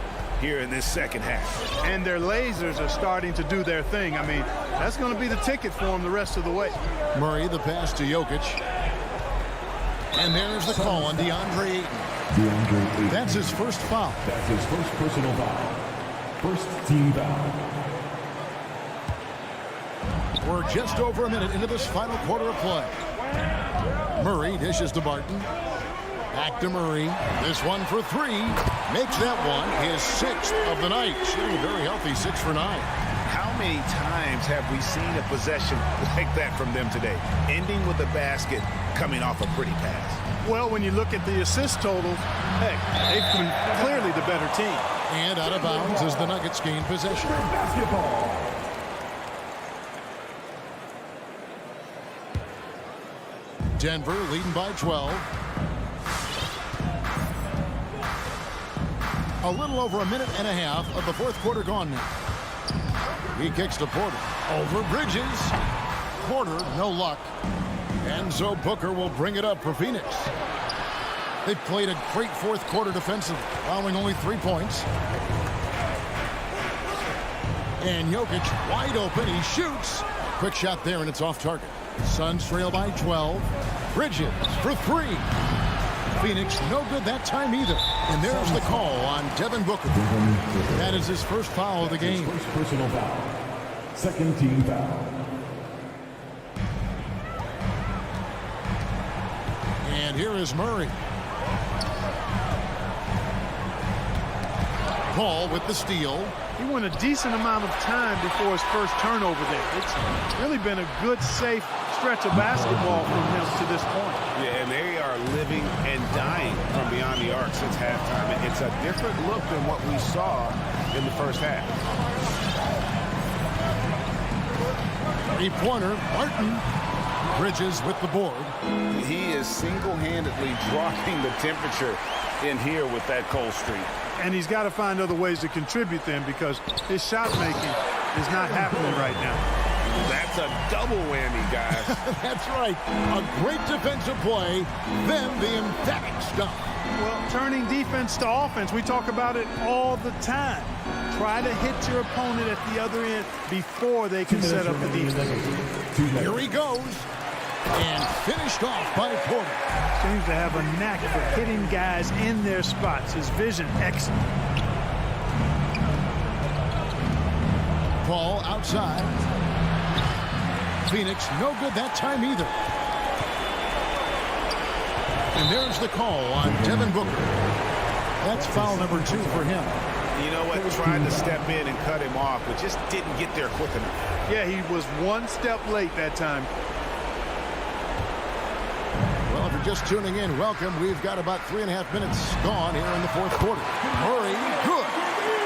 here in this second half. And their lasers are starting to do their thing. I mean, that's going to be the ticket for them the rest of the way. Murray, the pass to Jokic. And there's the call on DeAndre Ayton. That's his first foul. That's his first personal foul. first team foul. We're just over a minute into this final quarter of play. Murray dishes to Barton. Back to Murray. This one for three. Makes that one his 6th of the night. Shooting very healthy, 6 for 9. How many times have we seen a possession like that from them today? Ending with a basket, coming off a pretty pass. Well, when you look at the assist total, hey, they've been clearly the better team. And out of bounds as the Nuggets gain possession. Basketball. Denver leading by 12. A little over a minute and a half of the fourth quarter gone now. He kicks to Porter. Over Bridges. Porter, no luck. And so Booker will bring it up for Phoenix. They've played a great fourth quarter defensively, allowing only 3 points. And Jokic wide open. He shoots. Quick shot there, and it's off target. Suns trail by 12. Bridges for three. Phoenix no good that time either. And there's the call on Devin Booker. That is his first foul of the game. His first personal foul. Second team foul. And here is Murray. Paul with the steal. He went a decent amount of time before his first turnover there. It's really been a good, safe stretch of basketball from him to this point. Yeah, and they are living and dying from beyond the arc since halftime. It's a different look than what we saw in the first half. Three-pointer, Martin. Bridges with the board. He is single-handedly dropping the temperature in here with that cold streak. And he's got to find other ways to contribute then, because his shot making is not happening right now. That's a double whammy, guys. That's right. A great defensive play, then the emphatic stuff. Well, turning defense to offense, we talk about it all the time. Try to hit your opponent at the other end before they can set up the defense. Here he goes. And finished off by Porter. Seems to have a knack for hitting guys in their spots. His vision, excellent. Paul outside. Phoenix no good that time either. And there's the call on Devin Booker. That's foul number 2 for him. You know what? Tried to step in and cut him off, but just didn't get there quick enough. Yeah, he was one step late that time. Well, if you're just tuning in, welcome. We've got about 3.5 minutes gone here in the fourth quarter. Murray, good.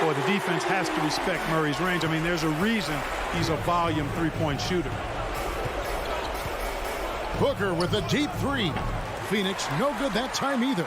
Boy, the defense has to respect Murray's range. I mean, there's a reason he's a volume three-point shooter. Booker with a deep three. Phoenix no good that time either.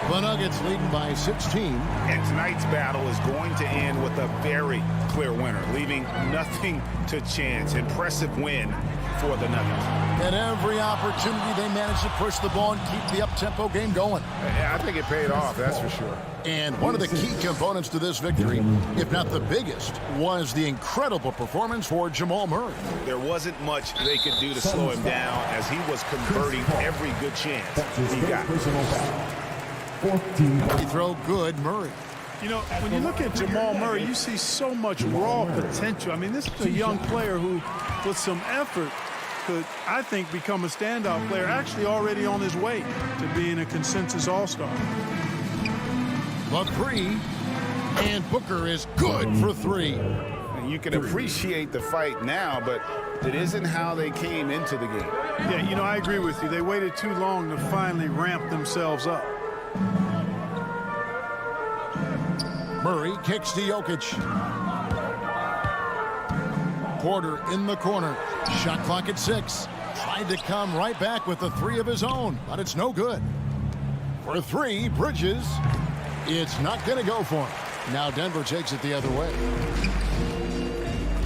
The Nuggets leading by 16. And tonight's battle is going to end with a very clear winner, leaving nothing to chance. Impressive win for the Nuggets. At every opportunity, they managed to push the ball and keep the up-tempo game going. I think it paid off, that's for sure. And one of the key components to this victory, if not the biggest, was the incredible performance for Jamal Murray. There wasn't much they could do to slow him down as he was converting every good chance he got. He throw good, Murray. You know, when you look at Jamal Murray, you see so much raw potential. I mean, this is a young player who, with some effort, could, I think, become a standout player, actually already on his way to being a consensus all-star. The three, and Booker is good for three. And you can appreciate the fight now, but it isn't how they came into the game. Yeah, you know, I agree with you. They waited too long to finally ramp themselves up. Murray kicks to Jokic. Porter in the corner. Shot clock at 6. Tried to come right back with a three of his own, but it's no good. For three, Bridges. It's not going to go for him. Now Denver takes it the other way.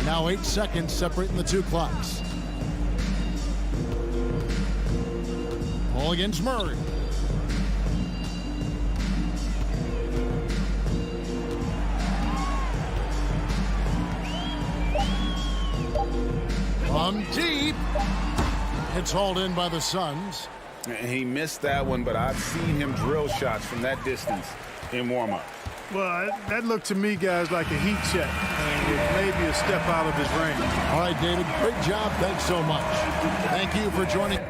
Now 8 seconds separating the two clocks. Ball against Murray. From deep. It's hauled in by the Suns. And he missed that one, but I've seen him drill shots from that distance in warm-up. Well, that looked to me, guys, like a heat check, with maybe a step out of his range. All right, David, great job. Thanks so much. Thank you for joining.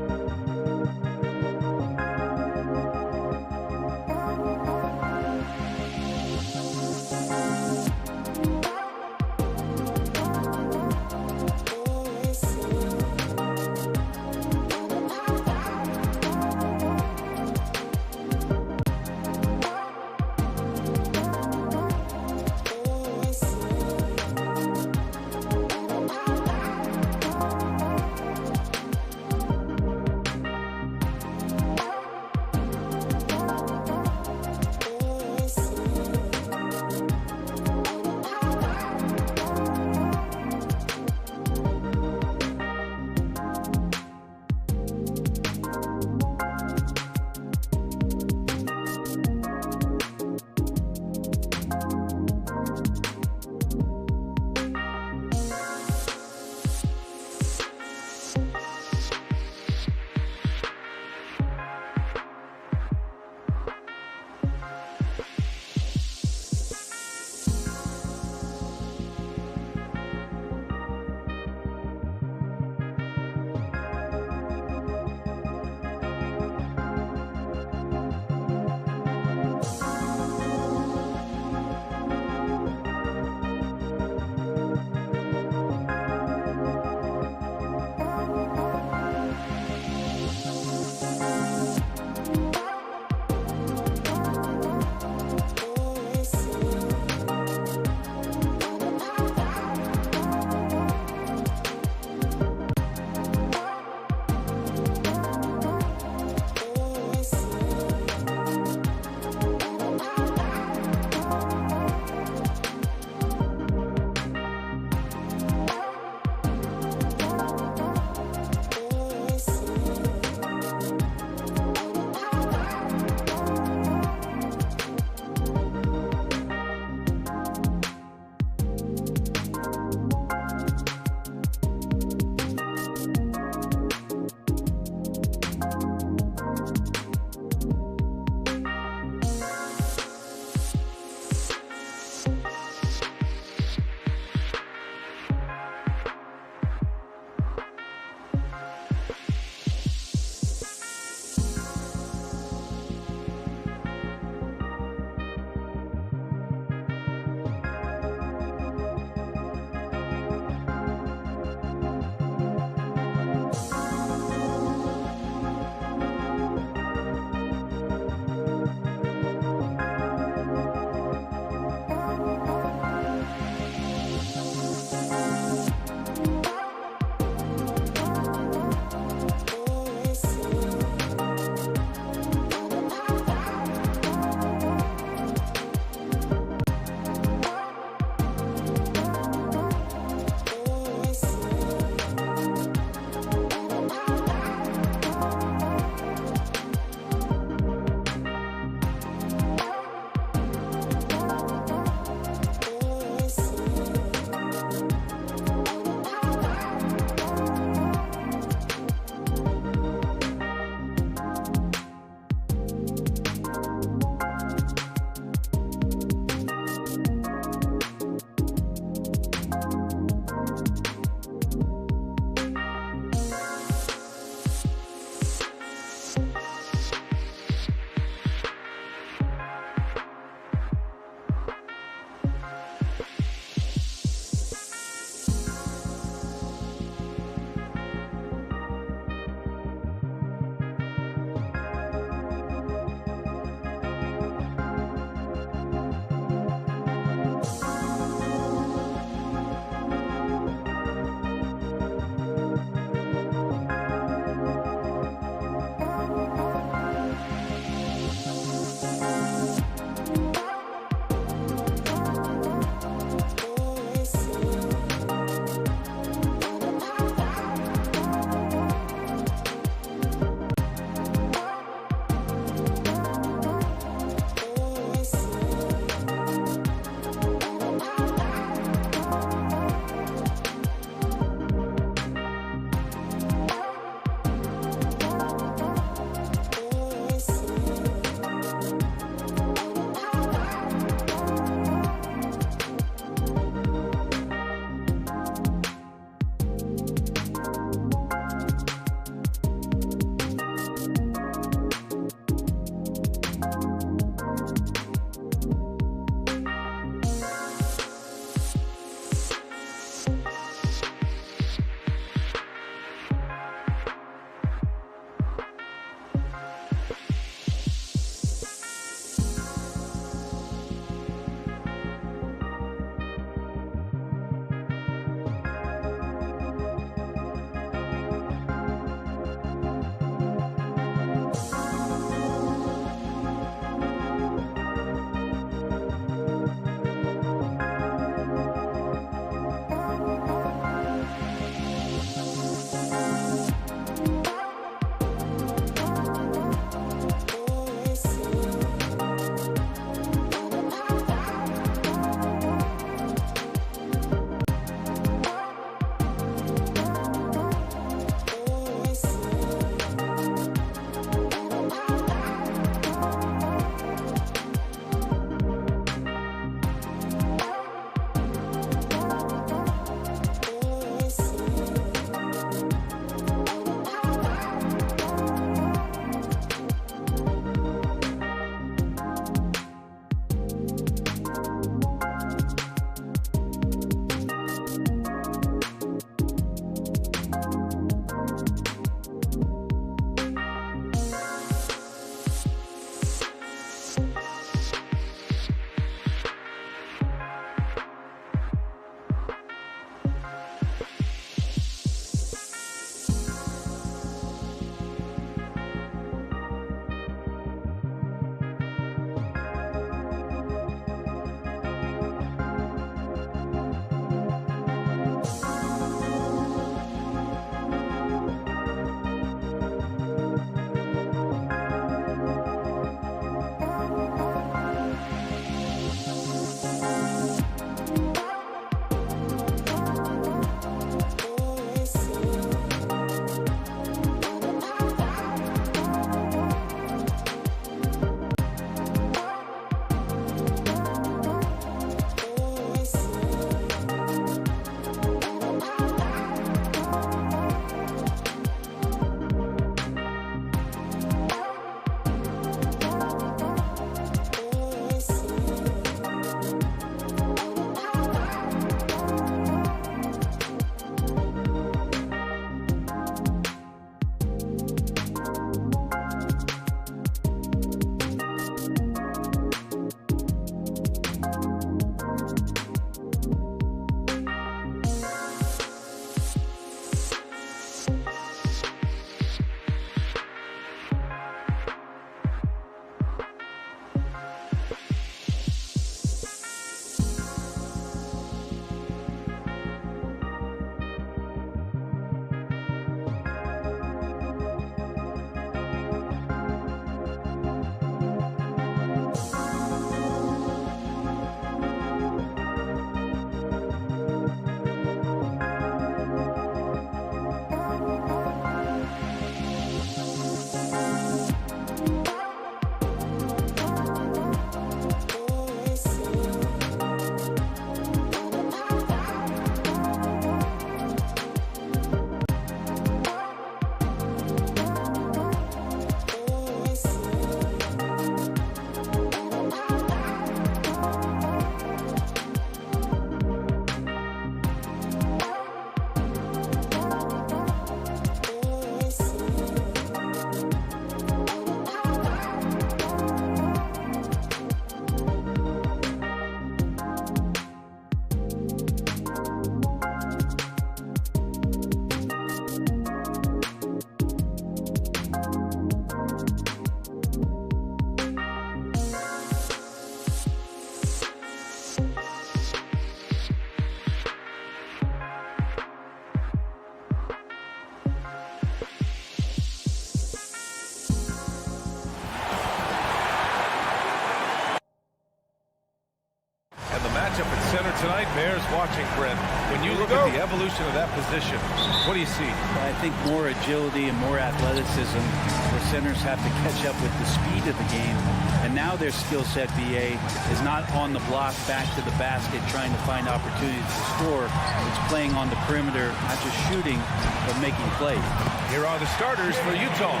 bears watching, Brent. When you look at the evolution of that position, what do you see? I think more agility and more athleticism, where centers have to catch up with the speed of the game. And now their skill set, BA, is not on the block back to the basket trying to find opportunities to score. It's playing on the perimeter, not just shooting, but making plays. Here are the starters for Utah.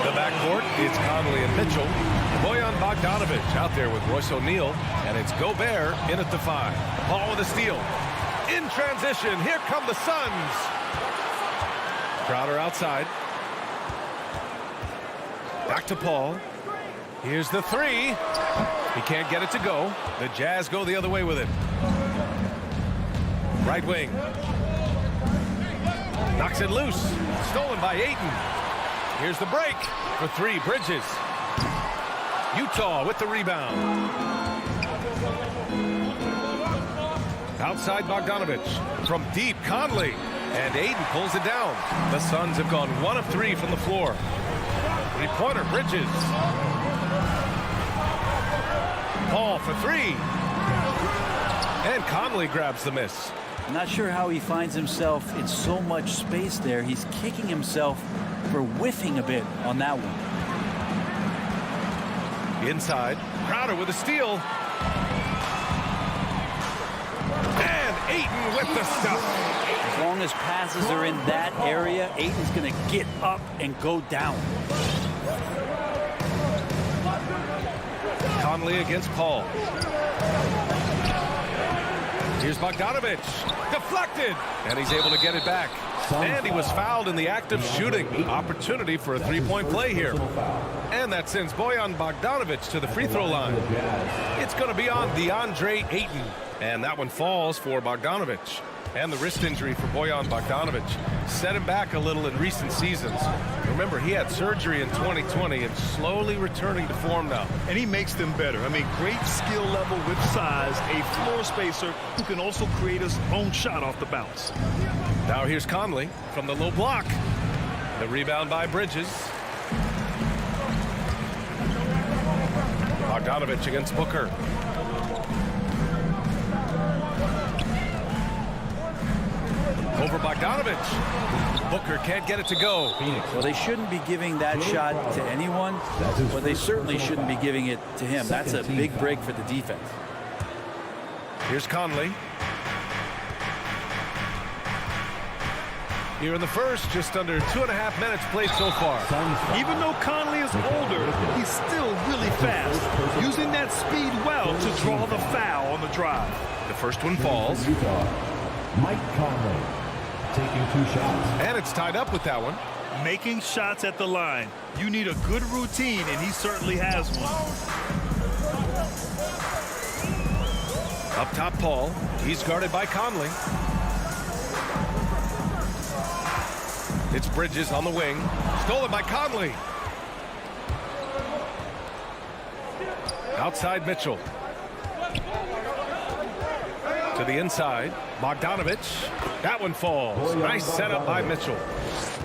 The backcourt, it's Conley and Mitchell. Bojan Bogdanovic out there with Royce O'Neal. And it's Gobert in at the 5. Paul with a steal. In transition, here come the Suns. Crowder outside. Back to Paul. Here's the 3. He can't get it to go. The Jazz go the other way with it. Right wing. Knocks it loose. Stolen by Ayton. Here's the break for 3. Bridges. Utah with the rebound. Outside Bogdanovic. From deep, Conley. And Ayton pulls it down. The Suns have gone 1 of 3 from the floor. Three-pointer, Bridges. Paul for 3. And Conley grabs the miss. I'm not sure how he finds himself in so much space there. He's kicking himself for whiffing a bit on that one. Inside, Crowder with a steal. And Ayton with the stuff. As long as passes are in that area, Ayton's going to get up and go down. Conley against Paul. Here's Bogdanovic. Deflected. And he's able to get it back. And he was fouled in the act of shooting. Opportunity for a three-point play here. And that sends Bojan Bogdanovic to the free throw line. It's going to be on DeAndre Ayton. And that one falls for Bogdanovic. And the wrist injury for Bojan Bogdanovic set him back a little in recent seasons. Remember, he had surgery in 2020 and slowly returning to form now. And he makes them better. I mean, great skill level with size, a floor spacer who can also create his own shot off the bounce. Now here's Conley from the low block. The rebound by Bridges. Bogdanovic against Booker. Over Bogdanovic. Booker can't get it to go. Well, they shouldn't be giving that shot to anyone, but they certainly shouldn't be giving it to him. That's a big break for the defense. Here's Conley. Here in the first, just under 2.5 minutes played so far. Even though Conley is older, he's still really fast, using that speed well to draw the foul on the drive. The first one falls. Mike Conley taking 2 shots. And it's tied up with that one. Making shots at the line. You need a good routine, and he certainly has one. Up top, Paul. He's guarded by Conley. It's Bridges on the wing. Stolen by Conley. Outside Mitchell. To the inside. Bogdanovic. That one falls. Nice setup by Mitchell.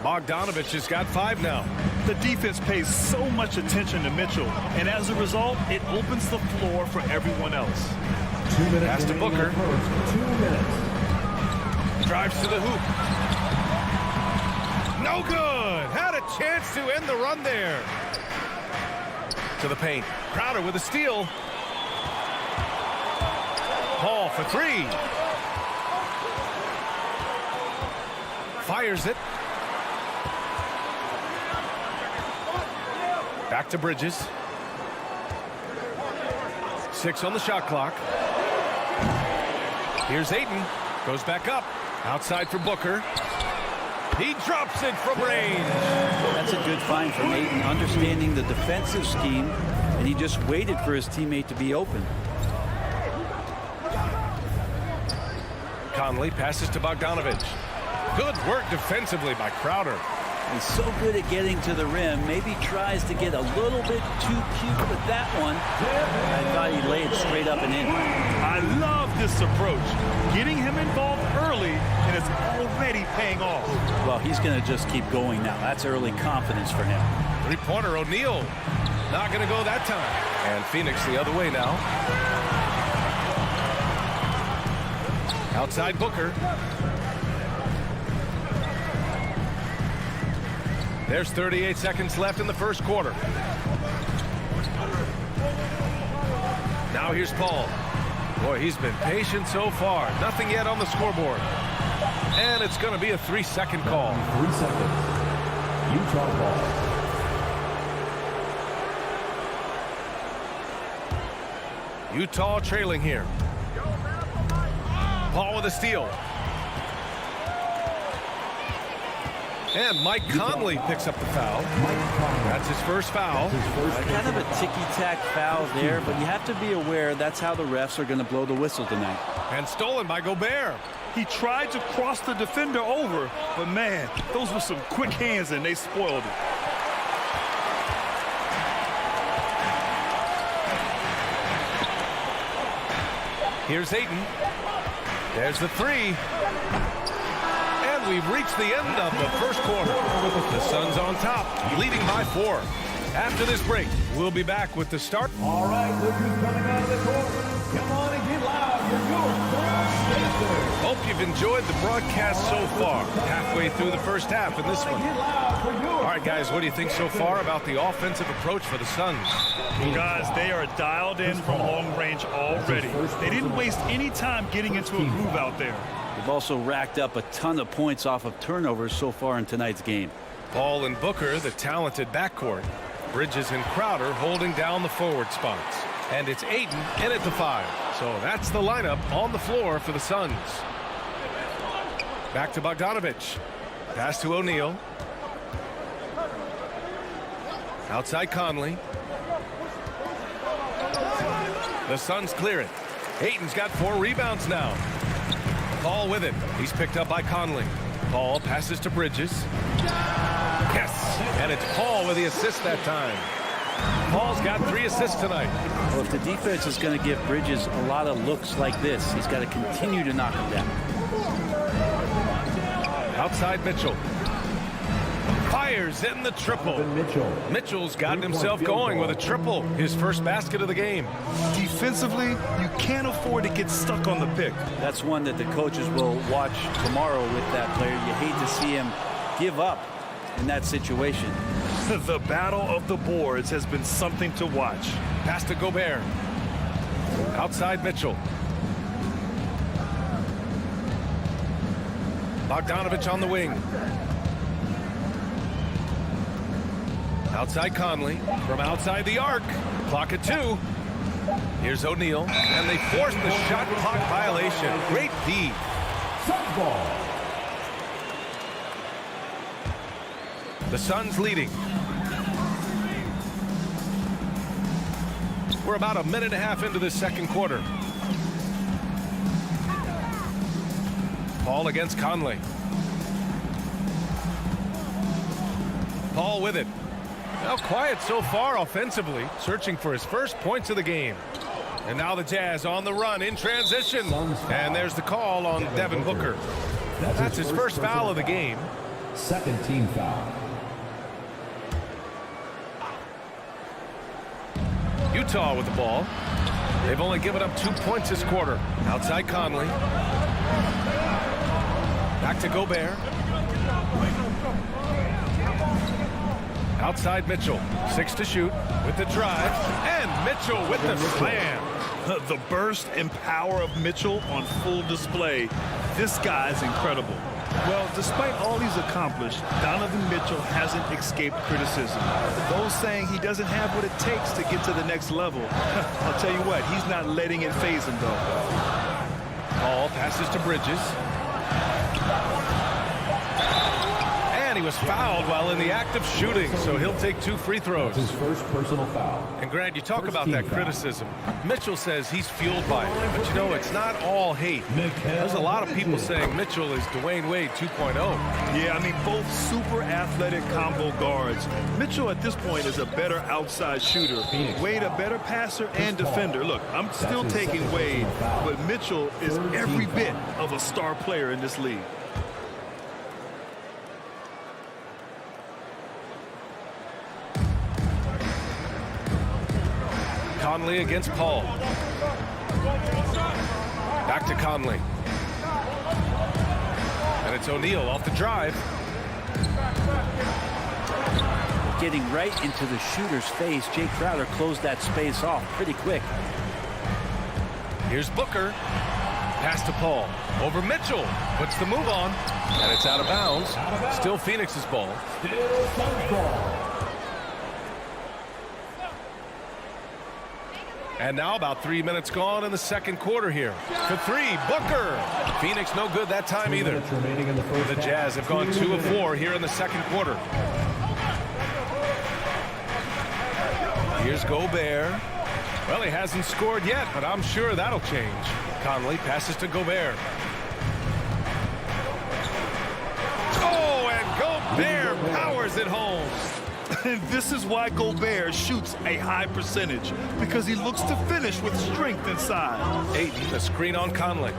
Bogdanovic has got 5 now. The defense pays so much attention to Mitchell, and as a result, it opens the floor for everyone else. 2 minutes. Pass to Booker. 2 minutes. Drives to the hoop. No good. Had a chance to end the run there. To the paint. Crowder with a steal. Paul for 3. Fires it. Back to Bridges. 6 on the shot clock. Here's Ayton. Goes back up. Outside for Booker. He drops it from range. That's a good find from Ayton, understanding the defensive scheme, and he just waited for his teammate to be open. Conley passes to Bogdanovic. Good work defensively by Crowder. He's so good at getting to the rim. Maybe tries to get a little bit too cute with that one. I thought he laid straight up and in. I love this approach. Getting him involved early, and it's already paying off. Well, he's going to just keep going now. That's early confidence for him. Three-pointer, O'Neal. Not going to go that time. And Phoenix the other way now. Outside Booker. There's 38 seconds left in the first quarter. Now here's Paul. Boy, he's been patient so far. Nothing yet on the scoreboard. And it's going to be a 3-second call. 3 seconds. Utah ball. Utah trailing here. Paul with a steal. And Mike Conley picks up the foul. That's his first foul. Kind of a ticky-tack foul there, but you have to be aware that's how the refs are going to blow the whistle tonight. And stolen by Gobert. He tried to cross the defender over, but man, those were some quick hands and they spoiled it. Here's Ayton. There's the three. And we've reached the end of the first quarter. The Suns on top, leading by 4. After this break, we'll be back with the start. All right, look who's coming out of the court. Come on and get loud for your Hope you've enjoyed the broadcast so far. Halfway through the first half in this one. All right, guys, what do you think so far about the offensive approach for the Suns? Well, guys, they are dialed in from long range already. They didn't waste any time getting into a groove out there. They've also racked up a ton of points off of turnovers so far in tonight's game. Paul and Booker, the talented backcourt. Bridges and Crowder holding down the forward spots. And it's Ayton in at the 5. So that's the lineup on the floor for the Suns. Back to Bogdanovich. Pass to O'Neal. Outside Conley. The Suns clear it. Ayton's got 4 rebounds now. Paul with it. He's picked up by Conley. Paul passes to Bridges. Yes, and it's Paul with the assist that time. Paul's got 3 assists tonight. Well, if the defense is going to give Bridges a lot of looks like this, he's got to continue to knock him down. Outside Mitchell. Fires in the triple. Mitchell's gotten himself going with a triple. His first basket of the game. Defensively, you can't afford to get stuck on the pick. That's one that the coaches will watch tomorrow with that player. You hate to see him give up in that situation. The battle of the boards has been something to watch. Pass to Gobert. Outside Mitchell. Bogdanovich on the wing. Outside Conley. From outside the arc. Clock at 2. Here's O'Neal. And they force the shot clock violation. Great D. The Suns leading. We're about a minute and a half into this second quarter. Paul against Conley. Paul with it. Well, quiet so far offensively, searching for his first points of the game. And now the Jazz on the run in transition. And there's the call on Devin Booker. That's his first foul of the game. Second team foul. Utah with the ball. They've only given up 2 points this quarter. Outside Conley. Back to Gobert. Outside Mitchell. 6 to shoot with the drive. And Mitchell with the slam. The burst and power of Mitchell on full display. This guy's incredible. Well, despite all he's accomplished, Donovan Mitchell hasn't escaped criticism. Those saying he doesn't have what it takes to get to the next level. I'll tell you what, he's not letting it faze him, though. Paul passes to Bridges. And he was fouled while in the act of shooting, so he'll take 2 free throws. His first personal foul. And Grant, you talk about that criticism. Mitchell says he's fueled by it, but you know, it's not all hate. There's a lot of people saying Mitchell is Dwayne Wade 2.0. Yeah, I mean, both super athletic combo guards. Mitchell at this point is a better outside shooter. Wade a better passer and defender. Look, I'm still taking Wade, but Mitchell is every bit of a star player in this league. Conley against Paul. Back to Conley. And it's O'Neal off the drive. Getting right into the shooter's face. Jay Crowder closed that space off pretty quick. Here's Booker. Pass to Paul. Over Mitchell. Puts the move on. And it's out of bounds. Still Phoenix's ball. And now about 3 minutes gone in the second quarter here. For three, Booker. Phoenix no good that time either. The Jazz have gone 2 of 4 here in the second quarter. Here's Gobert. Well, he hasn't scored yet, but I'm sure that'll change. Conley passes to Gobert. Oh, and Gobert powers it home. And this is why Gobert shoots a high percentage, because he looks to finish with strength inside. Ayton, the screen on Conley.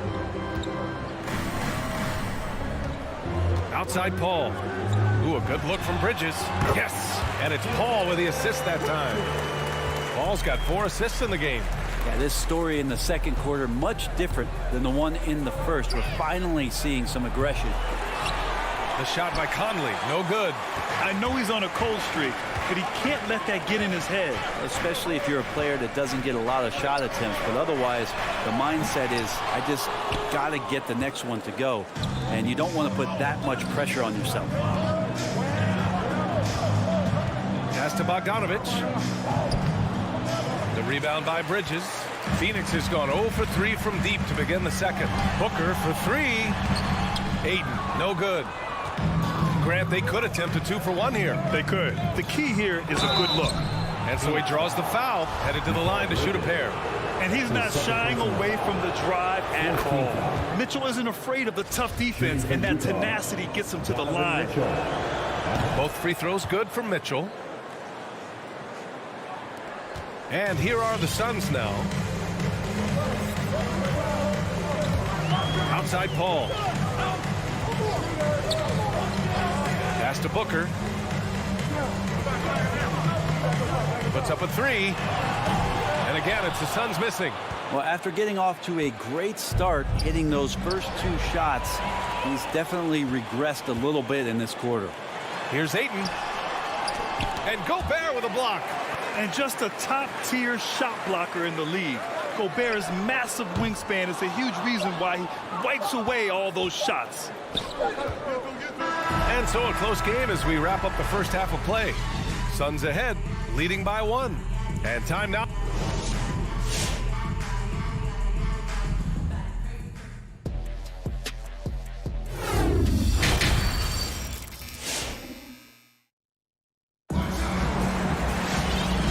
Outside Paul. Ooh, a good look from Bridges. Yes, and it's Paul with the assist that time. Paul's got 4 assists in the game. Yeah, this story in the second quarter much different than the one in the first. We're finally seeing some aggression. The shot by Conley, no good. I know he's on a cold streak, but he can't let that get in his head. Especially if you're a player that doesn't get a lot of shot attempts. But otherwise, the mindset is, I just got to get the next one to go. And you don't want to put that much pressure on yourself. Pass to Bogdanovich. The rebound by Bridges. Phoenix has gone 0 for 3 from deep to begin the second. Booker for 3. Ayton, no good. Grant, they could attempt a 2 for 1 here. They could. The key here is a good look. And so he draws the foul, headed to the line to shoot a pair. And he's not shying away from the drive at all. Mitchell isn't afraid of the tough defense, and that tenacity gets him to the line. Both free throws good for Mitchell. And here are the Suns now. Outside Paul. Pass to Booker. Puts up a 3. And again, it's the Suns missing. Well, after getting off to a great start, hitting those first 2 shots, he's definitely regressed a little bit in this quarter. Here's Ayton. And Gobert with a block. And just a top-tier shot blocker in the league. Gobert's massive wingspan is a huge reason why he wipes away all those shots. And so a close game as we wrap up the first half of play. Suns ahead, leading by 1. And time now.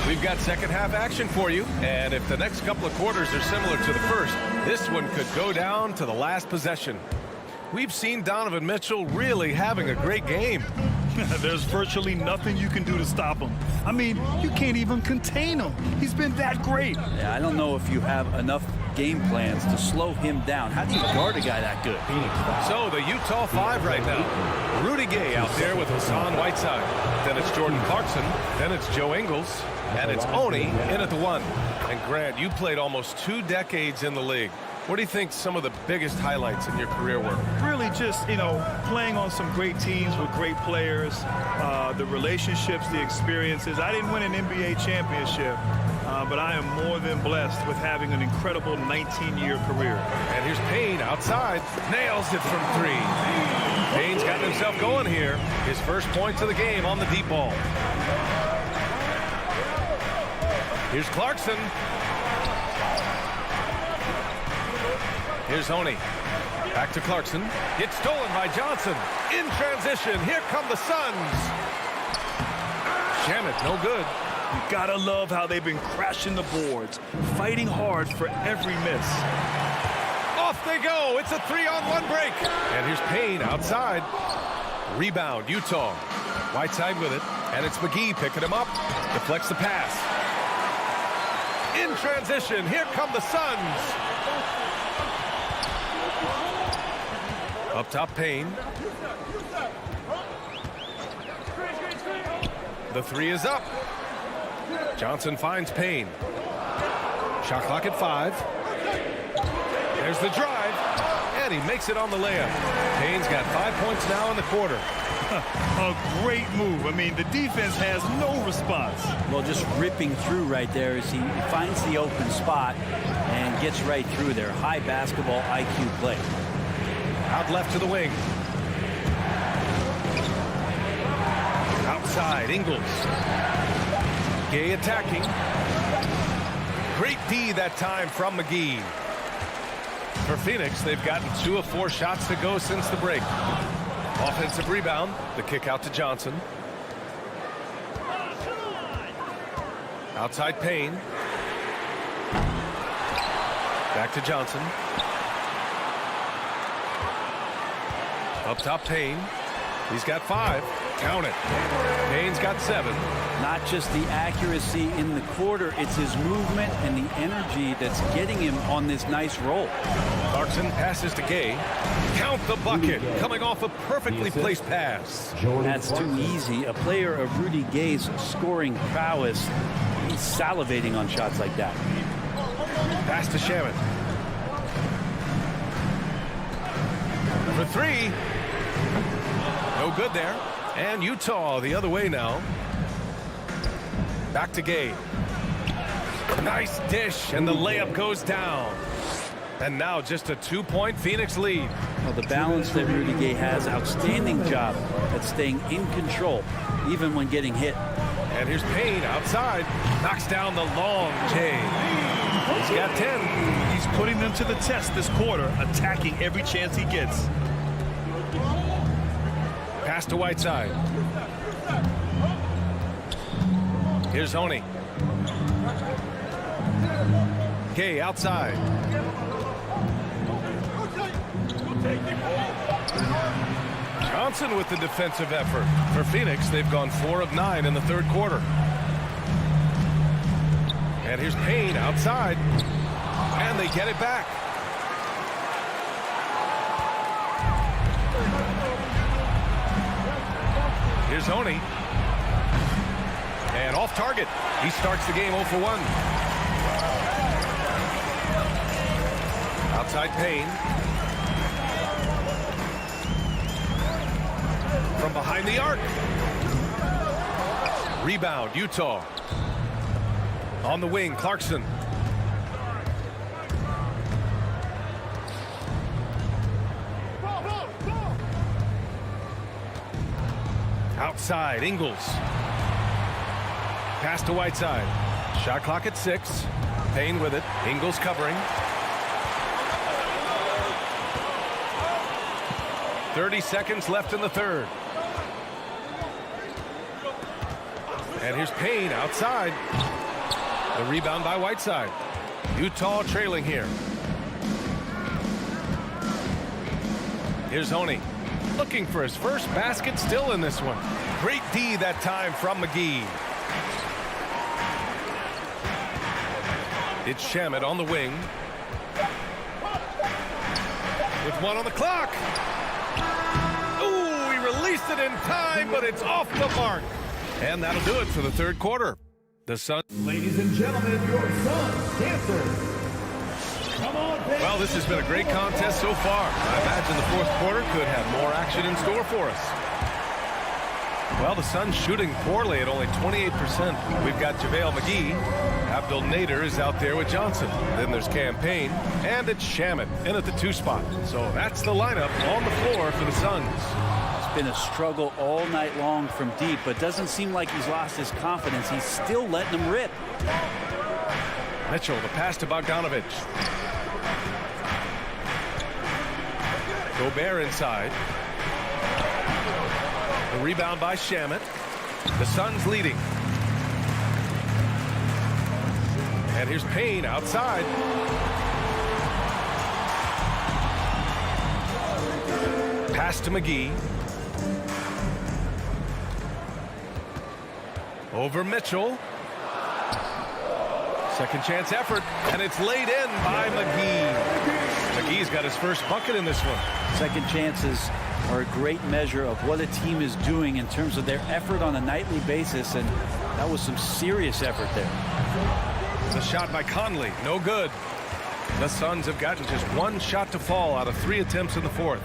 We've got second half action for you, and if the next couple of quarters are similar to the first, this one could go down to the last possession. We've seen Donovan Mitchell really having a great game. There's virtually nothing you can do to stop him. I mean, you can't even contain him. He's been that great. Yeah, I don't know if you have enough game plans to slow him down. How do you guard a guy that good? So the Utah 5 right now. Rudy Gay out there with Hassan Whiteside. Then it's Jordan Clarkson. Then it's Joe Ingles. And it's Oni in at the 1. And Grant, you played almost 2 decades in the league. What do you think some of the biggest highlights in your career were? Really just, playing on some great teams with great players, the relationships, the experiences. I didn't win an NBA championship, but I am more than blessed with having an incredible 19-year career. And here's Payne outside. Nails it from 3. Payne's got himself going here. His first points of the game on the deep ball. Here's Clarkson. Here's Oni. Back to Clarkson. It's stolen by Johnson. In transition, here come the Suns. Shamet, no good. You gotta love how they've been crashing the boards, fighting hard for every miss. Off they go. It's a 3-on-1 break. And here's Payne outside. Rebound, Utah. Whiteside with it. And it's McGee picking him up. Deflects the pass. In transition, here come the Suns. Up top, Payne. The 3 is up. Johnson finds Payne. Shot clock at 5. There's the drive. And he makes it on the layup. Payne's got 5 points now in the quarter. A great move. I mean, the defense has no response. Well, just ripping through right there as he finds the open spot and gets right through there. High basketball IQ play. Out left to the wing. Outside, Ingles. Gay attacking. Great D that time from McGee. For Phoenix, they've gotten 2 of 4 shots to go since the break. Offensive rebound. The kick out to Johnson. Outside Payne. Back to Johnson. Up top Payne. He's got 5. Count it. Payne's got 7. Not just the accuracy in the quarter, it's his movement and the energy that's getting him on this nice roll. Clarkson passes to Gay. Count the bucket. Coming off a perfectly placed pass. That's too easy. A player of Rudy Gay's scoring prowess, he's salivating on shots like that. Pass to Shaman. For 3. No good there. And Utah the other way now. Back to Gay. Nice dish, and the layup goes down. And now just a 2-point Phoenix lead. Well, the balance that Rudy Gay has, outstanding job at staying in control, even when getting hit. And here's Payne outside. Knocks down the long J. He's got 10. He's putting them to the test this quarter, attacking every chance he gets. Pass to Whiteside. Here's Honey. Gay outside. Johnson with the defensive effort. For Phoenix, they've gone 4 of 9 in the third quarter. And here's Payne outside. And they get it back. Here's Honey. And off target. He starts the game 0 for 1. Outside Payne. From behind the arc. Rebound, Utah. On the wing, Clarkson. Outside, Ingles. Pass to Whiteside. Shot clock at 6. Payne with it. Ingles covering. 30 seconds left in the third. And here's Payne outside. The rebound by Whiteside. Utah trailing here. Here's Honey. Looking for his first basket still in this one. Great D that time from McGee. It's Shamet on the wing. With 1 on the clock. Ooh, he released it in time, but it's off the mark. And that'll do it for the third quarter. The Suns. Ladies and gentlemen, your Suns dancers. Well, this has been a great contest so far. I imagine the fourth quarter could have more action in store for us. Well, the Suns shooting poorly at only 28%. We've got JaVale McGee. Abdel Nader is out there with Johnson. Then there's Cam Payne. And it's Shamet in at the 2 spot. So that's the lineup on the floor for the Suns. It's been a struggle all night long from deep, but doesn't seem like he's lost his confidence. He's still letting them rip. Mitchell, the pass to Bogdanovich. Gobert inside. The rebound by Shamet. The Suns leading. And here's Payne outside. Pass to McGee. Over Mitchell. Second chance effort, and it's laid in by McGee. McGee's got his first bucket in this one. Second chances are a great measure of what a team is doing in terms of their effort on a nightly basis, and that was some serious effort there. The shot by Conley, no good. The Suns have gotten just one shot to fall out of 3 attempts in the fourth.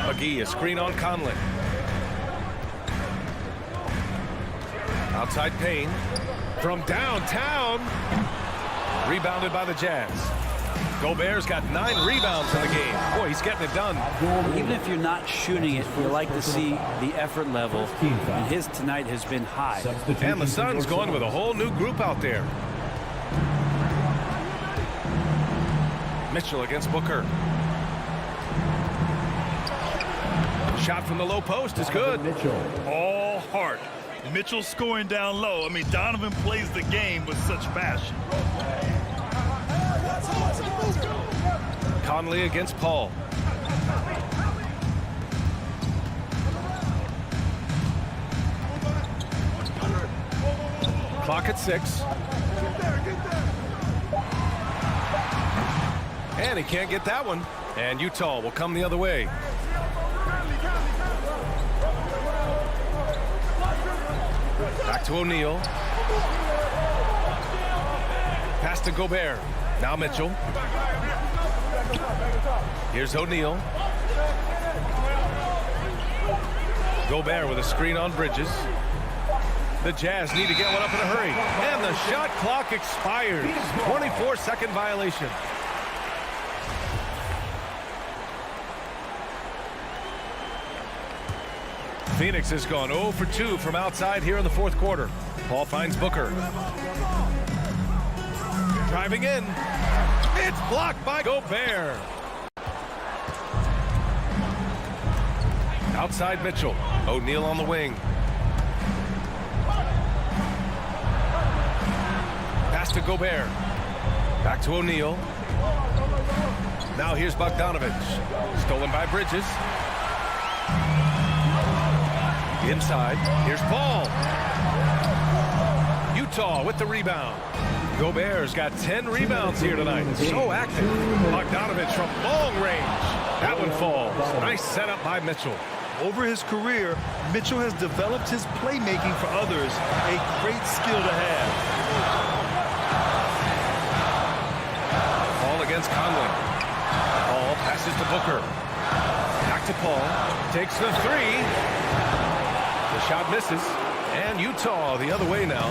McGee, a screen on Conley. Outside Payne. From downtown. Rebounded by the Jazz. Gobert's got 9 rebounds in the game. Boy, he's getting it done. Even if you're not shooting it, you like to see the effort level. And his tonight has been high. And the Suns going with a whole new group out there. Mitchell against Booker. Shot from the low post is good. All heart. Mitchell scoring down low. I mean, Donovan plays the game with such passion. Conley against Paul. Clock at 6. And he can't get that one. And Utah will come the other way. Back to O'Neal. Pass to Gobert. Now Mitchell. Here's O'Neal. Gobert with a screen on Bridges. The Jazz need to get one up in a hurry. And the shot clock expires. 24-second violation. Phoenix has gone 0 for 2 from outside here in the fourth quarter. Paul finds Booker. Driving in. It's blocked by Gobert. Outside Mitchell. O'Neal on the wing. Pass to Gobert. Back to O'Neal. Now here's Bogdanovich. Stolen by Bridges. Inside. Here's Paul. Utah with the rebound. Gobert's got 10 rebounds here tonight. So active. Bogdanovich from long range. That one falls. Nice setup by Mitchell. Over his career, Mitchell has developed his playmaking for others. A great skill to have. Paul against Conley. Paul passes to Booker. Back to Paul. Takes the 3. The shot misses. And Utah the other way now.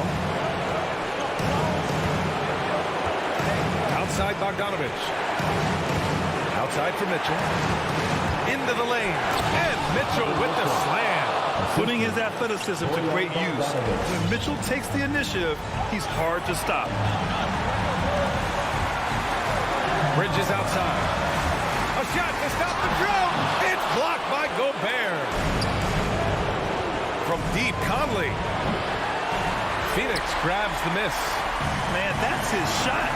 Outside Bogdanovich. Outside for Mitchell. Into the lane. And Mitchell with the slam. Putting his athleticism to great use. When Mitchell takes the initiative, he's hard to stop. Bridges outside. A shot to stop the drought. It's blocked by Gobert. From deep, Conley. Phoenix grabs the miss. Man, that's his shot.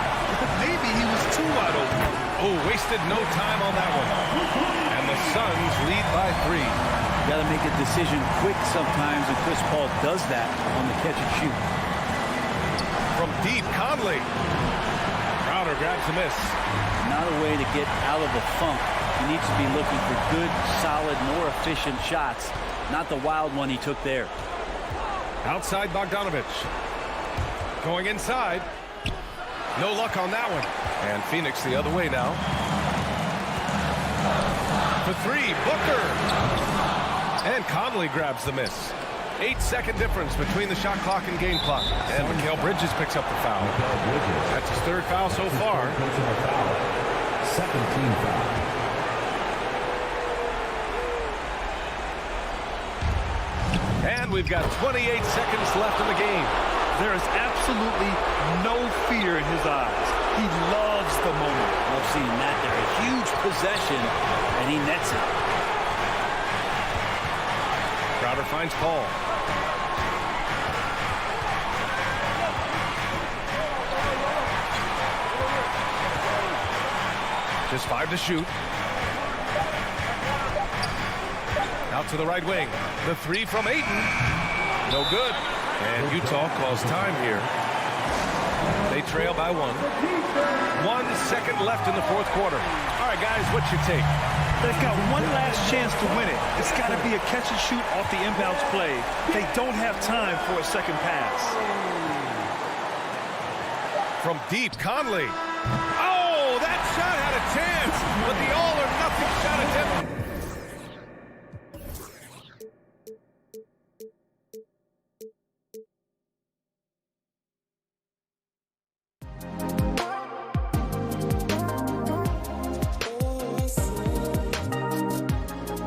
Maybe he was too wide open. Oh, wasted no time on that one. And the Suns lead by 3. You got to make a decision quick sometimes, and Chris Paul does that on the catch and shoot. From deep, Conley. Crowder grabs the miss. Not a way to get out of a funk. He needs to be looking for good, solid, more efficient shots. Not the wild one he took there. Outside Bogdanovich. Going inside. No luck on that one. And Phoenix the other way now. For 3, Booker. And Conley grabs the miss. 8-second difference between the shot clock and game clock. And Mikal Bridges picks up the foul. That's his 3rd foul so far. Second team foul. And we've got 28 seconds left in the game. There is absolutely no fear in his eyes. He loves the moment. Love seeing that there. A huge possession, and he nets it. Crowder finds Paul. Just 5 to shoot. Out to the right wing. The 3 from Ayton. No good. And Utah calls time here. They trail by 1. 1 second left in the fourth quarter. All right, guys, what's your take? They've got one last chance to win it. It's got to be a catch and shoot off the inbounds play. They don't have time for a second pass. From deep, Conley. Oh, that shot had a chance, but the all-or-nothing shot attempt